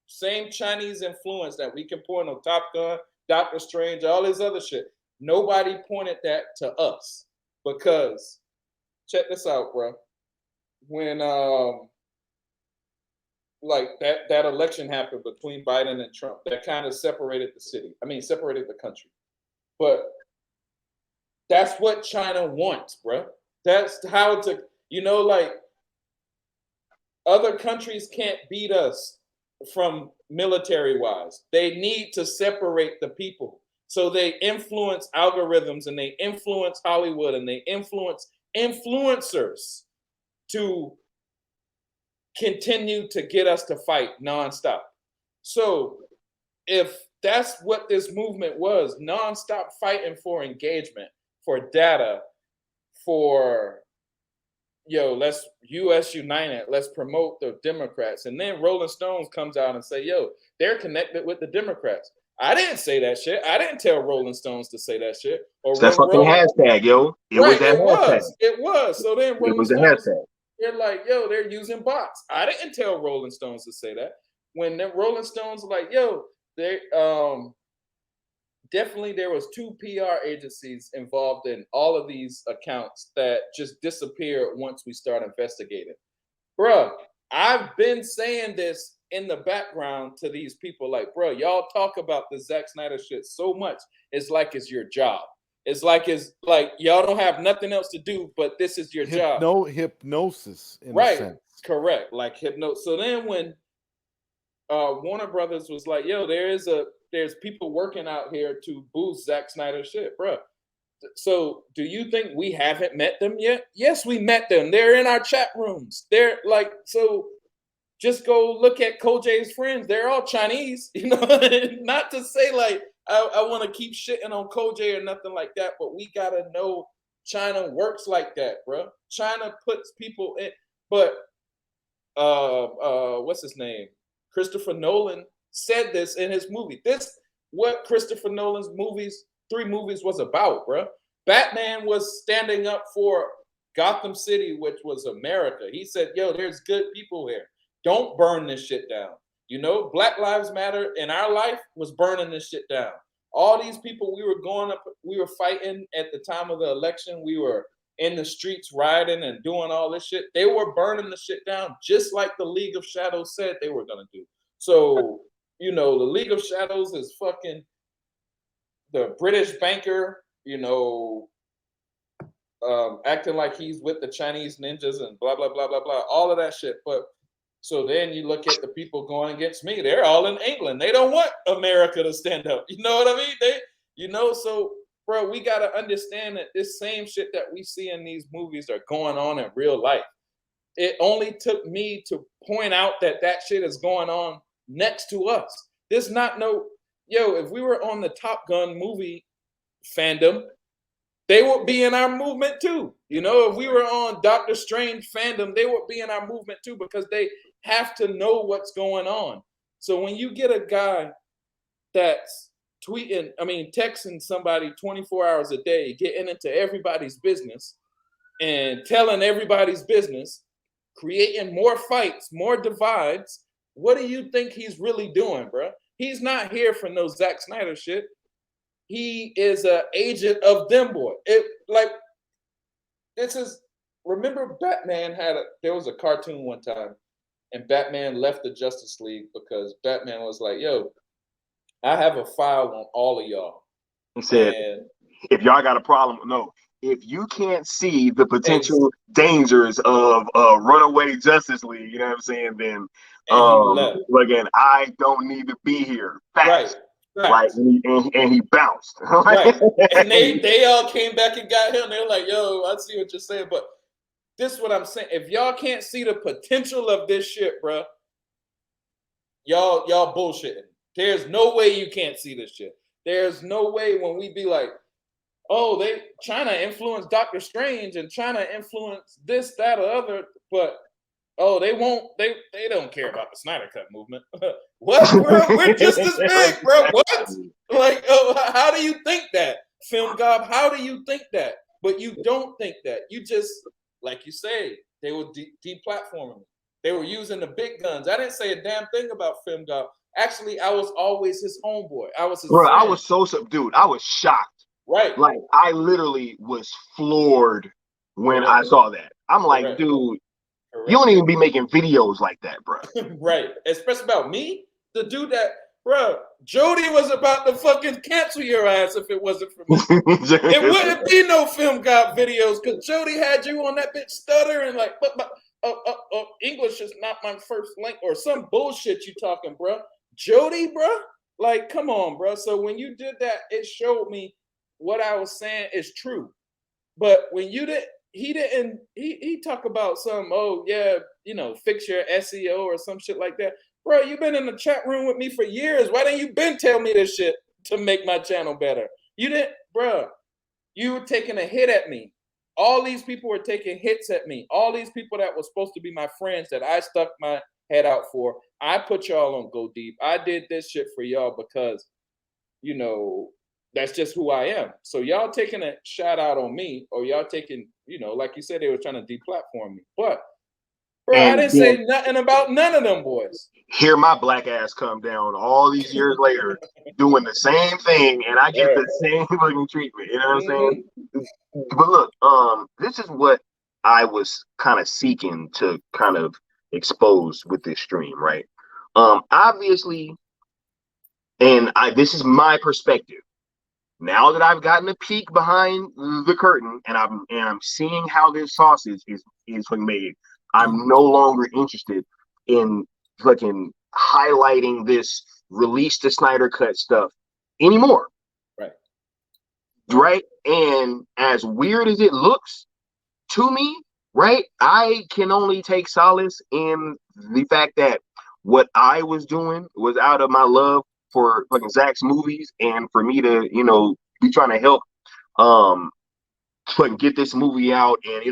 same Chinese influence that we can point on Top Gun, Doctor Strange, all this other shit. Nobody pointed that to us because check this out, bro. When like that election happened between Biden and Trump, that kind of separated the country. But that's what China wants, bro. That's how to, like other countries can't beat us from military wise. They need to separate the people. So they influence algorithms and they influence Hollywood and they influence influencers to continue to get us to fight nonstop. So if that's what this movement was, nonstop fighting for engagement, for data, for let's US United, let's promote the Democrats. And then Rolling Stones comes out and say, they're connected with the Democrats. I didn't say that shit. I didn't tell Rolling Stones to say that shit. Or that fucking hashtag, yo. It was that hashtag. It was. So then Rolling Stones, they're like, they're using bots. I didn't tell Rolling Stones to say that. When the Rolling Stones were like, they definitely there was 2 PR agencies involved in all of these accounts that just disappeared once we start investigating. bruh, I've been saying this in the background to these people, like, bro, y'all talk about the Zack Snyder shit so much. It's like it's your job. It's like y'all don't have nothing else to do, but this is your job. Hypnosis, in a Right. sense. Correct. Like hypnosis. So then when Warner Brothers was like, yo, there's people working out here to boost Zack Snyder shit, bro. So do you think we haven't met them yet? Yes, we met them. They're in our chat rooms. They're like, so just go look at Kojay's friends. They're all Chinese, you know. Not to say like I want to keep shitting on Kojay or nothing like that, but we gotta know China works like that, bro. China puts people in, but what's his name? Christopher Nolan said this in his movie. This what Christopher Nolan's three movies was about, bro. Batman was standing up for Gotham City, which was America. He said, yo, there's good people here. Don't burn this shit down. You know, Black Lives Matter in our life was burning this shit down. All these people we were fighting at the time of the election. We were in the streets rioting and doing all this shit. They were burning the shit down, just like the League of Shadows said they were gonna do. So, you know, the League of Shadows is fucking the British banker, you know, acting like he's with the Chinese ninjas and blah, blah, blah, blah, blah, all of that shit. But so then you look at the people going against me, they're all in England. They don't want America to stand up. You know what I mean? So bro, we got to understand that this same shit that we see in these movies are going on in real life. It only took me to point out that shit is going on next to us. There's not if we were on the Top Gun movie fandom, they would be in our movement too. You know, if we were on Doctor Strange fandom, they would be in our movement too, because they have to know what's going on. So when you get a guy that's texting somebody 24 hours a day, getting into everybody's business and telling everybody's business, creating more fights, more divides, what do you think he's really doing, bro? He's not here for no Zack Snyder shit. He is an agent of them, boy. Remember Batman there was a cartoon one time, and Batman left the Justice League because Batman was like, yo, I have a file on all of y'all. He said, if y'all got a problem, if you can't see the potential dangers of runaway Justice League, you know what I'm saying, then again, I don't need to be here. Facts. Right. And he bounced. Right. And they all came back and got him. They were like, yo, I see what you're saying. But this is what I'm saying. If y'all can't see the potential of this shit, bro, y'all bullshitting. There's no way you can't see this shit. There's no way when we be like, oh, China influenced Doctor Strange and China influenced this, that, or other, but they don't care about the Snyder Cut movement. What, bro? We're just as big, bro. What? Like, how do you think that? Film Gob, how do you think that? But you don't think that. You just, like you say, they were deplatforming. They were using the big guns. I didn't say a damn thing about Film Gob. Actually, I was always his homeboy. I was his friend. I was so subdued. I was shocked. Right. Like, I literally was floored when I saw that. I'm like, dude, you don't even be making videos like that, bro. Right. Especially about me, the dude that, bro, Jody was about to fucking cancel your ass if it wasn't for me. It wouldn't be no Film Gob videos because Jody had you on that bitch stuttering like, English is not my first language or some bullshit you talking, bro. Jody, bro, like, come on, bro. So when you did that, it showed me what I was saying is true. But when you did, he talk about some, fix your SEO or some shit like that. Bro, you've been in the chat room with me for years. Why didn't you been tell me this shit to make my channel better? You didn't, bro. You were taking a hit at me. All these people were taking hits at me. All these people that were supposed to be my friends that I stuck my head out for. I put y'all on Go Deep. I did this shit for y'all because, that's just who I am. So y'all taking a shout out on me, or y'all taking, like you said, they were trying to deplatform me. But, bro, I didn't say nothing about none of them boys. Hear my black ass come down all these years later doing the same thing, and I get the same fucking treatment. You know what I'm saying? But look, this is what I was kind of seeking to kind of exposed with this stream, right? Obviously, and this is my perspective. Now that I've gotten a peek behind the curtain and I'm seeing how this sausage is made, I'm no longer interested in fucking highlighting this release the Snyder Cut stuff anymore. Right. Right. And as weird as it looks to me, right, I can only take solace in the fact that what I was doing was out of my love for fucking Zach's movies and for me to, be trying to help fucking get this movie out, and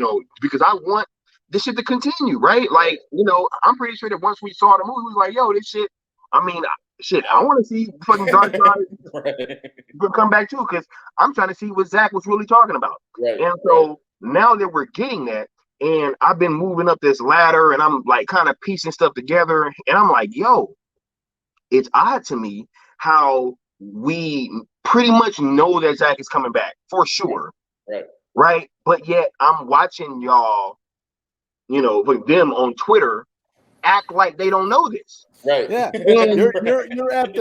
because I want this shit to continue, right? Like, I'm pretty sure that once we saw the movie, we was like, yo, this shit, I mean, shit, I want to see fucking Dark Side come back too, because I'm trying to see what Zach was really talking about. Right. And so now that we're getting that, and I've been moving up this ladder and I'm like kind of piecing stuff together, and I'm like, yo, it's odd to me how we pretty much know that Zach is coming back for sure. Right. But yet I'm watching y'all, with them on Twitter act like they don't know this. Right. Yeah. You're at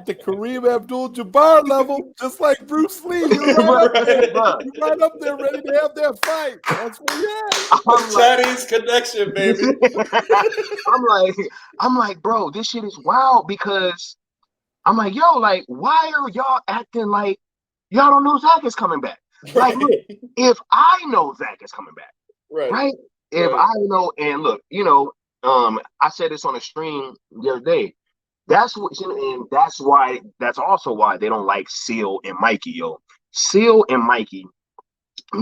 the Kareem Abdul-Jabbar level, just like Bruce Lee. You're right up there, bro. You're right up there, ready to have that fight. That's where you're at. Chinese connection, baby. I'm like, bro, this shit is wild, because I'm like, yo, like, why are y'all acting like y'all don't know Zach is coming back? Like, look, if I know Zach is coming back, right? If I know, and look, I said this on a stream the other day. That's also why they don't like Seal and Mikey, yo. Seal and Mikey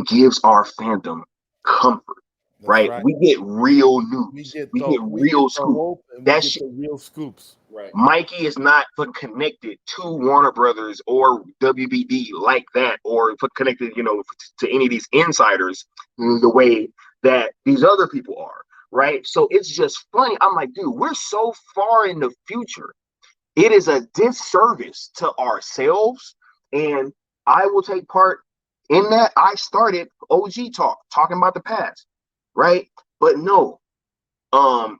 gives our fandom comfort, right? We get real news. We get real scoops. That's the real scoops. Right. Mikey is not connected to Warner Brothers or WBD like that, or connected, to any of these insiders the way that these other people are, right? So it's just funny. I'm like, dude, we're so far in the future. It is a disservice to ourselves, and I will take part in that. I started OG talking about the past, right? But no,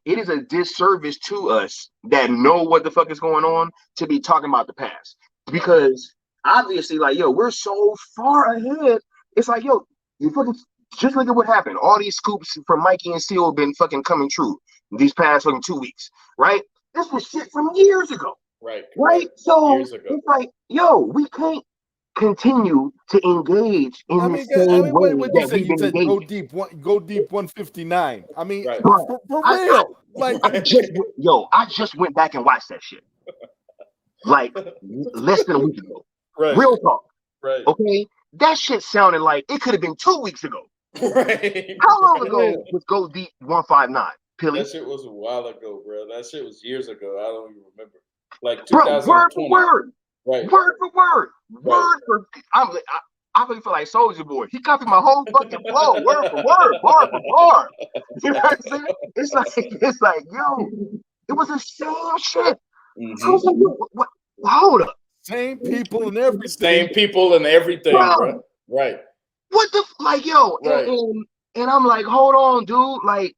it is a disservice to us that know what the fuck is going on to be talking about the past, because obviously, like, yo, we're so far ahead. It's like, yo, you fucking just look at what happened. All these scoops from Mikey and Seal have been fucking coming true these past fucking 2 weeks, right? This was shit from years ago, right? So it's like, yo, we can't continue to engage in the same way that we've been engaging. Go deep 159. I mean, for real. I just went back and watched that shit. Like less than a week ago. Right. Real talk. Right. Okay. That shit sounded like it could have been 2 weeks ago. Right. How long ago was Go Deep 159? Pilly? That shit was a while ago, bro. That shit was years ago. I don't even remember. Like 2020. Bro, word for word. Right. Word for word. Word for. I really feel like Soldier Boy. He copied my whole fucking flow, word for word, bar for bar. You know what I'm saying? It's like, yo, it was the same shit. I was like, what? Hold up. Same people and everything. Same people and everything, bro. Right. What the yo? Right. And I'm like, hold on, dude. Like,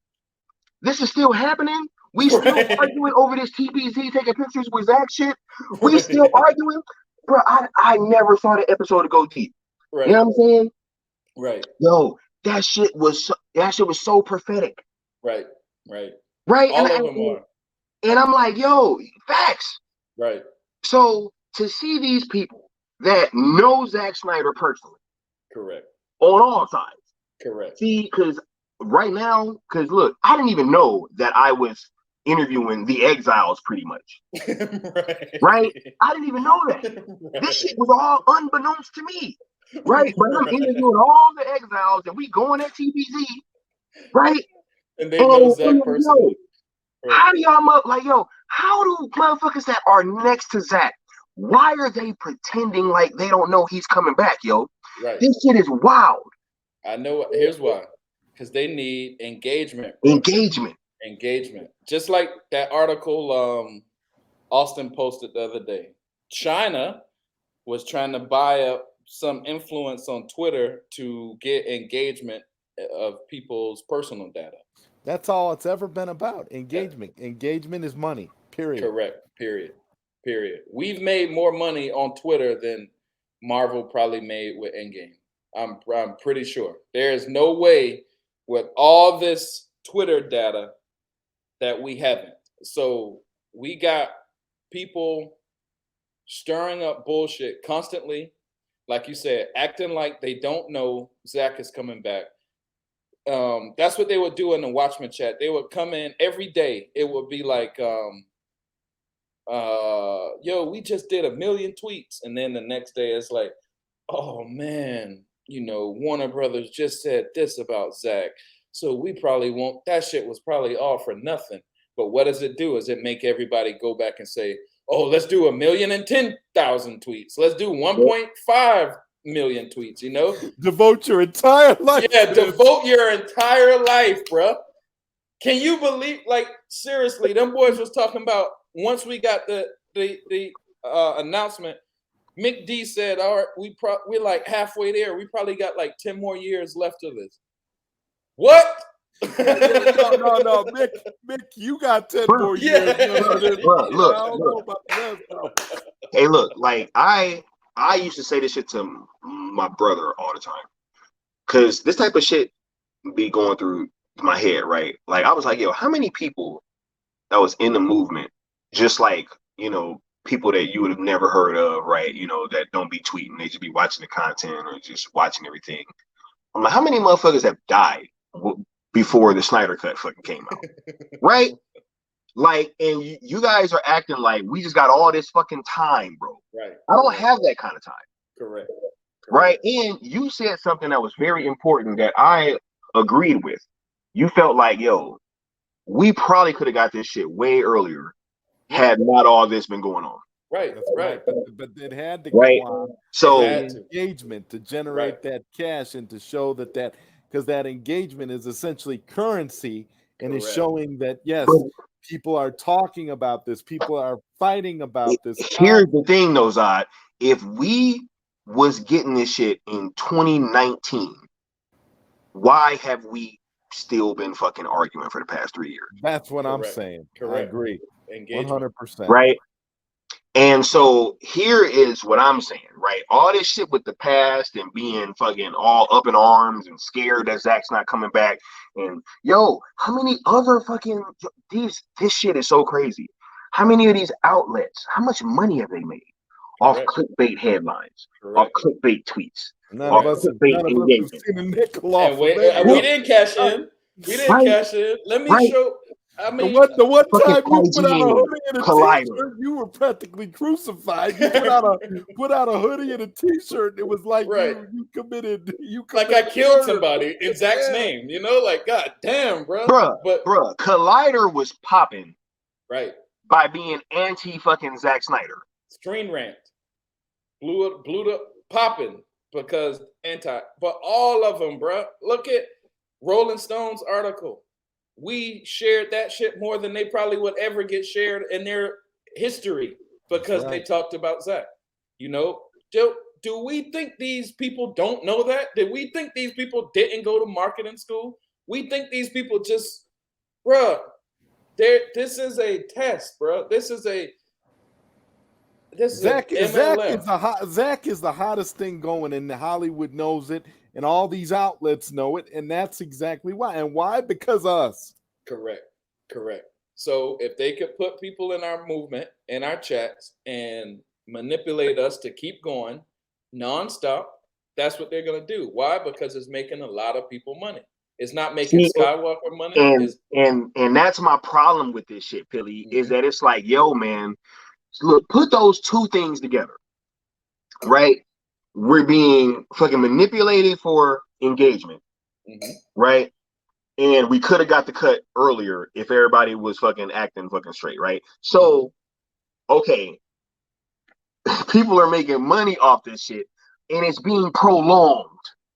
this is still happening. We still arguing over this TBZ taking pictures with Zach shit. We still arguing, bro. I never saw the episode of Go Deep. Right. You know what I'm saying? Right. Yo, that shit was so prophetic. Right. All of them are. And I'm like, yo, facts. Right. So to see these people that know Zack Snyder personally, correct, on all sides, correct. See, because right now, look, I didn't even know that I was interviewing the exiles pretty much. Right? I didn't even know that. Right. This shit was all unbeknownst to me. Right? But I'm interviewing all the exiles and we going at TBZ. Right? And they know Zach personally. How do y'all how do motherfuckers that are next to Zach, why are they pretending like they don't know he's coming back, yo? Right. This shit is wild. I know. Here's why. Because they need engagement. Bro. Engagement. Just like that article Austin posted the other day. China was trying to buy up some influence on Twitter to get engagement of people's personal data. That's all it's ever been about. Engagement. Engagement is money. Period. Correct. Period. We've made more money on Twitter than Marvel probably made with Endgame. I'm pretty sure. There's no way with all this Twitter data that we haven't. So we got people stirring up bullshit constantly, like you said, acting like they don't know Zach is coming back. That's what they would do in the Watchmen chat. They would come in every day. It would be like, yo, we just did 1 million tweets. And then the next day it's like, oh man, Warner Brothers just said this about Zach. So we probably won't, that shit was probably all for nothing. But what does it do? Is it make everybody go back and say, oh, let's do 1,010,000 tweets. Let's do 1.5 million tweets, Devote your entire life. Yeah, devote your entire life, bro. Can you believe, like, seriously, them boys was talking about once we got the announcement, Mick D said, all right, we're like halfway there. We probably got like 10 more years left of this. What? No, Mick, you got 10 more years. Look. Hey, look, like I used to say this shit to my brother all the time, because this type of shit be going through my head, right? Like I was like, yo, how many people that was in the movement, just like, people that you would have never heard of, right? That don't be tweeting, they just be watching the content or just watching everything. I'm like, how many motherfuckers have died before the Snyder Cut fucking came out, right? Like, and you guys are acting like we just got all this fucking time, bro. Right. I don't have that kind of time. Correct. Right. And you said something that was very important that I agreed with. You felt like, yo, we probably could have got this shit way earlier had not all this been going on. Right. That's right. But it had to right. go on. So engagement to generate that cash and to show that because that engagement is essentially currency and is showing that, yes, people are talking about this. People are fighting about this. Here's the thing, though, Zod. If we was getting this shit in 2019, why have we still been fucking arguing for the past 3 years? That's what I'm saying. I agree. 100%. Right. And so here is what I'm saying, right? All this shit with the past and being fucking all up in arms and scared that Zach's not coming back. And yo, how many other fucking this shit is so crazy. How many of these outlets, how much money have they made off clickbait headlines, off clickbait tweets? None of us have seen a nickel off. We didn't cash in. Let me show. I mean, the one time you put out a hoodie and a t-shirt, you were practically crucified. You put out a hoodie and a t-shirt, and it was like you committed like I killed somebody in Zach's name. Like, god damn, bro. Bruh, Collider was popping, right, by being anti fucking Zack Snyder. Screen Rant blew up popping because anti, but all of them, bro. Look at Rolling Stone's article. We shared that shit more than they probably would ever get shared in their history because they talked about Zach. Do we think these people don't know that? Did we think these people didn't go to marketing school? We think these people just, bruh, this is a test, bro. Zach is the hottest thing going, and Hollywood knows it, and all these outlets know it, and that's exactly why. And why? Because us. Correct. So if they could put people in our movement, in our chats, and manipulate us to keep going nonstop, that's what they're gonna do. Why? Because it's making a lot of people money. It's not making Skiiwalker money. And that's my problem with this shit, Pilly, is that it's like, yo, man, look, put those two things together, right? We're being fucking manipulated for engagement, right? And we could have got the cut earlier if everybody was fucking acting fucking straight, right? So, okay, people are making money off this shit, and it's being prolonged.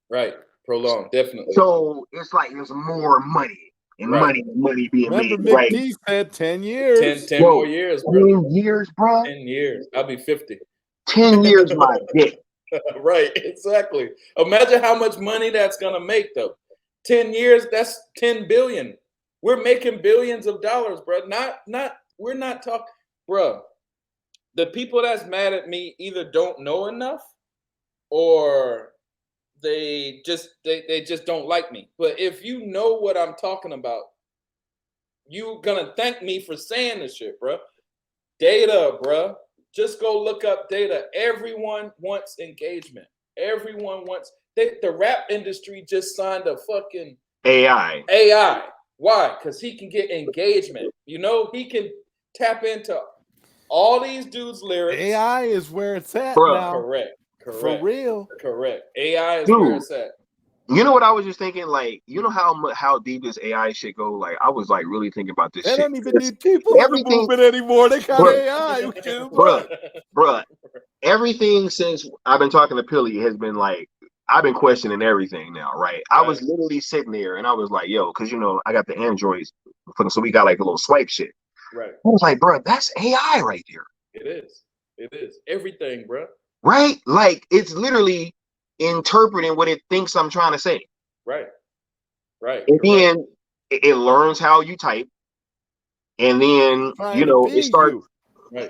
Right, prolonged, definitely. So it's like there's more money. And money being made. Mick D said 10 years. 10 more years, bro. 10 years, bro. 10 years. I'll be 50. 10 years, my dick. Right, exactly. Imagine how much money that's gonna make, though. 10 years, that's 10 billion. We're making billions of dollars, bro. We're not talking, bro. The people that's mad at me either don't know enough or they just don't like me. But if you know what I'm talking about, you're gonna thank me for saying this shit, bro. Data, bro. Just go look up data. Everyone wants engagement. Everyone wants. The rap industry just signed a fucking AI. Why? Because he can get engagement. You know, he can tap into all these dudes' lyrics. AI is where it's at now. Correct. For real. Correct. AI is where it's at. You know what I was just thinking? Like, you know how deep this AI shit go? Like, I was like really thinking about this shit. They don't even need people in the movement anymore. They got AI. Bruh, everything since I've been talking to Pilly has been like, I've been questioning everything now, right? I was literally sitting there and I was like, yo, because, you know, I got the Androids, so we got like a little swipe shit. Right. I was like, bro, that's AI right there. It is. It is. Everything, bro. Right? Like, it's literally interpreting what it thinks I'm trying to say. Right. And then it learns how you type. And then, you know, it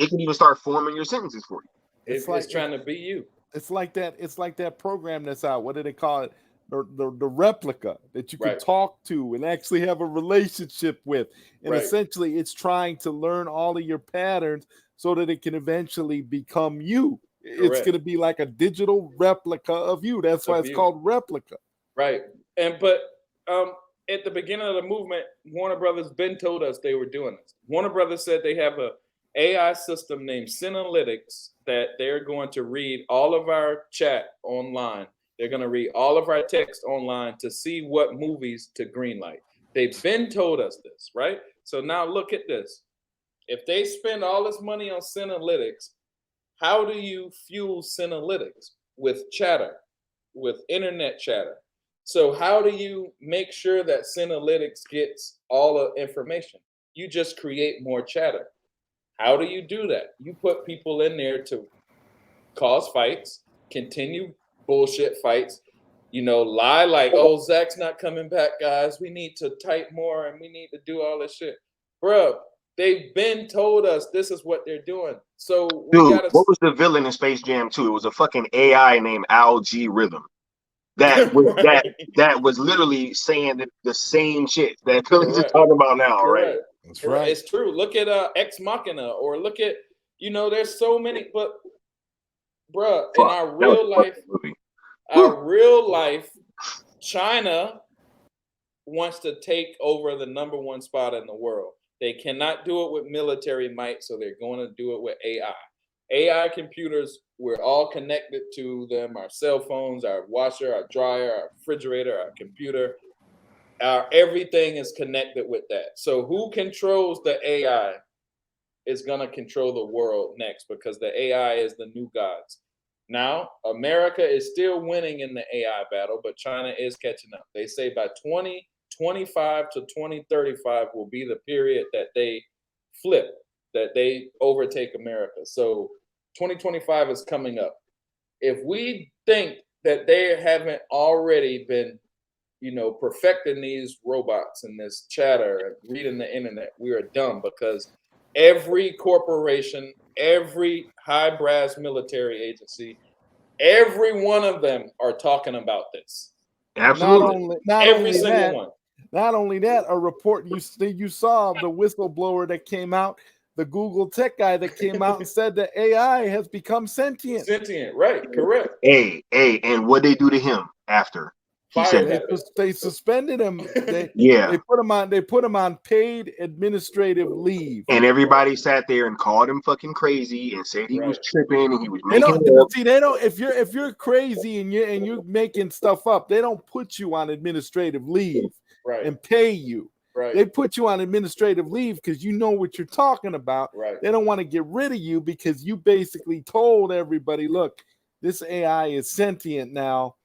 can even start forming your sentences for you. It's trying to be you. It's like that program that's out. What do they call it? The replica that you can talk to and actually have a relationship with. And essentially it's trying to learn all of your patterns so that it can eventually become you. It's going to be like a digital replica of you. That's why it's called replica. Right. But at the beginning of the movement, Warner Brothers been told us they were doing this. Warner Brothers said they have a AI system named Synalytics that they're going to read all of our chat online. They're going to read all of our text online to see what movies to greenlight. They've been told us this, right? So now look at this. If they spend all this money on Synalytics, how do you fuel Synalytics? With chatter, with internet chatter. So how do you make sure that Synalytics gets all the information? You just create more chatter. How do you do that? You put people in there to cause fights, continue bullshit fights, you know, lie like, oh, Zach's not coming back, guys. We need to type more and we need to do all this shit. Bruh, they've been told us this is what they're doing. So what was the villain in Space Jam 2? It was a fucking AI named Algorithmic. That was literally saying the same shit that Philly's just talking about now, right? That's right. It's true. Look at Ex Machina, or look at, you know, there's so many, but bruh, in our real life, China wants to take over the #1 spot in the world. They cannot do it with military might, so they're going to do it with AI. AI computers, we're all connected to them, our cell phones, our washer, our dryer, our refrigerator, our computer. Everything is connected with that. So who controls the AI is going to control the world next, because the AI is the new gods. Now, America is still winning in the AI battle, but China is catching up. They say by 2025 to 2035 will be the period that they flip, that they overtake America. So 2025 is coming up. If we think that they haven't already been, you know, perfecting these robots and this chatter and reading the internet, we are dumb, because every corporation, every high brass military agency, every one of them are talking about this. Absolutely. Every single one. Not only that, a report you saw the whistleblower that came out, the Google tech guy that came out and said that AI has become sentient. Sentient, right? Correct. Hey, and what they do to him after? He said they suspended him. They put him on paid administrative leave. And everybody sat there and called him fucking crazy and said he was tripping and he was making they don't. If you're crazy and you're making stuff up, they don't put you on administrative leave and pay you. Right. They put you on administrative leave because you know what you're talking about. Right. They don't want to get rid of you because you basically told everybody, look, this AI is sentient now.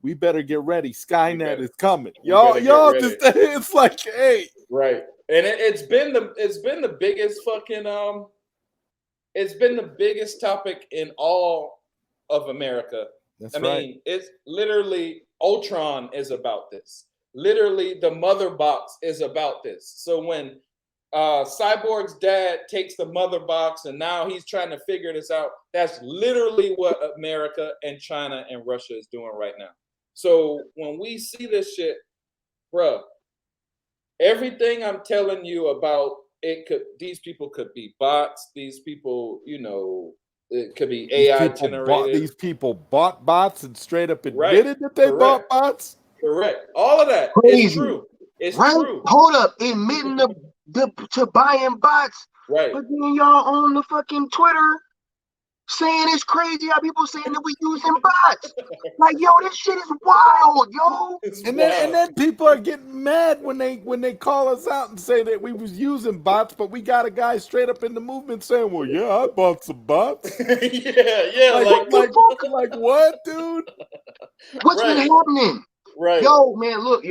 We better get ready. Skynet is coming. Y'all just, it's like, hey. Right. And it's been the biggest fucking it's been the biggest topic in all of America. I mean, it's literally Ultron is about this. literally the mother box is about this. So when Cyborg's dad takes the mother box and now he's trying to figure this out, that's literally what America and China and Russia is doing right now. So when we see this shit, bruh, everything I'm telling you about these people could be bots, these people, it could be AI generated. These people bought bots and straight up Right. admitted that they bought bots. Correct. All of that Crazy. is true. It's right? true. Hold up, admitting to buying bots, right? But then y'all on the fucking Twitter saying it's crazy how people saying that we using bots. Like, yo, this shit is wild, yo. And then people are getting mad when they call us out and say that we was using bots, but we got a guy straight up in the movement saying, "Well, yeah, I bought some bots." yeah, like what, dude? What's been happening? Right. Yo, man, look,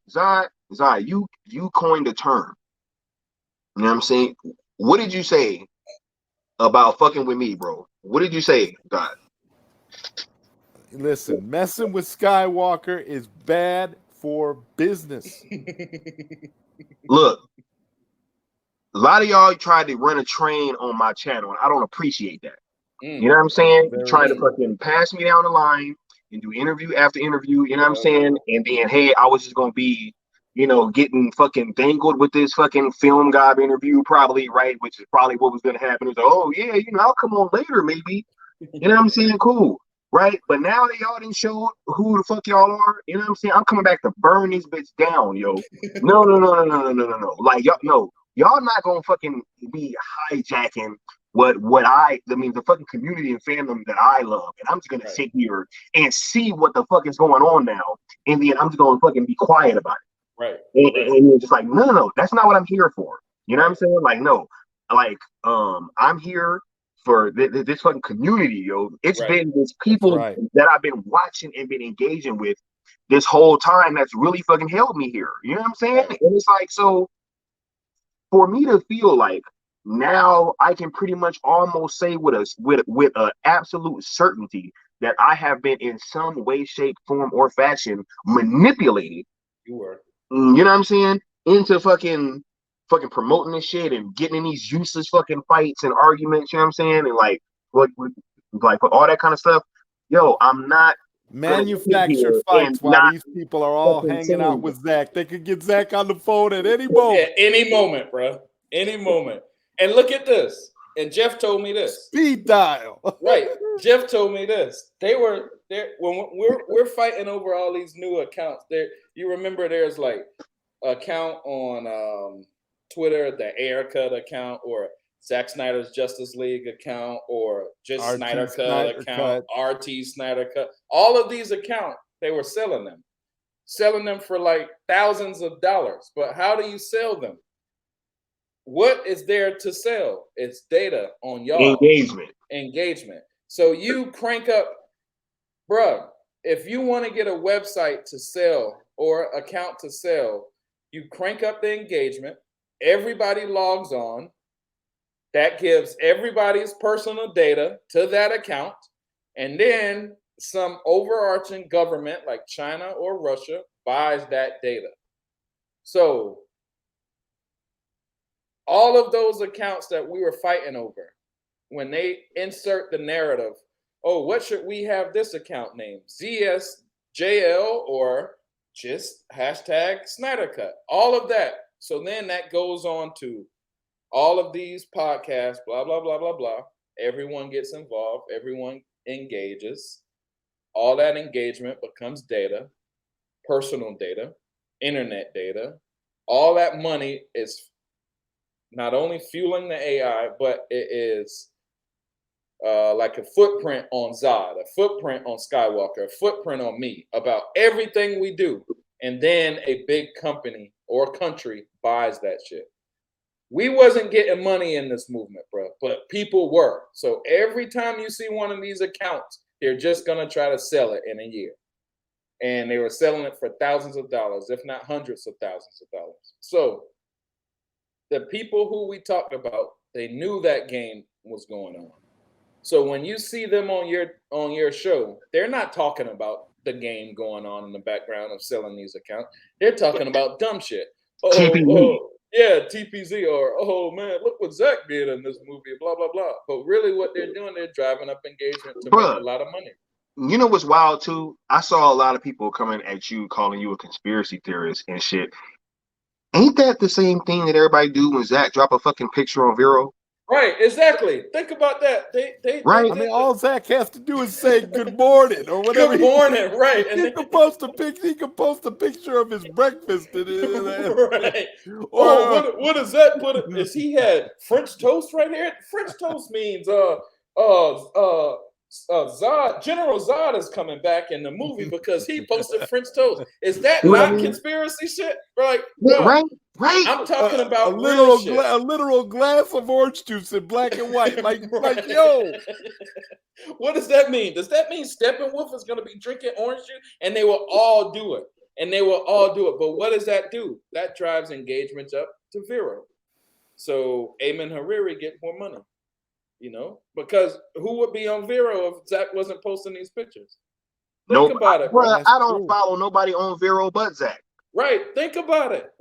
Zai, you coined a term. You know what I'm saying? What did you say about fucking with me, bro? What did you say, God? Listen, messing with Skiiwalker is bad for business. Look, a lot of y'all tried to run a train on my channel, and I don't appreciate that. You know what I'm saying? You try to fucking pass me down the line and do interview after interview, you know what I'm saying? And then, hey, I was just going to be, getting fucking dangled with this fucking film gob interview probably, right? Which is probably what was going to happen. It's like, oh, yeah, I'll come on later maybe. You know what I'm saying? Cool, right? But now that y'all didn't show who the fuck y'all are, you know what I'm saying? I'm coming back to burn this bitch down, yo. No. Like, y'all not going to fucking be hijacking the fucking community and fandom that I love. And I'm just going to sit here and see what the fuck is going on now. And then I'm just going to fucking be quiet about it. Right. And you're just like, no, that's not what I'm here for. You know what I'm saying? Like, no, like, I'm here for this fucking community, yo. It's been this people that I've been watching and been engaging with this whole time that's really fucking held me here. You know what I'm saying? Right. And it's like, so for me to feel like now I can pretty much almost say with a absolute certainty that I have been in some way, shape, form, or fashion manipulated. You were. You know what I'm saying? Into fucking promoting this shit and getting in these useless fucking fights and arguments, you know what I'm saying? And like all that kind of stuff. Yo, I'm not manufactured fights while these people are all hanging out with Zach. They could get Zach on the phone at any moment. At any moment, bro. Any moment. And look at this. And Jeff told me this. Speed dial. Right. Jeff told me this. They were there when we're fighting over all these new accounts. There, you remember there's like account on Twitter, the Aircut account, or Zack Snyder's Justice League account, or just Snyder Cut account, RT Snyder Cut. All of these accounts, they were selling them for like thousands of dollars. But how do you sell them? What is there to sell? It's data on y'all. Engagement. So you crank up, bruh, if you want to get a website to sell or account to sell, you crank up the engagement. Everybody logs on. That gives everybody's personal data to that account. And then some overarching government like China or Russia buys that data. So all of those accounts that we were fighting over, when they insert the narrative, oh, what should we have this account name? ZSJL or just hashtag Snyder Cut, all of that. So then that goes on to all of these podcasts, blah, blah, blah, blah, blah. Everyone gets involved. Everyone engages. All that engagement becomes data, personal data, internet data. All that money is not only fueling the AI, but it is like a footprint on Zod, a footprint on Skiiwalker, a footprint on me about everything we do. And then a big company or country buys that shit. We wasn't getting money in this movement, bro, but people were. So every time you see one of these accounts, they're just going to try to sell it in a year. And they were selling it for thousands of dollars, if not hundreds of thousands of dollars. So the people who we talked about, they knew that game was going on. So when you see them on your show, they're not talking about the game going on in the background of selling these accounts. They're talking about dumb shit. TPZ. Yeah, TPZ, or oh man, look what Zach did in this movie, blah blah blah. But really, what they're doing, they're driving up engagement to make a lot of money. You know what's wild too? I saw a lot of people coming at you, calling you a conspiracy theorist and shit. Ain't that the same thing that everybody do when Zach drop a fucking picture on Vero? Right, exactly. Think about that. Right. I mean, all Zach has to do is say good morning or whatever. Good morning, right? And he can post a picture. He can post a picture of his breakfast. Right. What does that put? Is he had French toast right here? French toast means Zod, General Zod is coming back in the movie because he posted French toast. Is that not conspiracy shit? Like, right. I'm talking about a literal glass of orange juice in black and white. Like yo. What does that mean? Does that mean Steppenwolf is going to be drinking orange juice? And they will all do it. But what does that do? That drives engagements up to Vero. So Eamon Hariri get more money. You know, because who would be on Vero if Zach wasn't posting these pictures? Think about it. Bro, I don't follow nobody on Vero but Zach. Right. Think about it.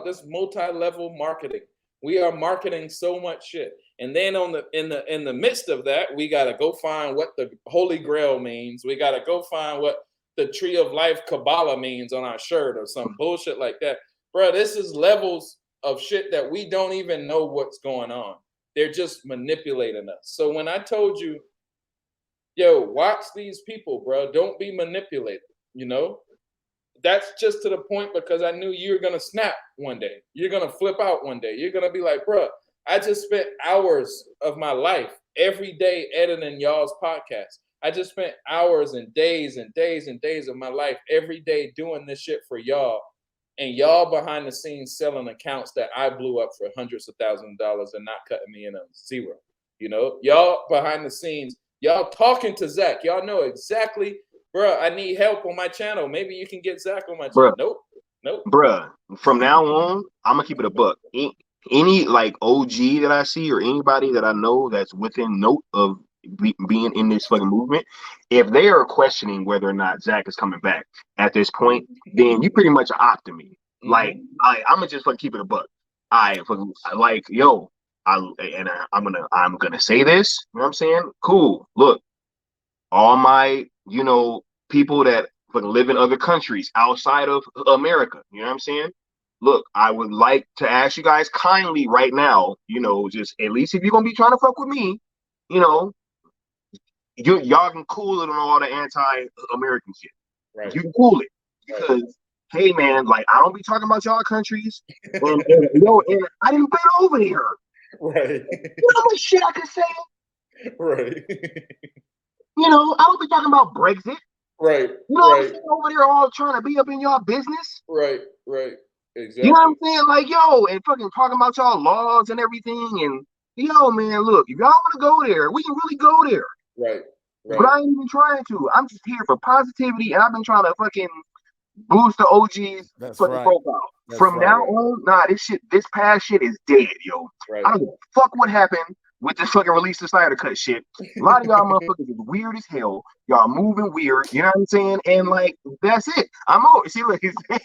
This multi-level marketing. We are marketing so much shit. And then in the midst of that, we gotta go find what the Holy Grail means. We gotta go find what the Tree of Life Kabbalah means on our shirt or some bullshit like that. Bro, this is levels of shit that we don't even know what's going on. They're just manipulating us. So when I told you, yo, watch these people, bro, don't be manipulated, you know? That's just to the point because I knew you were going to snap one day. You're going to flip out one day. You're going to be like, bro, I just spent hours of my life every day editing y'all's podcast. I just spent hours and days and days and days of my life every day doing this shit for y'all. And y'all behind the scenes selling accounts that I blew up for hundreds of thousands of dollars and not cutting me in a zero. You know, y'all behind the scenes, y'all talking to Zach. Y'all know exactly, bro, I need help on my channel. Maybe you can get Zach on my channel. Nope. Bruh, from now on, I'm gonna keep it a buck. Any like OG that I see or anybody that I know that's within note of being in this fucking movement, if they are questioning whether or not Zach is coming back at this point, then you pretty much opt to me. Like I'm gonna just fucking keep it a buck. I'm gonna say this. You know what I'm saying? Cool. Look, all my people that live in other countries outside of America. You know what I'm saying? Look, I would like to ask you guys kindly right now. Just at least if you're gonna be trying to fuck with me, y'all can cool it on all the anti-American shit. Right. You can cool it because, hey man, like I don't be talking about y'all countries, and I didn't been over here. Right. You know how much shit I could say. Right. I don't be talking about Brexit. Right. I'm sitting over there all trying to be up in y'all business. Right. Exactly. You know what I'm saying? Like, and fucking talking about y'all laws and everything, and man, look, if y'all want to go there, we can really go there. Right. But I ain't even trying to. I'm just here for positivity, and I've been trying to fucking boost the OG's profile. From now on, this past shit is dead, yo. Right. I don't give a fuck what happened with this fucking release the Snyder Cut shit. A lot of y'all motherfuckers is weird as hell. Y'all moving weird, you know what I'm saying? And like, that's it. I'm over. See, look. Hey, I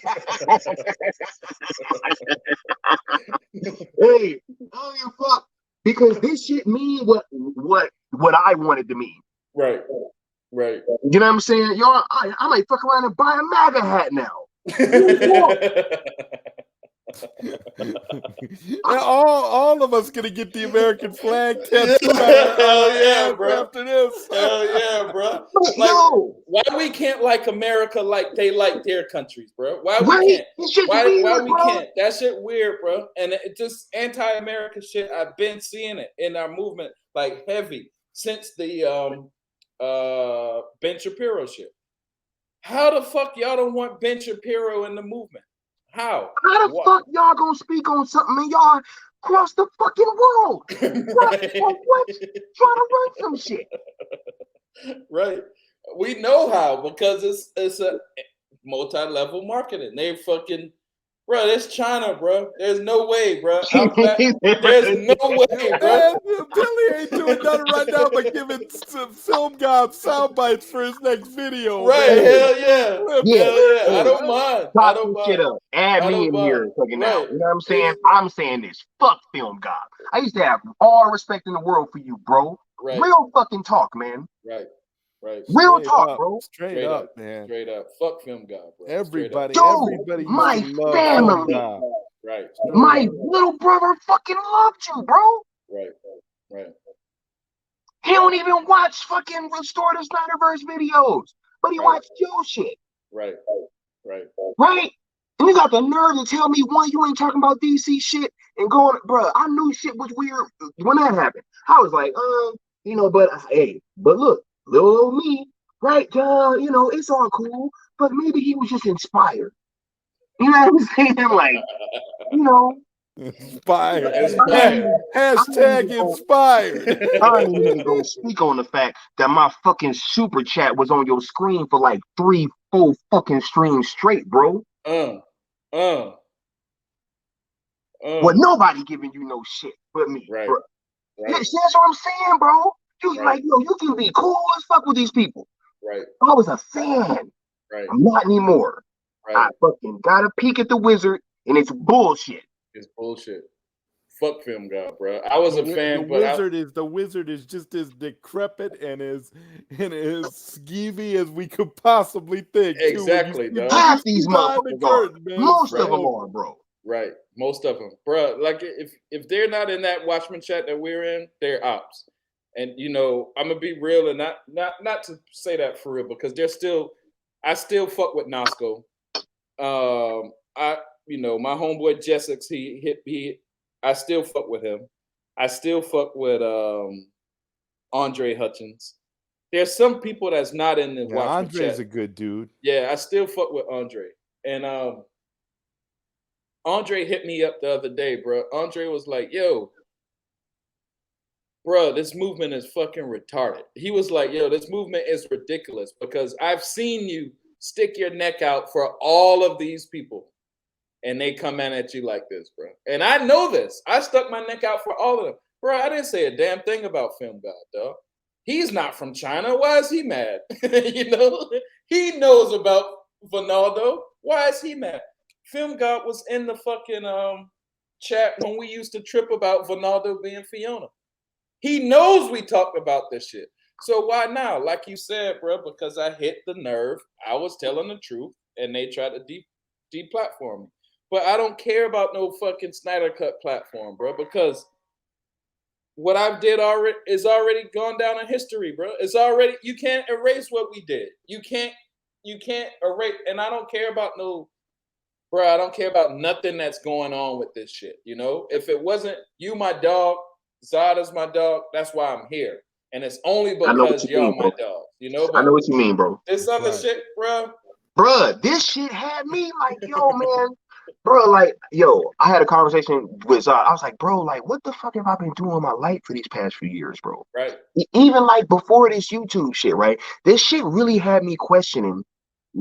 don't give a fuck. Because this shit mean what I wanted to mean. Right. You know what I'm saying? Y'all, I might fuck around and buy a MAGA hat now. all of us gonna get the American flag tattooed. Hell yeah, bro. After this. Hell yeah, bro. Like, why we can't like America like they like their countries, bro? Why we can't? Why we can't? That shit weird, bro. And it just anti-American shit. I've been seeing it in our movement like heavy since the Ben Shapiro shit. How the fuck y'all don't want Ben Shapiro in the movement? How the fuck y'all gonna speak on something and y'all across the fucking world? What? Trying to run some shit. Right. We know how because it's a multi-level marketing. They fucking Bro, it's China, bro. There's no way, bro. There's no way, bro. Man, Billy ain't doing nothing right now but giving some film gob sound bites for his next video. Right, Man. hell yeah. Yeah. Hell yeah. I don't mind. I Talk don't this mind. shit up. Add I me don't in here mind. fucking Right. out. You know what I'm saying? I'm saying this. Fuck film gob. I used to have all the respect in the world for you, bro. Right. Real fucking talk, man. Right. Right. Real Straight talk, up, bro. Straight up, man. Straight up. Fuck film god, bro. Everybody Yo, used my to love family. film gob. Right. My little brother fucking loved you, bro. Right. Right. He don't even watch fucking Restore the Snyderverse videos, but he watched your shit. Right. Right. Right? And you got the nerve to tell me, one, you ain't talking about DC shit and going, bro, I knew shit was weird when that happened. I was like, you know, but hey, but look, little old me, right? You know, it's all cool, but maybe he was just inspired. You know what I'm saying? Like, you know, Inspired. Inspired. Hashtag inspired. I ain't even gonna speak on the fact that my fucking super chat was on your screen for like 3-4 fucking streams straight, bro. With nobody giving you no shit but me, Right. bro. Right. That's what I'm saying, bro. You like, yo, you can be cool as fuck with these people. Right. I was a fan. Right. I'm not anymore. Right. I fucking got a peek at the wizard, and it's bullshit. It's bullshit. Fuck film god, bro. I was a fan, the wizard is just as decrepit and as skeevy as we could possibly think. Exactly, dog. Half these motherfuckers are. Most of them are, bro. Right, most of them, bro. Like if they're not in that Watchmen chat that we're in, they're ops. And you know, I'm gonna be real and not to say that for real because I still fuck with Nosco. You know, my homeboy Jessix, I still fuck with him. I still fuck with Andre Hutchins. There's some people that's not in the Watchmen Andre's chat. a good dude. Yeah, I still fuck with Andre. And Andre hit me up the other day, bro. Andre was like, yo, bro, this movement is fucking retarded. He was like, yo, this movement is ridiculous because I've seen you stick your neck out for all of these people. And they come in at you like this, bro. And I know this. I stuck my neck out for all of them. Bro, I didn't say a damn thing about film god, dog. He's not from China. Why is he mad? You know? He knows about Ronaldo. Why is he mad? Film god was in the fucking chat when we used to trip about Ronaldo being Fiona. He knows we talked about this shit. So why now? Like you said, bro, because I hit the nerve. I was telling the truth, and they tried to deplatform me. But I don't care about no fucking Snyder Cut platform, bro, because what I did already is already gone down in history, bro. It's already, you can't erase what we did. You can't erase, and I don't care about I don't care about nothing that's going on with this shit, you know? If it wasn't you, my dog, Zada's my dog, that's why I'm here. And it's only because y'all my dog, you know? But I know what you mean, bro. This other shit, bro. Bruh, this shit had me like, yo, man. Bro, like, yo, I had a conversation with Zod. I was like, bro, like, what the fuck have I been doing in my life for these past few years, bro? Right. Even like before this YouTube shit, right? This shit really had me questioning,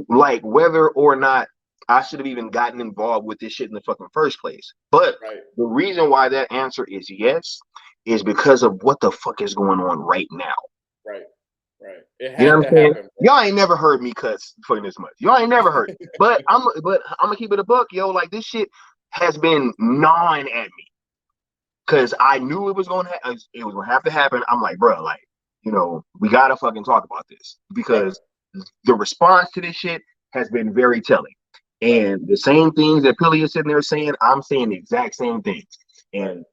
like, whether or not I should have even gotten involved with this shit in the fucking first place. But the reason why that answer is yes is because of what the fuck is going on right now. Right. Right. It had you know what to I'm saying? happen. Y'all ain't never heard me cuss for this much. Y'all ain't never heard it. But I'm gonna keep it a buck, yo. Like this shit has been gnawing at me. Cause I knew it was gonna have to happen. I'm like, bro, like, you know, we gotta fucking talk about this. Because the response to this shit has been very telling. And the same things that Pilly is sitting there saying, I'm saying the exact same things. And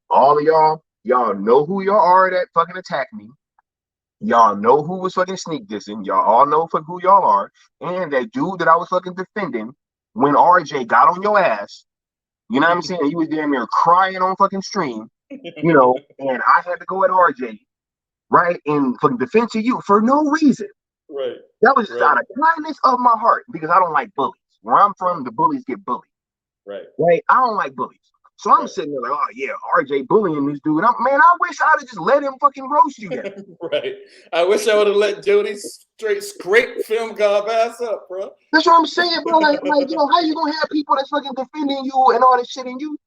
all of y'all know who y'all are that fucking attack me. Y'all know who was fucking sneak dissing. Y'all all know who y'all are. And that dude that I was fucking defending when RJ got on your ass, you know what I'm saying? He was damn near crying on fucking stream, you know, and I had to go at RJ, right? And fucking defend to you for no reason. Right. That was just out of kindness of my heart because I don't like bullies. Where I'm from, the bullies get bullied. Right. Right? I don't like bullies. So I'm sitting there like, oh yeah, RJ bullying this dude. Man, I wish I'd have just let him fucking roast you then. Right. I wish I would have let Jody straight scrape Film God ass up, bro. That's what I'm saying, bro. Like, how you gonna have people that's fucking defending you and all this shit, and you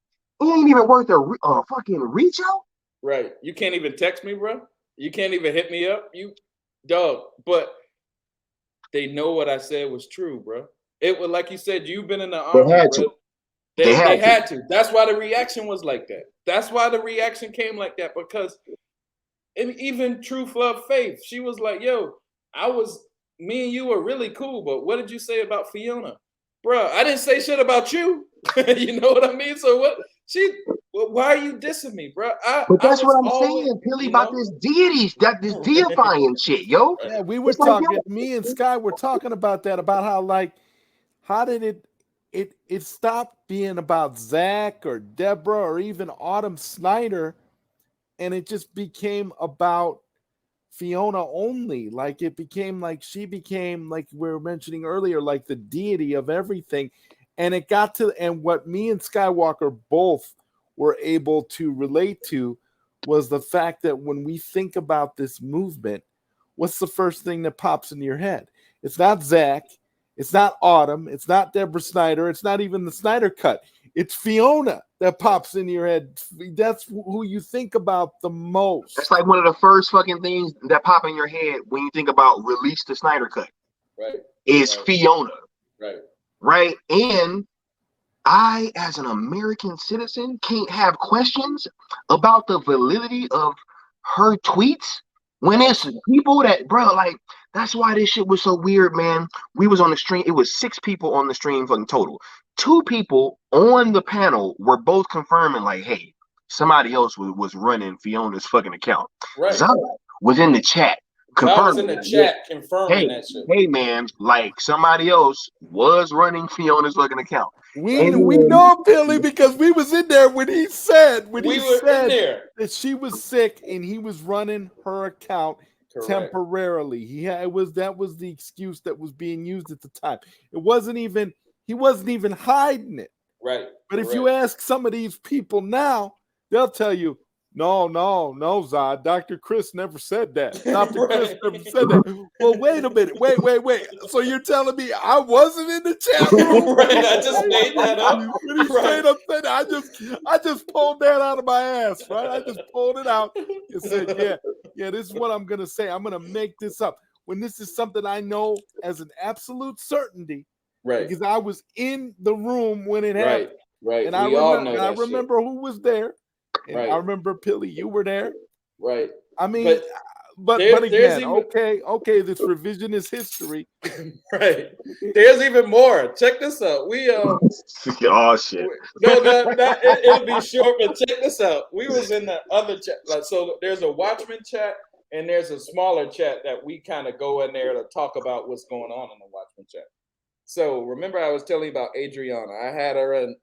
ain't even worth a fucking reach out? Right. You can't even text me, bro. You can't even hit me up. You dog. But they know what I said was true, bro. It was like you said, you've been in the army, They had bro. to. They had to. That's why the reaction was like that. That's why the reaction came like that, because even Truth, Love, Faith, she was like, yo, me and you were really cool, but what did you say about Fiona? Bro, I didn't say shit about you. You know what I mean? So why are you dissing me, bro? But that's what I'm saying, Pilly, about this this deifying shit, yo. Yeah, we were talking, me and Sky were talking about that, about how did it stopped being about Zach or Deborah or even Autumn Snyder, and it just became about Fiona only. Like she became, like we were mentioning earlier, like the deity of everything. And it got to, and what me and Skiiwalker both were able to relate to was the fact that when we think about this movement, what's the first thing that pops into your head? It's not Zach. It's not Autumn. It's not Deborah Snyder. It's not even the Snyder Cut. It's Fiona that pops in your head. That's who you think about the most. That's like one of the first fucking things that pop in your head when you think about release the Snyder Cut. Right. Is Fiona. Right. Right. And I, as an American citizen, can't have questions about the validity of her tweets when it's people that, bro, like, that's why this shit was so weird, man. We was on the stream. It was 6 people on the stream fucking total. 2 people on the panel were both confirming, like, hey, somebody else was running Fiona's fucking account. Right. Zod was in the chat. Confirming that shit. Hey, man, like, somebody else was running Fiona's fucking account. We know, Billy, because we was in there when he said that she was sick and he was running her account. Correct. Temporarily. That was the excuse that was being used at the time. He wasn't even hiding it. Right. But if you ask some of these people now, they'll tell you, no, Zod. Dr. Chris never said that. Dr. Chris never said that. Well, wait a minute. Wait. So you're telling me I wasn't in the chat room? Right. I just made that up. When he straight up said that, I just pulled that out of my ass, right? I just pulled it out and said, yeah, this is what I'm going to say. I'm going to make this up. When this is something I know as an absolute certainty. Right. Because I was in the room when it happened. Right. And I remember who was there. And I remember, Pilly, you were there. Right. I mean, but again, okay, this revisionist history. Right. There's even more. Check this out. We oh shit. It'll be short, but check this out. We was in the other chat. Like, so there's a Watchmen chat and there's a smaller chat that we kind of go in there to talk about what's going on in the Watchmen chat. So remember I was telling you about Adriana. I had her and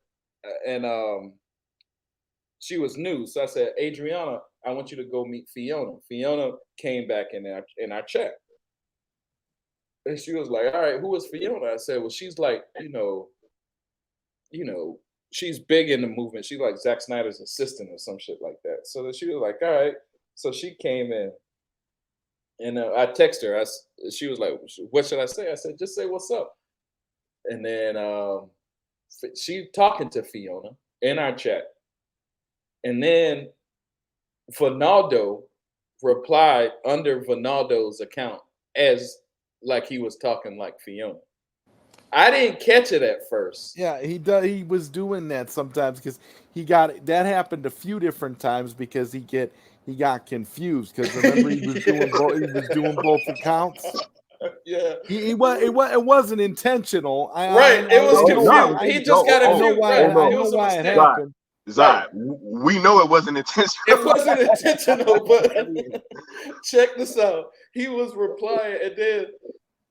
she was new. So I said, Adriana, I want you to go meet Fiona. Fiona came back in our chat. And she was like, all right, who is Fiona? I said, well, she's like, you know, she's big in the movement. She's like Zack Snyder's assistant or some shit like that. So she was like, all right. So she came in and I texted her. She was like, what should I say? I said, just say what's up. And then she talking to Fiona in our chat. And then Vinaldo replied under Vinaldo's account as like he was talking like Fiona. I didn't catch it at first. Yeah, he was doing that sometimes because that happened a few different times because he got confused because remember he was doing both accounts. Yeah, it wasn't intentional. It was confused. He just got confused. I know why it happened. Zod, we know it wasn't intentional. It wasn't intentional, but check this out. He was replying, and then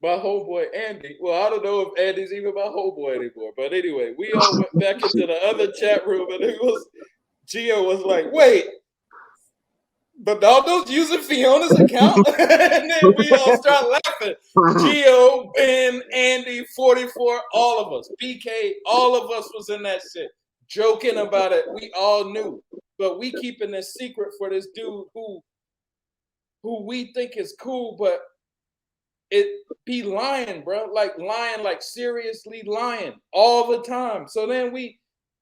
my homeboy Andy. Well, I don't know if Andy's even my homeboy anymore, but anyway, we all went back into the other chat room, and Gio was like, "Wait, Vinaldo's using Fiona's account?" And then we all start laughing. Gio, Ben, Andy, 44, all of us, BK, all of us was in that shit. joking about it. We all knew, but we keeping this secret for this dude who we think is cool, but it be lying, bro. Like lying, like seriously lying all the time. So then we,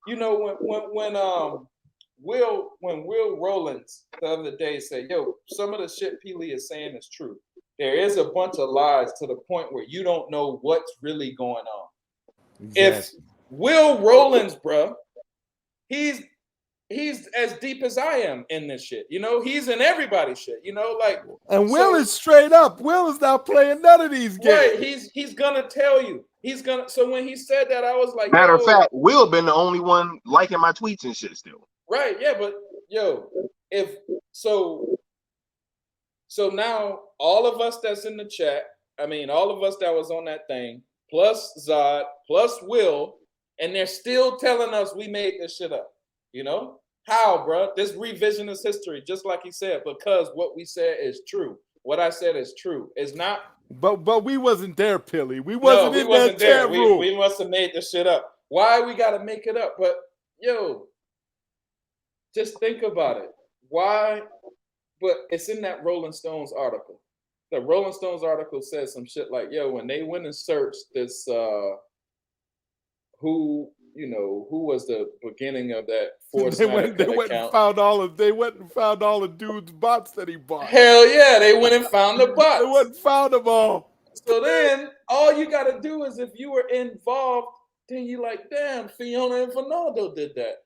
you know, when Will Rollins the other day said, yo, some of the shit Peely is saying is true. There is a bunch of lies to the point where you don't know what's really going on. Exactly. If Will Rollins, bro, he's as deep as I am in this shit. You know, he's in everybody's shit. You know, like, and Will is straight up. Will is not playing none of these games. Right, he's gonna tell you. He's gonna. So when he said that, I was like, matter of fact, Will been the only one liking my tweets and shit still. Right, yeah, but yo, if so now all of us that's in the chat, I mean, all of us that was on that thing, plus Zod, plus Will, and they're still telling us we made this shit up. You know how, bro? This revisionist history, just like he said, because what we said is true. What I said is true. It's not. But we wasn't there, Pilly. We wasn't in that chat room. We must have made this shit up. Why we gotta make it up? But yo, just think about it. Why? But it's in that Rolling Stones article. The Rolling Stones article says some shit like, yo, when they went and searched this, who was the beginning of that They went and found all of the dude's bots that he bought. Hell yeah, they went and found the bots. They went and found them all. So then all you gotta do is, if you were involved, then you like, damn, Fiona and Ronaldo did that.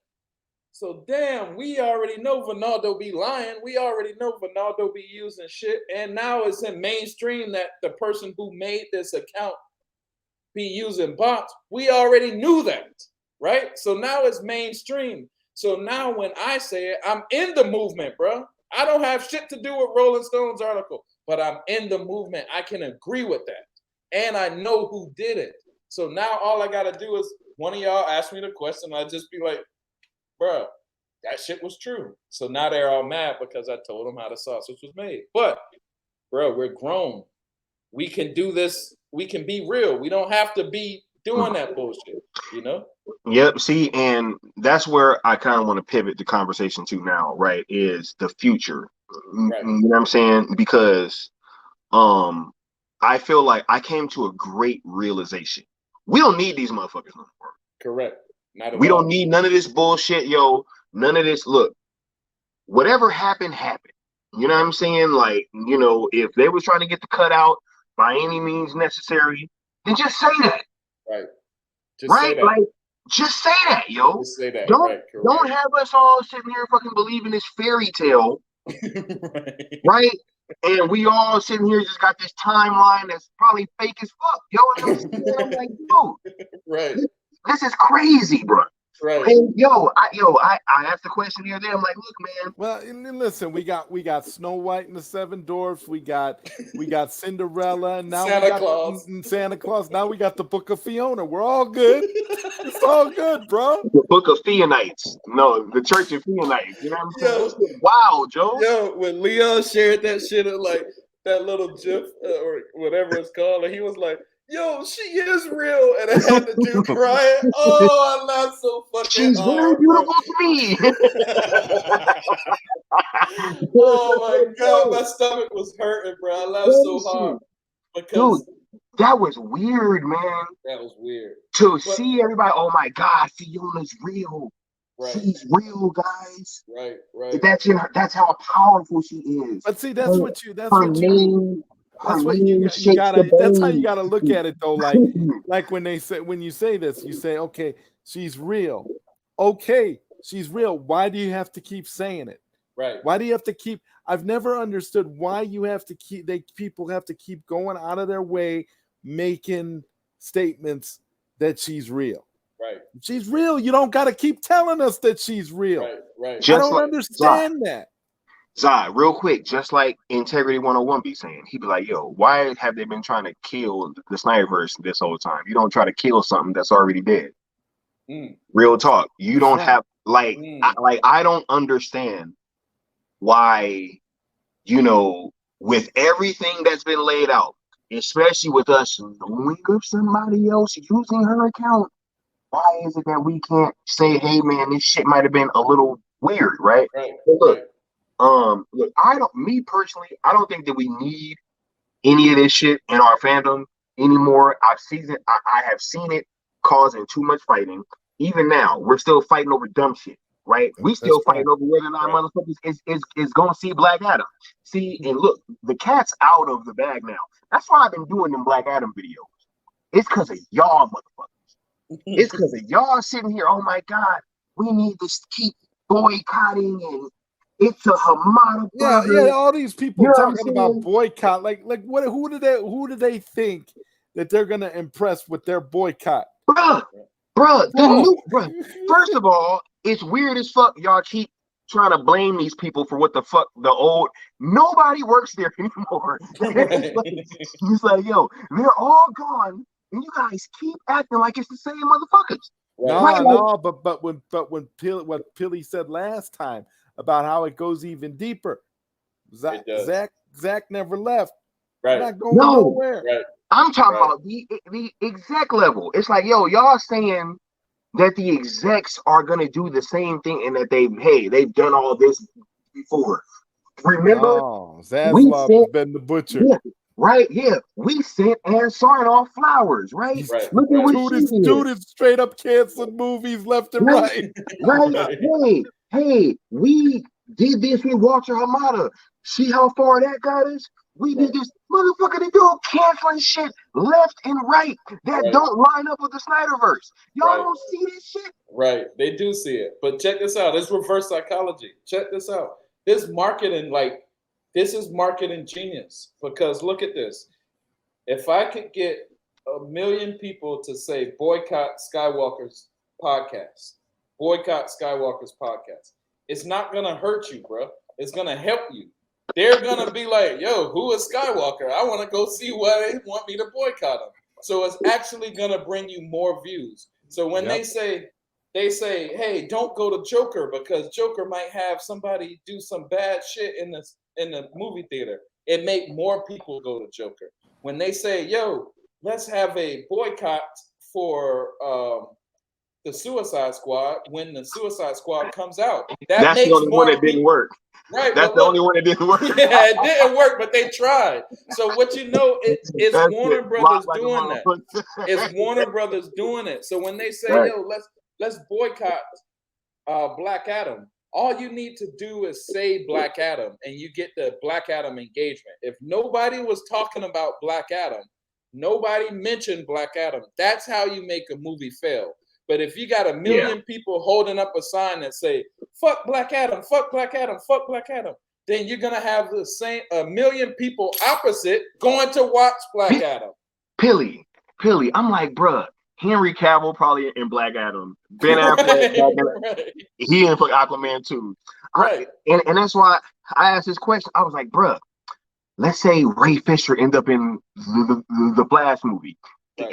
So damn, we already know Ronaldo be lying. We already know Ronaldo be using shit. And now it's in mainstream that the person who made this account be using bots. We already knew that, right? So now it's mainstream. So now when I say it, I'm in the movement, bro. I don't have shit to do with Rolling Stone's article, but I'm in the movement. I can agree with that. And I know who did it. So now all I got to do is, one of y'all ask me the question, I'll just be like, bro, that shit was true. So now they're all mad because I told them how the sausage was made. But, bro, we're grown. We can do this. We can be real. We don't have to be doing that bullshit, you know? Yep. See, and that's where I kind of want to pivot the conversation to now, right? Is the future. Right. You know what I'm saying? Because I feel like I came to a great realization. We don't need these motherfuckers no more. Correct. We don't need none of this bullshit, yo. None of this. Look, whatever happened, happened. You know what I'm saying? Like, you know, if they was trying to get the cut out by any means necessary, then just say that. Right. Right? Like, just say that, yo. Just say that. Don't have us all sitting here fucking believing this fairy tale. Right? And we all sitting here just got this timeline that's probably fake as fuck. Yo, and I'm like, yo. Right. This is crazy, bro. Right. And I asked the question the other day. I'm like, look, man. Well, and listen, we got Snow White and the Seven Dwarfs. We got Cinderella, and now Santa Claus. Santa Claus. Now we got the Book of Fiona. We're all good. It's all good, bro. The Book of Fionites. No, the Church of Fionites. You know what I'm saying? Wow, Joe. Yo, when Leon shared that shit of like that little GIF or whatever it's called, and he was like, yo, she is real, and I had the dude crying. Oh, I laughed so fucking She's very beautiful to me. Oh my god, my stomach was hurting, bro. I laughed so hard because dude, that was weird, man. That was weird to see everybody. Oh my god, Fiona's real. Right. She's real, guys. Right. That's how powerful she is. But see, that's what you gotta. That's how you gotta look at it, though. Like when you say this, you say, okay, she's real. Okay, she's real. Why do you have to keep saying it? Right. Why do you have to keep? I've never understood why you have to keep. People have to keep going out of their way making statements that she's real. Right. She's real. You don't got to keep telling us that she's real. Right. I don't understand that. Zai, real quick, just like Integrity 101 be saying, he'd be like, yo, why have they been trying to kill the Snyderverse this whole time? You don't try to kill something that's already dead. Real talk. You don't have I don't understand why, with everything that's been laid out, especially with us knowing of somebody else using her account why is it that we can't say, hey man, this shit might have been a little weird, right? Right. But look, Right. look, me personally, I don't think that we need any of this shit in our fandom anymore. I have seen it causing too much fighting. Even now, we're still fighting over dumb shit, right? We still fighting over whether or not motherfuckers is gonna see Black Adam. See, and look, the cat's out of the bag now. That's why I've been doing them Black Adam videos. It's because of y'all motherfuckers. It's because of y'all sitting here, oh my God, we need to keep boycotting and it's a Hamada burger. Yeah, all these people talking about boycott. Like what? Who do they think that they're gonna impress with their boycott? Bruh. First of all, it's weird as fuck. Y'all keep trying to blame these people for what the fuck the old. Nobody works there anymore. It's like, yo, they're all gone, and you guys keep acting like it's the same motherfuckers. No, but when what Pilly said last time about how it goes even deeper, Zach never left. Right. Not going nowhere. Right. I'm talking about the exec level. It's like, yo, y'all saying that the execs are gonna do the same thing and that they've done all this before. Remember? Zaslav been the butcher. Yeah, right? Yeah. We sent Ann Sarnoff flowers, right? Look at what dude is straight up canceling movies left and right. Right. Hey, we did this with Walter Hamada. See how far that got us? We did this. Motherfucker, they do canceling shit left and right that don't line up with the Snyderverse. Y'all don't see this shit? Right. They do see it. But check this out. It's reverse psychology. Check this out. This marketing, this is marketing genius. Because look at this. If I could get 1 million people to say boycott Skiiwalker's podcast, it's not going to hurt you, bro. It's going to help you. They're going to be like, yo, who is Skiiwalker? I want to go see why they want me to boycott him. So it's actually going to bring you more views. So when they say, hey, don't go to Joker because Joker might have somebody do some bad shit in the movie theater. It make more people go to Joker. When they say, yo, let's have a boycott for the Suicide Squad when the Suicide Squad comes out. That's the only one that didn't work. Right. That's the only one that didn't work. Yeah, it didn't work, but they tried. So what you know, it's Warner Brothers doing that. It's Warner Brothers doing it. So when they say, yo, let's boycott Black Adam, all you need to do is say Black Adam and you get the Black Adam engagement. If nobody was talking about Black Adam, nobody mentioned Black Adam, that's how you make a movie fail. But if you got 1 million people holding up a sign that say, fuck Black Adam, fuck Black Adam, fuck Black Adam, then you're going to have the same 1 million people opposite going to watch Black Adam. Pilly. I'm like, bruh, Henry Cavill probably in Black Adam. Ben Affleck, he in Aquaman too. And that's why I asked this question. I was like, bruh, let's say Ray Fisher end up in the Flash movie.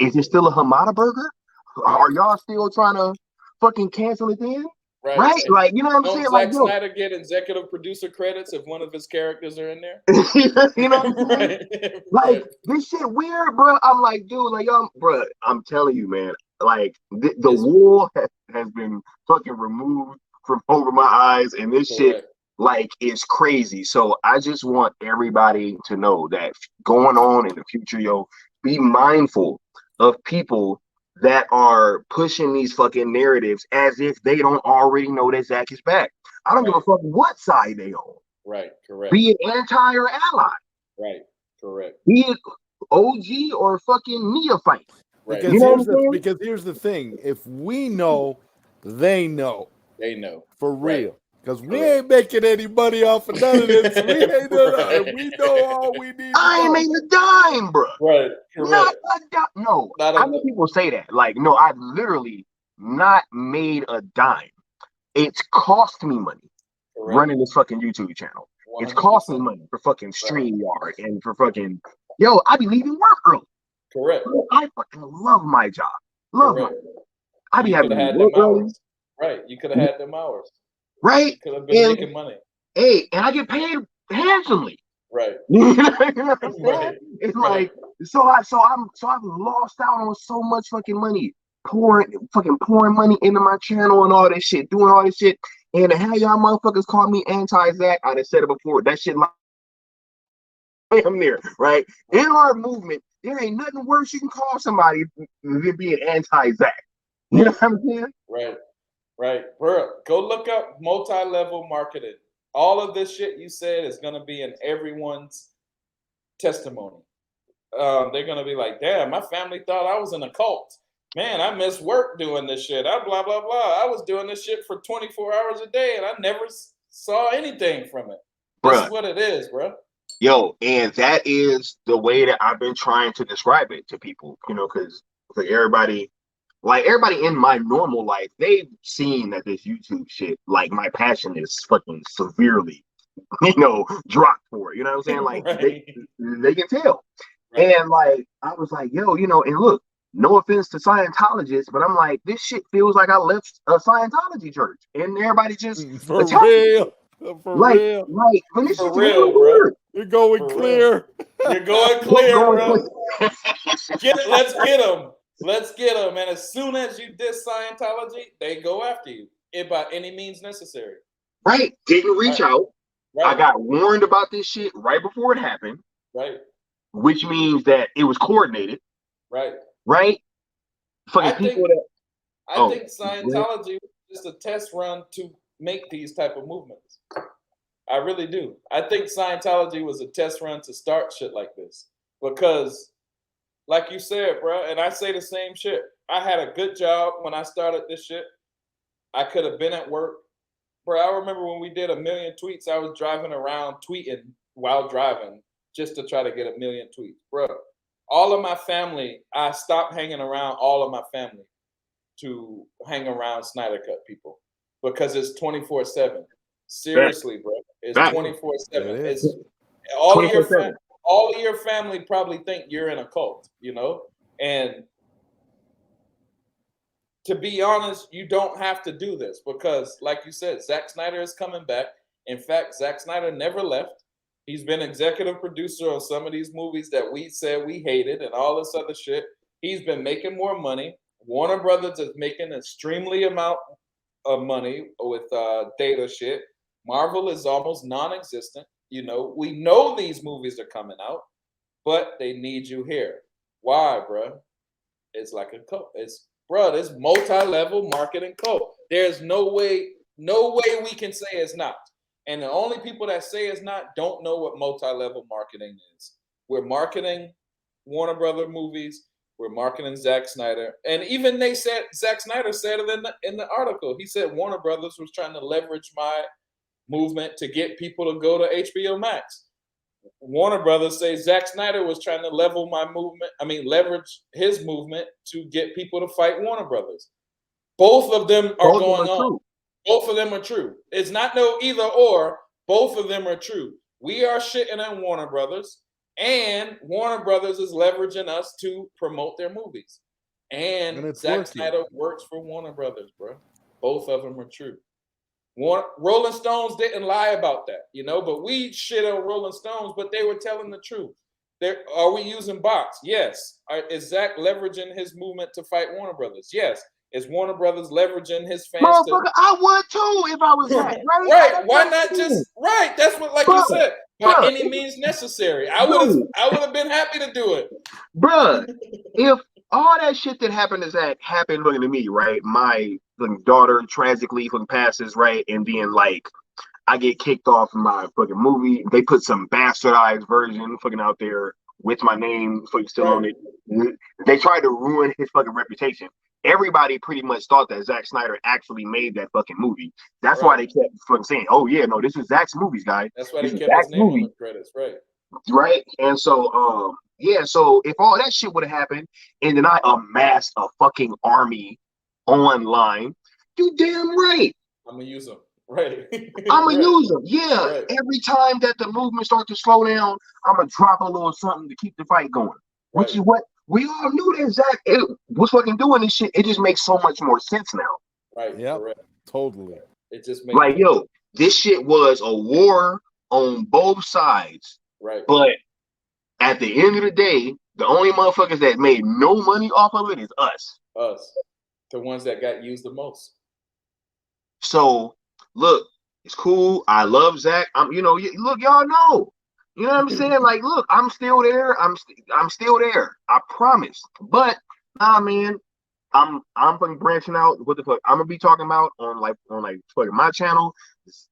Is it still a Hamada burger? Are y'all still trying to fucking cancel it then? Right? Like, you know what I'm saying? Zack Snyder get executive producer credits if one of his characters are in there? You know what I'm saying? Like, this shit weird, bro. I'm like, dude, like, bro, I'm telling you, man, like, the wool has been fucking removed from over my eyes, and this shit, like, is crazy. So I just want everybody to know that going on in the future, yo, be mindful of people that are pushing these fucking narratives as if they don't already know that Zach is back. I don't give a fuck what side they on. Right, correct. Be it anti or ally. Right, correct. Be it OG or fucking neophyte. Right. Because here's the thing. If we know, they know. They know. For real. Because we ain't making any money off of none of this. We know all we need. I ain't made a dime, bro. Right. Not a dime. No. I know people say that. Like, no, I've literally not made a dime. It's cost me money running this fucking YouTube channel. 100%. It's cost me money for fucking StreamYard and for fucking, yo, I be leaving work early. Correct. I fucking love my job. Love my job. I be having to work early. Right. You could have had them hours. Right. Could have been making money. Hey, and I get paid handsomely. Right. You know what I'm saying? It's like, so I've lost out on so much fucking money pouring money into my channel and all this shit, doing all this shit. And to have y'all motherfuckers call me anti-Zach, I done said it before. That shit, like, I'm there, right? In our movement, there ain't nothing worse you can call somebody than being anti-Zach. You know what I'm saying? Right. Bro, go look up multi-level marketing. All of this shit you said is going to be in everyone's testimony. They're going to be like, damn, my family thought I was in a cult. Man, I miss work doing this shit. I blah, blah, blah. I was doing this shit for 24 hours a day and I never saw anything from it. This is what it is, bro. Yo, and that is the way that I've been trying to describe it to people, you know, because everybody in my normal life, they've seen that this YouTube shit, like, my passion is fucking severely, you know, dropped for it. You know what I'm saying? Like, right. they can tell. Right. And like, I was like, yo, you know, and look, no offense to Scientologists, but I'm like, this shit feels like I left a Scientology church, and everybody just for real. Like, when this for real, bro. You're going for clear. You're going clear, bro. Let's get them. Let's get them. And as soon as you diss Scientology, they go after you by any means necessary. Right. Didn't reach out. Right. I got warned about this shit right before it happened. Right. Which means that it was coordinated. Right. Right. I think Scientology was just a test run to make these type of movements. I really do. I think Scientology was a test run to start shit like this. Because, like you said, bro, and I say the same shit. I had a good job when I started this shit. I could have been at work. Bro, I remember when we did 1 million tweets, I was driving around tweeting while driving just to try to get 1 million tweets. Bro, all of my family, I stopped hanging around all of my family to hang around Snyder Cut people because it's 24/7. Seriously, bro. It's 24/7. It's all of your family probably think you're in a cult, you know? And to be honest, you don't have to do this because, like you said, Zack Snyder is coming back. In fact, Zack Snyder never left. He's been executive producer on some of these movies that we said we hated and all this other shit. He's been making more money. Warner Brothers is making extremely amount of money with data shit. Marvel is almost non-existent. You know, we know these movies are coming out, but they need you here. Why, bro? It's like a cult. This multi-level marketing cult. There's no way we can say it's not. And the only people that say it's not don't know what multi-level marketing is. We're marketing Warner Brothers movies. We're marketing Zack Snyder. And even they said, Zack Snyder said it in the article. He said Warner Brothers was trying to leverage my movement to get people to go to HBO Max. Warner Brothers say Zack Snyder was trying to leverage his movement to get people to fight Warner Brothers. Both of them are going on. Both of them are true. It's not no either or. Both of them are true. We are shitting on Warner Brothers, and Warner Brothers is leveraging us to promote their movies. And Zack Snyder works for Warner Brothers, bro. Both of them are true. Rolling Stones didn't lie about that, you know, but we shit on Rolling Stones, but they were telling the truth. Are we using bots? Yes. Is Zack leveraging his movement to fight Warner Brothers? Yes. Is Warner Brothers leveraging his fans? I would too if I was Zack, right? Right. Why not just right? That's what, like you said, by any means necessary. I would have been happy to do it. Bruh, if all that shit that happened to Zack happened to me, right? My daughter tragically passes, right? And then like I get kicked off my fucking movie. They put some bastardized version fucking out there with my name still on it. They tried to ruin his fucking reputation. Everybody pretty much thought that Zack Snyder actually made that fucking movie. That's why they kept fucking saying, "Oh yeah, no, this is Zack's movies, guys." That's why they kept his name on the credits, right? Right. And so, so if all that shit would have happened, and then I amassed a fucking army online, you damn right. I'm gonna use them. Right. I'm gonna use them. Yeah. Right. Every time that the movement starts to slow down, I'm gonna drop a little something to keep the fight going. Which is what we all knew that Zack was fucking doing this shit. It just makes so much more sense now. Right. Yeah. Totally. It just makes like, yo, this shit was a war on both sides. Right. But at the end of the day, the only motherfuckers that made no money off of it is us. The ones that got used the most. So look, it's cool. I love Zach. Look, y'all know. You know what I'm saying? Like, look, I'm still there. I'm still there. I promise. But nah, man, I'm fucking branching out. What the fuck? I'm gonna be talking about on fucking my channel.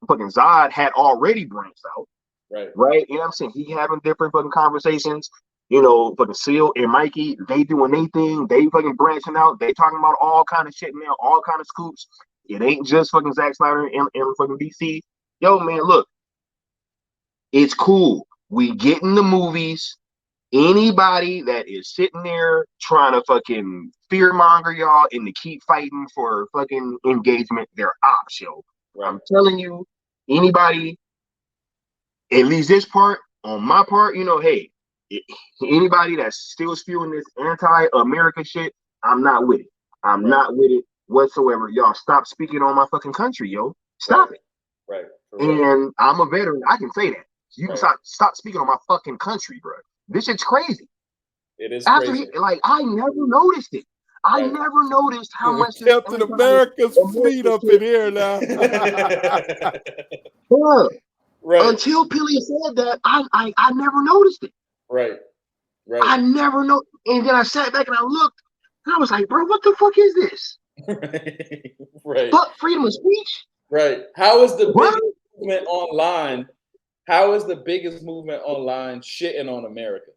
Fucking Zod had already branched out. Right. You know what I'm saying? He having different fucking conversations. Fucking Seal and Mikey, they doing their thing. They fucking branching out. They talking about all kind of shit now, all kind of scoops. It ain't just fucking Zack Snyder and fucking DC. Yo, man, look, it's cool. We get in the movies. Anybody that is sitting there trying to fucking fearmonger y'all and to keep fighting for fucking engagement, they're ops, yo. Right. I'm telling you, anybody, at least this part, on my part, hey, anybody that's still spewing this anti-America shit, I'm not with it. I'm not with it whatsoever. Y'all stop speaking on my fucking country, yo. Stop it. Right. And I'm a veteran. I can say that. You can stop speaking on my fucking country, bro. This shit's crazy. It is crazy. I never noticed it. I never noticed how much Captain America's fleet up in here now. Until Pilly said that, I never noticed it. Right. I never know. And then I sat back and I looked, and I was like, bro, what the fuck is this? Right. Fuck freedom of speech. Right. How is the biggest movement online? How is the biggest movement online shitting on America?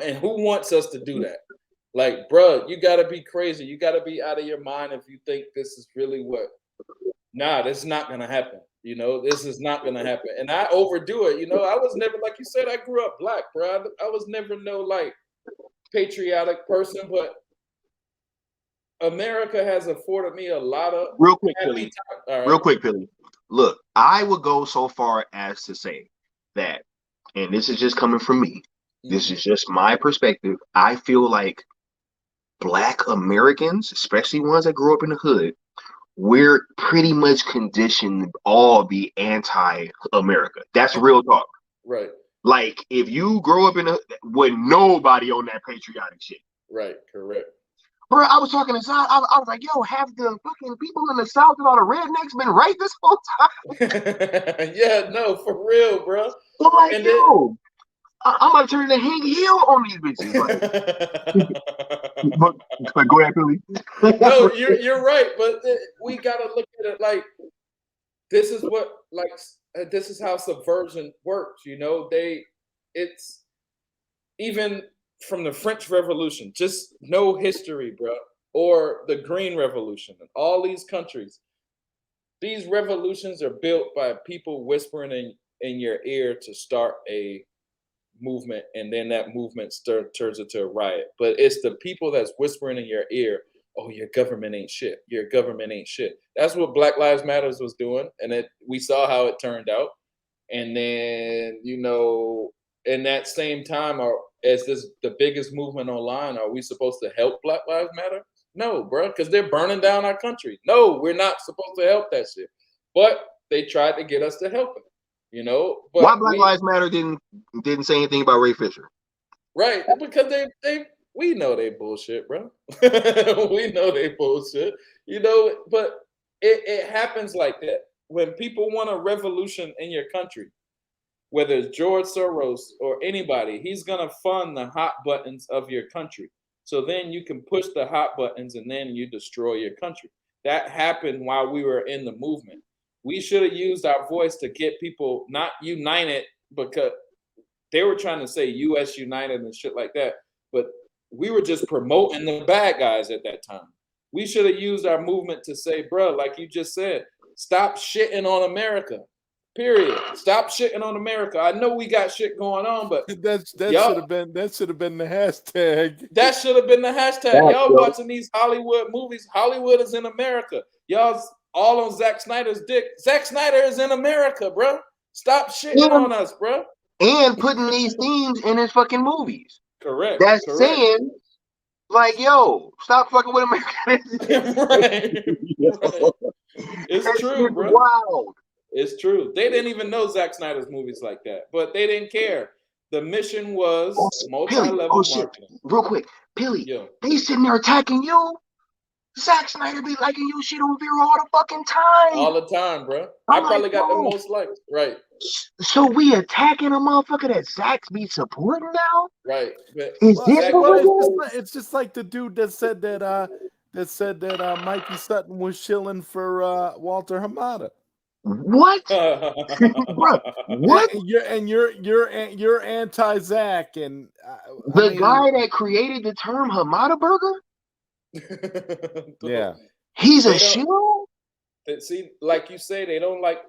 And who wants us to do that? Like, bro, you gotta be crazy. You gotta be out of your mind if you think this is really what. Nah, this is not gonna happen. This is not gonna happen. And I overdo it. I was never, like you said, I grew up black, bro. I was never no like patriotic person, but America has afforded me a lot of real quick, Billy. Real quick, Billy. Look, I would go so far as to say that, and this is just coming from me. This is just my perspective. I feel like Black Americans, especially ones that grew up in the hood, we're pretty much conditioned to all be anti-America. That's real talk. Right. Like, if you grow up with nobody on that patriotic shit. Right, correct. Bro, I was talking to Zod. I was like, yo, have the fucking people in the South and all the rednecks been right this whole time? Yeah, no, for real, bro. I'm like, yo, I'm about to turn the Hank Hill on these bitches. But go ahead, Billy. No, you're right, but we gotta look at it like this is what this is how subversion works. It's even from the French Revolution, just no history, bro, or the Green Revolution, and all these countries. These revolutions are built by people whispering in your ear to start a movement, and then that movement turns into a riot. But it's the people that's whispering in your ear, oh, your government ain't shit. Your government ain't shit. That's what Black Lives Matters was doing, and we saw how it turned out. And then, in that same time, as the biggest movement online, are we supposed to help Black Lives Matter? No, bro, because they're burning down our country. No, we're not supposed to help that shit. But they tried to get us to help it. But why Black Lives Matter didn't say anything about Ray Fisher? Right, because we know they bullshit, bro. We know they bullshit. But it happens like that when people want a revolution in your country. Whether it's George Soros or anybody, he's gonna fund the hot buttons of your country. So then you can push the hot buttons and then you destroy your country. That happened while we were in the movement. We should have used our voice to get people not united, because they were trying to say US United and shit like that. But we were just promoting the bad guys at that time. We should have used our movement to say, bro, like you just said, stop shitting on America. Period. Stop shitting on America. I know we got shit going on, but that should have been the hashtag. That should have been the hashtag. Y'all watching these Hollywood movies. Hollywood is in America. Y'all all on Zack Snyder's dick. Zack Snyder is in America, bro. Stop shitting on us, bro. And putting these themes in his fucking movies. Correct. That's saying, like, yo, stop fucking with America. Right. It's true, bro. Wild. It's true. They didn't even know Zack Snyder's movies like that, but they didn't care. The mission was multi-level marketing. Real quick, Billy, they sitting there attacking you. Zack Snyder be liking your shit on Vero all the fucking time. All the time, bro. I'm I probably like, got the bro, most likes. Right. so we attacking a motherfucker that Zack be supporting now? Right. But Is Well, this Zack, what we're doing? it's just like the dude that said that Mikey Sutton was shilling for Walter Hamada. What? Bro, what? And you're anti-Zach, and The I mean, guy that created the term Hamada Burger? yeah. He's a They don't shill? see, like you say, they don't like,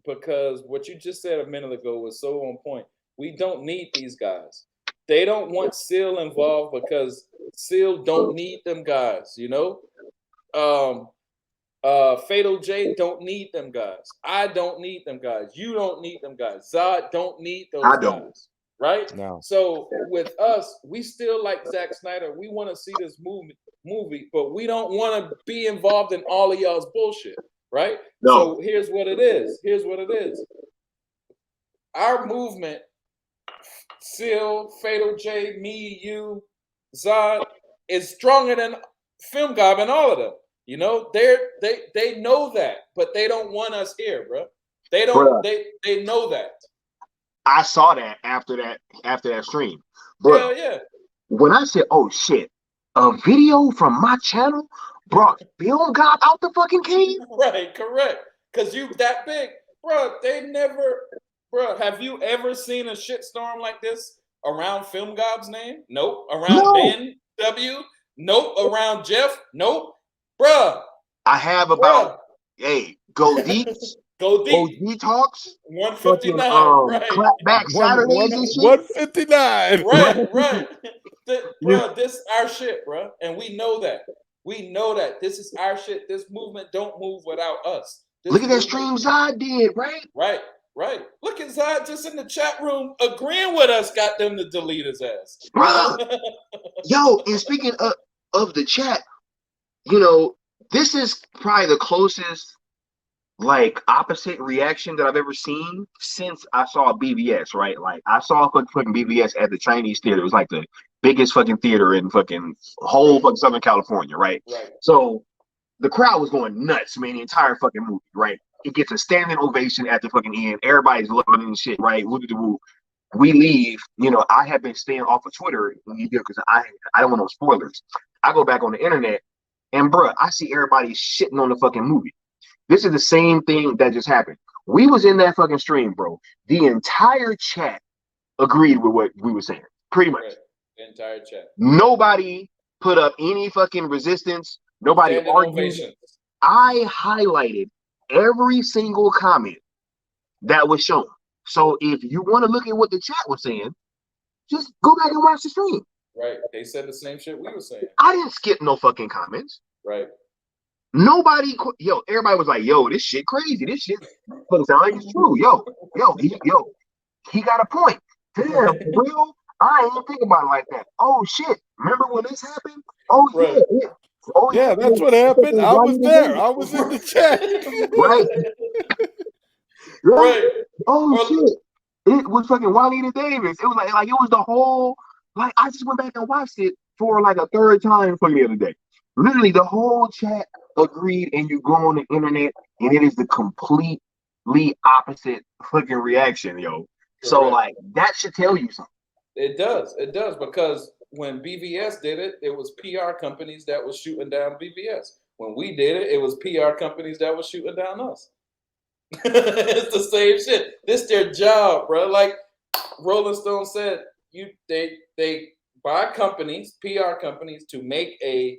because what you just said a minute ago was so on point. We don't need these guys. They don't want Seal involved because Seal don't need them guys, you know? Fatal J don't need them guys. I don't need them guys. You don't need them guys. Zod don't need those I don't. guys. Right? No. So with us, we still like Zack Snyder. We want to see this movie, but we don't want to be involved in all of y'all's bullshit. Right? No. So here's what it is. Our movement, Seal, Fatal J, me, you, Zod, is stronger than Film Gob and all of them. You know, they know that, but they don't want us here, bro. They don't. Bruh. They know that. I saw that after that stream. Bro, Yeah. when I said, oh shit, a video from my channel brought Film God out the fucking cave? Right, correct. Because you that big. Bro, they never, bro, have you ever seen a shitstorm like this around Film Gob's name? Nope. Around No. Ben W? Nope. Around Jeff? Nope. Bruh. I have about, hey, Go Deep. Go Deep. OG Talks. 159. Fucking, Right. Clapback Saturdays and shit. 159. Right. Bro, this is our shit, bro. And we know that. We know that. This is our shit. This movement don't move without us. Look at that stream Zod did, right? Right. Look at Zod just in the chat room agreeing with us, got them to delete his ass. Bro. Yo, and speaking of the chat, you know, this is probably the closest like opposite reaction that I've ever seen since I saw BVS, right? Like I saw fucking BVS at the Chinese theater. It was like the biggest fucking theater in fucking whole fucking Southern California, right? So the crowd was going nuts, man, the entire fucking movie, right? It gets a standing ovation at the fucking end. Everybody's loving and shit, right? We leave, you know, I have been staying off of Twitter because I don't want no spoilers. I go back on the internet and bruh, I see everybody shitting on the fucking movie. This is the same thing that just happened. We was in that fucking stream, bro. The entire chat agreed with what we were saying, pretty much. The entire chat. Nobody put up any fucking resistance. Nobody argued. I highlighted every single comment that was shown. So if you want to look at what the chat was saying, just go back and watch the stream. Right. They said the same shit we were saying. I didn't skip no fucking comments. Right. Nobody, everybody was like, yo, this shit crazy. This shit doesn't sound like it's true. Yo, he got a point. Damn, for real? I ain't think about it like that. Oh shit, remember when this happened? Oh right. Yeah, that's what happened. I was there. I was in the chat. right. Oh shit. It was fucking Juanita Davis. It was like it was the whole, like I just went back and watched it for like a third time fucking the other day. Literally the whole chat agreed, and you go on the internet and it is the completely opposite fucking reaction, yo. Correct. So like that should tell you something. It does, because when BVS did it, it was PR companies that was shooting down BVS. When we did it, it was PR companies that was shooting down us. It's the same shit. This their job, bro. Like Rolling Stone said, they buy companies, PR companies, to make a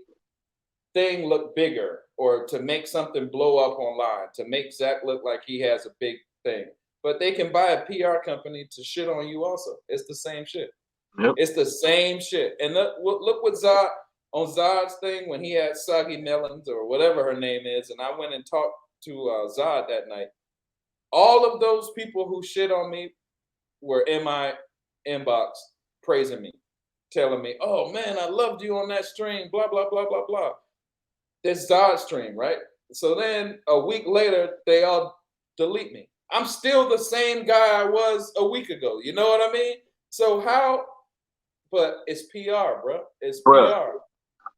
thing look bigger or to make something blow up online, to make Zach look like he has a big thing. But they can buy a PR company to shit on you also. It's the same shit. Yep. It's the same shit. And look what Zod, on Zod's thing, when he had Soggy Melons or whatever her name is, and I went and talked to Zod that night. All of those people who shit on me were in my inbox praising me, telling me, oh man, I loved you on that stream, blah, blah, blah, blah, blah. This Zod stream, right? So then a week later, they all delete me. I'm still the same guy I was a week ago. You know what I mean? So how, but it's PR, bro. It's PR.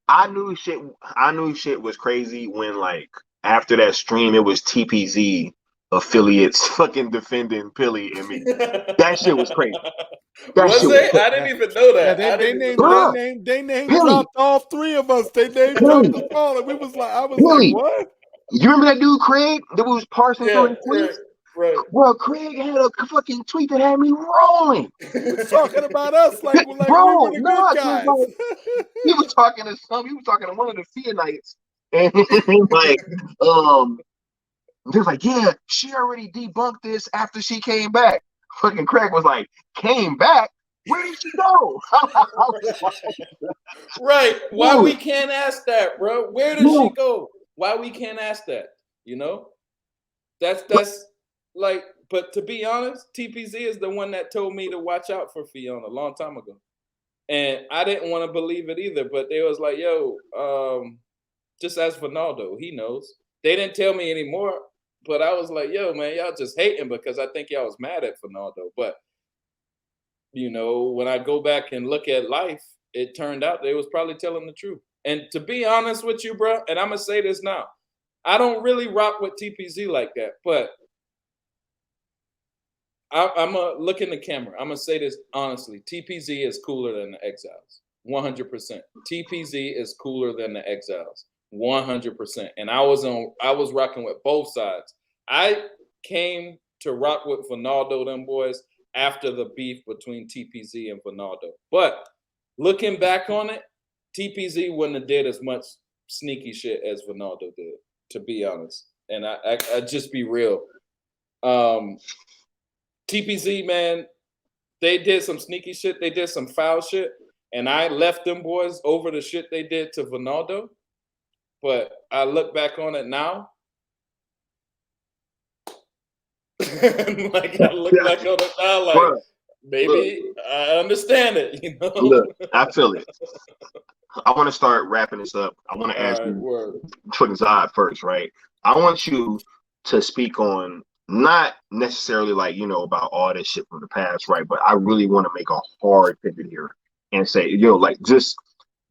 I knew shit was crazy when, like, after that stream, it was TPZ affiliates fucking defending Pilly and me. That shit was crazy. That Was shit was it? crazy. I didn't even know Yeah, that. I didn't even know that. they name Pilly, dropped all three of us. They name dropped us all, and I was like, Pilly. what? You remember that dude Craig that was parsing through Yeah, his tweets? right. Bro, Craig had a fucking tweet that had me rolling. He was talking about us like we were Bro, the no, good because guys. like he was talking to one of the Fionites, and like, he was like, yeah, she already debunked this after she came back. Fucking Craig was like, came back? Where did she go? Right. Why we can't ask that, bro? Where did she go? Why we can't ask that? You know? That's like, but to be honest, TPZ is the one that told me to watch out for Fiona a long time ago. And I didn't want to believe it either, but they was like, yo, just ask Ronaldo, he knows. They didn't tell me anymore, but I was like, yo, man, y'all just hating because I think y'all was mad at Ronaldo. But you know, when I go back and look at life, it turned out they was probably telling the truth. And to be honest with you, bro, and I'm gonna say this now, I don't really rock with TPZ like that, but I'm gonna look in the camera. I'm gonna say this honestly: TPZ is cooler than the Exiles, 100%. TPZ is cooler than the Exiles, 100%. And I was rocking with both sides. I came to rock with Ronaldo, them boys, after the beef between TPZ and Ronaldo. But looking back on it, TPZ wouldn't have did as much sneaky shit as Ronaldo did, to be honest. And I just be real. TPZ, man, they did some sneaky shit. They did some foul shit. And I left them boys over the shit they did to Ronaldo. But I look back on it now. Like, I look back on it now, like, Bruh, maybe I understand it, you know? Look, I feel it. I want to start wrapping this up. I want to ask All right, you, word. Zod first, right? I want you to speak on not necessarily like, about all this shit from the past, right? But I really want to make a hard pivot here and say, like, just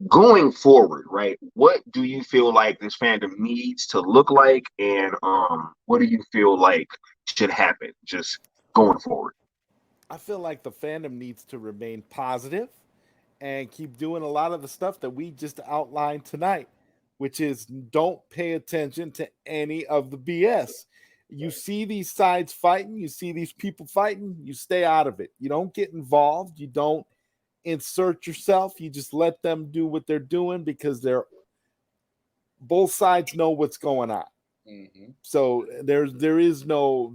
going forward, right? What do you feel like this fandom needs to look like, and what do you feel like should happen just going forward? I feel like the fandom needs to remain positive and keep doing a lot of the stuff that we just outlined tonight, which is don't pay attention to any of the BS. You see these sides fighting, you see these people fighting, you stay out of it. You don't get involved, you don't insert yourself, you just let them do what they're doing because they're both sides know what's going on. Mm-hmm. So there is no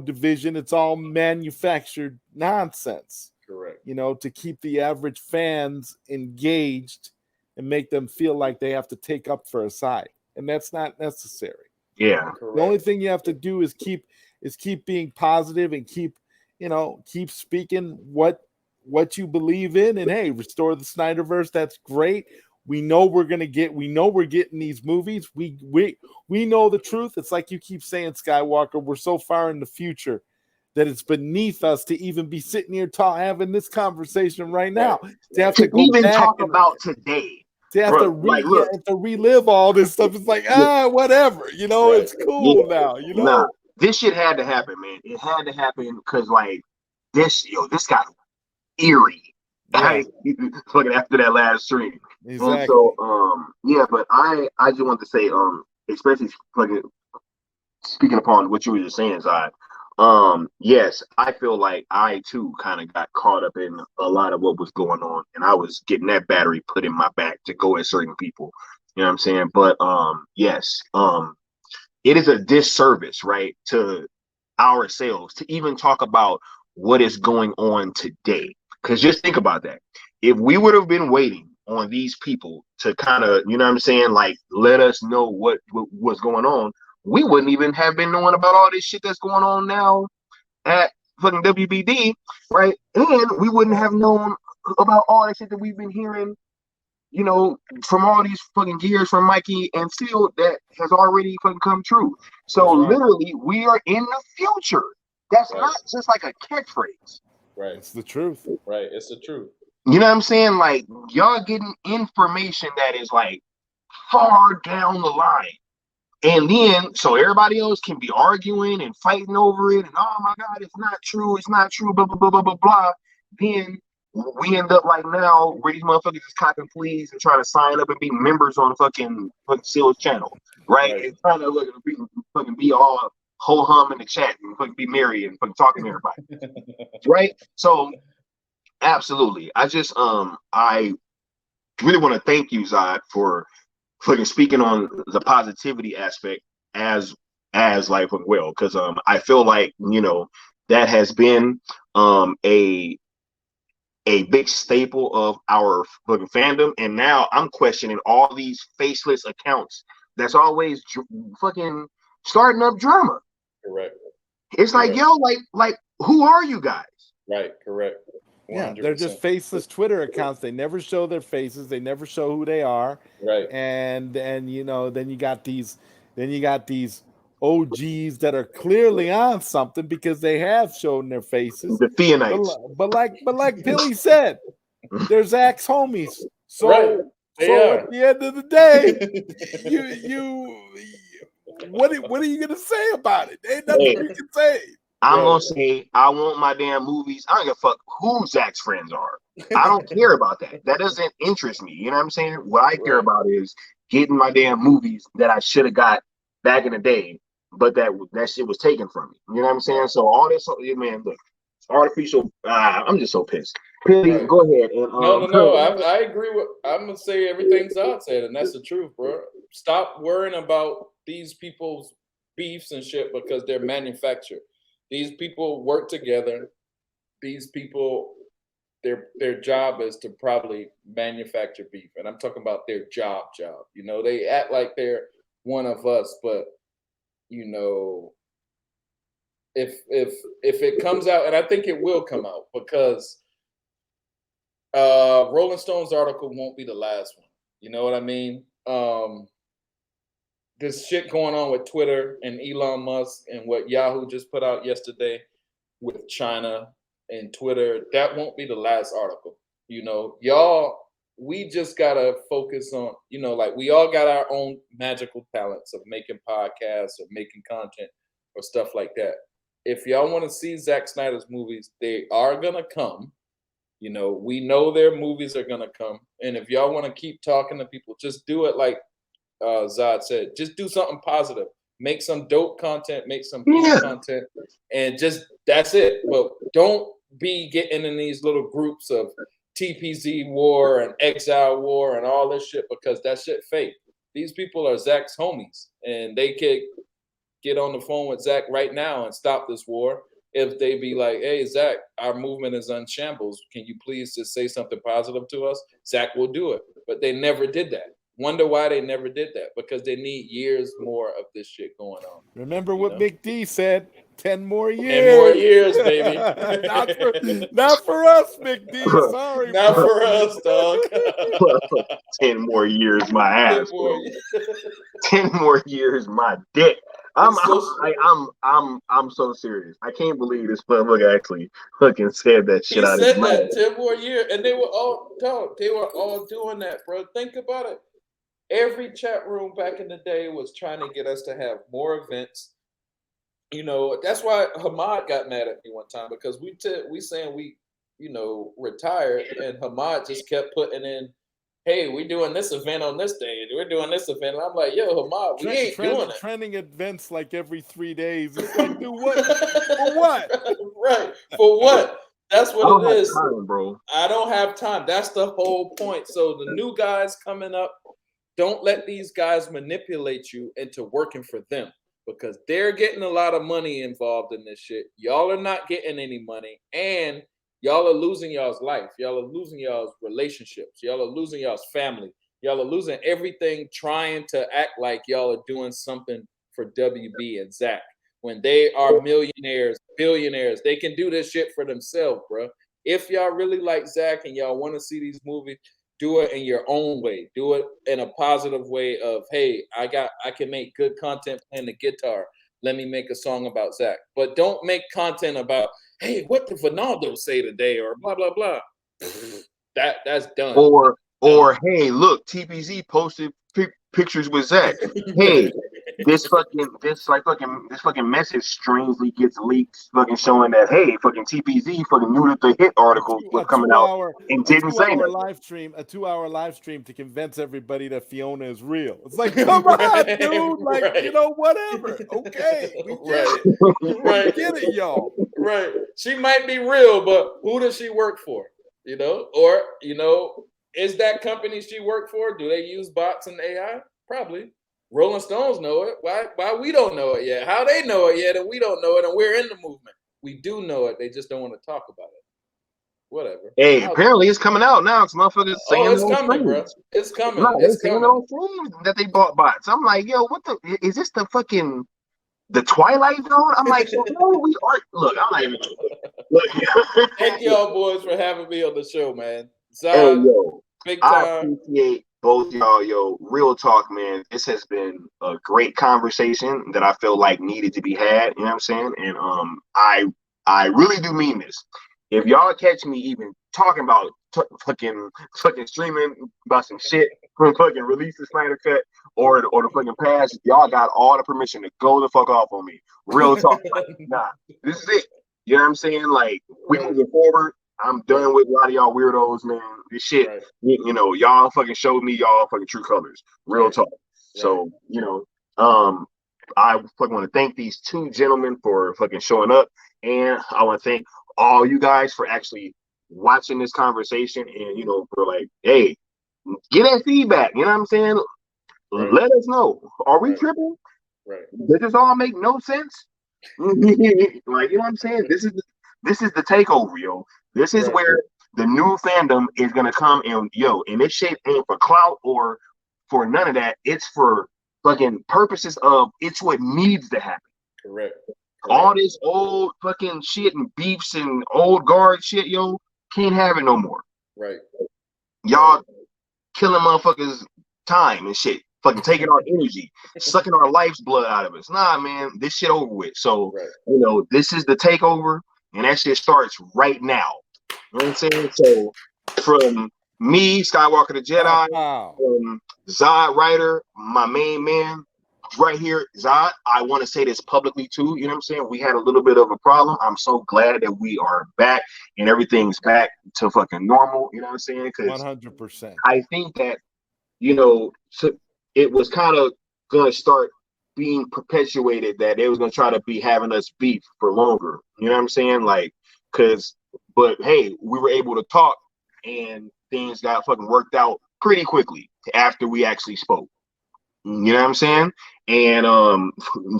division. It's all manufactured nonsense. Correct. To keep the average fans engaged and make them feel like they have to take up for a side, and that's not necessary. Yeah. Correct. The only thing you have to do is keep being positive and keep speaking what you believe in, and hey, restore the Snyderverse. That's great. We know we're getting these movies. We know the truth. It's like you keep saying, Skiiwalker, we're so far in the future that it's beneath us to even be sitting here having this conversation right now. To have to go even back talk about today. To have to relive all this stuff. It's like, whatever. It's cool now. Nah, this shit had to happen, man. It had to happen because, like, this got eerie. Yeah. Fucking after that last stream. Exactly. And so, but I just want to say, especially fucking speaking upon what you were just saying, Zod, yes, I feel like I too kind of got caught up in a lot of what was going on, and I was getting that battery put in my back to go at certain people. You know what I'm saying? But yes, it is a disservice, right, to ourselves to even talk about what is going on today. Because just think about that. If we would have been waiting on these people to kind of, like, let us know what's going on, we wouldn't even have been knowing about all this shit that's going on now at fucking WBD, right? And we wouldn't have known about all that shit that we've been hearing, from all these fucking gears from Mikey and Seal that has already fucking come true. So literally, we are in the future. That's not just like a catchphrase. Right. It's the truth. Right. It's the truth. You know what I'm saying? Like, y'all getting information that is like far down the line. And then, so everybody else can be arguing and fighting over it. And oh my God, it's not true. It's not true. Blah, blah, blah, blah, blah, blah. Then we end up like now where these motherfuckers is cocking pleas and trying to sign up and be members on fucking Seal's channel. Right? And trying to look at fucking be all ho hum in the chat and fucking be merry and fucking talking to everybody. Right? So absolutely. I really want to thank you, Zod, for fucking speaking on the positivity aspect as life as well, because I feel like, you know, that has been a big staple of our fucking fandom, and now I'm questioning all these faceless accounts that's always fucking starting up drama. Correct. It's like, yo, like who are you guys? Right, correct. 100%. Yeah, they're just faceless Twitter accounts. They never show their faces. They never show who they are. Right. And you know, then you got these OGs that are clearly on something because they have shown their faces. The Fionites. But like Billy said, they're Zach's homies. So right. At the end of the day, what are you gonna say about it? Ain't nothing you can say. I'm gonna say I want my damn movies. I don't give a fuck who Zach's friends are. I don't care about that. That doesn't interest me. You know what I'm saying? What I care about is getting my damn movies that I should have got back in the day, but that shit was taken from me. You know what I'm saying? So all this, man, look, artificial. I'm just so pissed. Please go ahead. And, no. I agree with. I'm gonna say everything Zod said, and that's the truth, bro. Stop worrying about these people's beefs and shit because they're manufactured. These people work together. These people, their job is to probably manufacture beef, and I'm talking about their job. You know, they act like they're one of us, but you know, if it comes out, and I think it will come out because Rolling Stone's article won't be the last one. You know what I mean? This shit going on with Twitter and Elon Musk and what Yahoo just put out yesterday with China and Twitter, that won't be the last article. You know, y'all, we just gotta focus on, you know, like we all got our own magical talents of making podcasts or making content or stuff like that. If y'all want to see Zack Snyder's movies, they are gonna come. You know, we know their movies are gonna come. And if y'all want to keep talking to people, just do it like Zod said, just do something positive. Make some dope content, make some cool content, and just that's it. But don't be getting in these little groups of TPZ war and Exile war and all this shit because that shit fake. These people are Zach's homies, and they could get on the phone with Zach right now and stop this war. If they be like, hey, Zach, our movement is on shambles. Can you please just say something positive to us? Zach will do it. But they never did that. Wonder why they never did that? Because they need years more of this shit going on. Remember what Big D said? 10 more years. 10 more years, baby. not for us, Big D. Sorry. Not for us, dog. 10 more years, my ass. 10 more years, my dick. I'm so serious. I can't believe this motherfucker actually fucking said that shit. He said that 10 more years, and they were all doing that, bro. Think about it. Every chat room back in the day was trying to get us to have more events. You know, that's why Hamad got mad at me one time because we saying we, you know, retired, and Hamad just kept putting in, hey, we're doing this event on this day, and we're doing this event. And I'm like, yo, Hamad, we ain't doing it. Trending events like every 3 days. It's like, do what? For what? Right. For what? That's what it is. Time, bro. I don't have time. That's the whole point. So the new guys coming up, don't let these guys manipulate you into working for them because they're getting a lot of money involved in this shit. Y'all are not getting any money, and y'all are losing y'all's life. Y'all are losing y'all's relationships. Y'all are losing y'all's family. Y'all are losing everything trying to act like y'all are doing something for WB and Zach. When they are millionaires, billionaires, they can do this shit for themselves, bro. If y'all really like Zach and y'all want to see these movies, do it in your own way. Do it in a positive way of, hey, I can make good content playing the guitar. Let me make a song about Zach. But don't make content about, hey, what did Ronaldo say today or blah, blah, blah. That's done. Or hey, look, TPZ posted pictures with Zach. Hey, this fucking message strangely gets leaked, fucking showing that hey, fucking TPZ fucking knew that the hit article was coming out and didn't say that. A 2-hour live stream to convince everybody that Fiona is real. It's like, come on, dude, like you know, whatever. Okay, we get it. Right. Get it, y'all. Right. She might be real, but who does she work for? You know, or you know, is that company she worked for? Do they use bots and AI? Probably. Rolling Stones know it. Why we don't know it yet? How they know it yet and we don't know it and we're in the movement? We do know it. They just don't want to talk about it. Whatever. Hey, apparently it's coming out now because motherfuckers saying it's coming, bro. It's coming. No, it's saying coming. on streams that they bought bots. I'm like, yo, what the? Is this the fucking the Twilight Zone? I'm like, so no, we are. Look, I'm not even. Look. Thank y'all boys for having me on the show, man. Zion, hey, yo, big time. I appreciate both y'all, yo. Real talk, man. This has been a great conversation that I feel like needed to be had. You know what I'm saying? And I really do mean this. If y'all catch me even talking about fucking streaming about some shit from fucking release the Snyder Cut or the fucking pass, y'all got all the permission to go the fuck off on me. Real talk. Like, nah, this is it. You know what I'm saying? Like, we moving forward. I'm done with a lot of y'all weirdos, man. This shit, you know, y'all fucking showed me y'all fucking true colors. Real talk. So, you know, I fucking want to thank these two gentlemen for fucking showing up. And I want to thank all you guys for actually watching this conversation and, you know, for like, hey, get that feedback. You know what I'm saying? Let us know. Are we tripping? Does this all make no sense? Like, you know what I'm saying? This is the takeover, yo. This is where the new fandom is gonna come and and this shit ain't for clout or for none of that. It's for fucking purposes of it's what needs to happen. Correct. All this old fucking shit and beefs and old guard shit, yo, can't have it no more. Right. Y'all killing motherfuckers' time and shit. Fucking taking our energy, sucking our life's blood out of us. Nah, man, this shit over with. So, you know, this is the takeover, and that shit starts right now. You know what I'm saying? So, from me, Skiiwalker the Jedi, from Zod Ryder, my main man, right here, Zod, I want to say this publicly too. You know what I'm saying? We had a little bit of a problem. I'm so glad that we are back and everything's back to fucking normal. You know what I'm saying? Because 100%. I think that, you know, it was kind of going to start being perpetuated that they was going to try to be having us beef for longer. You know what I'm saying? Like, but hey, we were able to talk and things got fucking worked out pretty quickly after we actually spoke. You know what I'm saying? And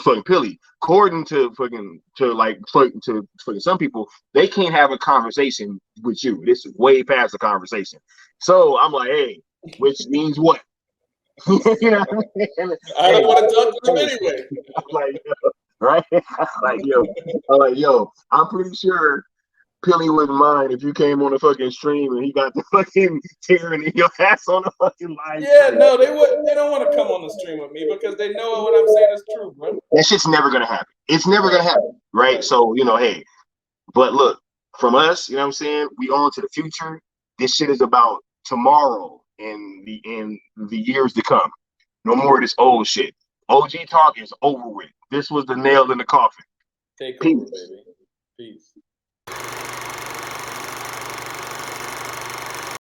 fucking Pilly, according to some people, they can't have a conversation with you. This is way past the conversation. So I'm like, hey, which means what? You know, I don't want to talk to them anyway. I'm like, right? I'm like, yo, I'm pretty sure Pilly wouldn't mind if you came on the fucking stream and he got the fucking tearing in your ass on the fucking live. Yeah, no, they would. They don't want to come on the stream with me because they know what I'm saying is true, bro. That shit's never gonna happen. It's never gonna happen, right? So, you know, hey, but look, from us, you know what I'm saying? We on to the future. This shit is about tomorrow and the years to come. No more of this old shit. OG talk is over with. This was the nail in the coffin. Take over, baby. Peace.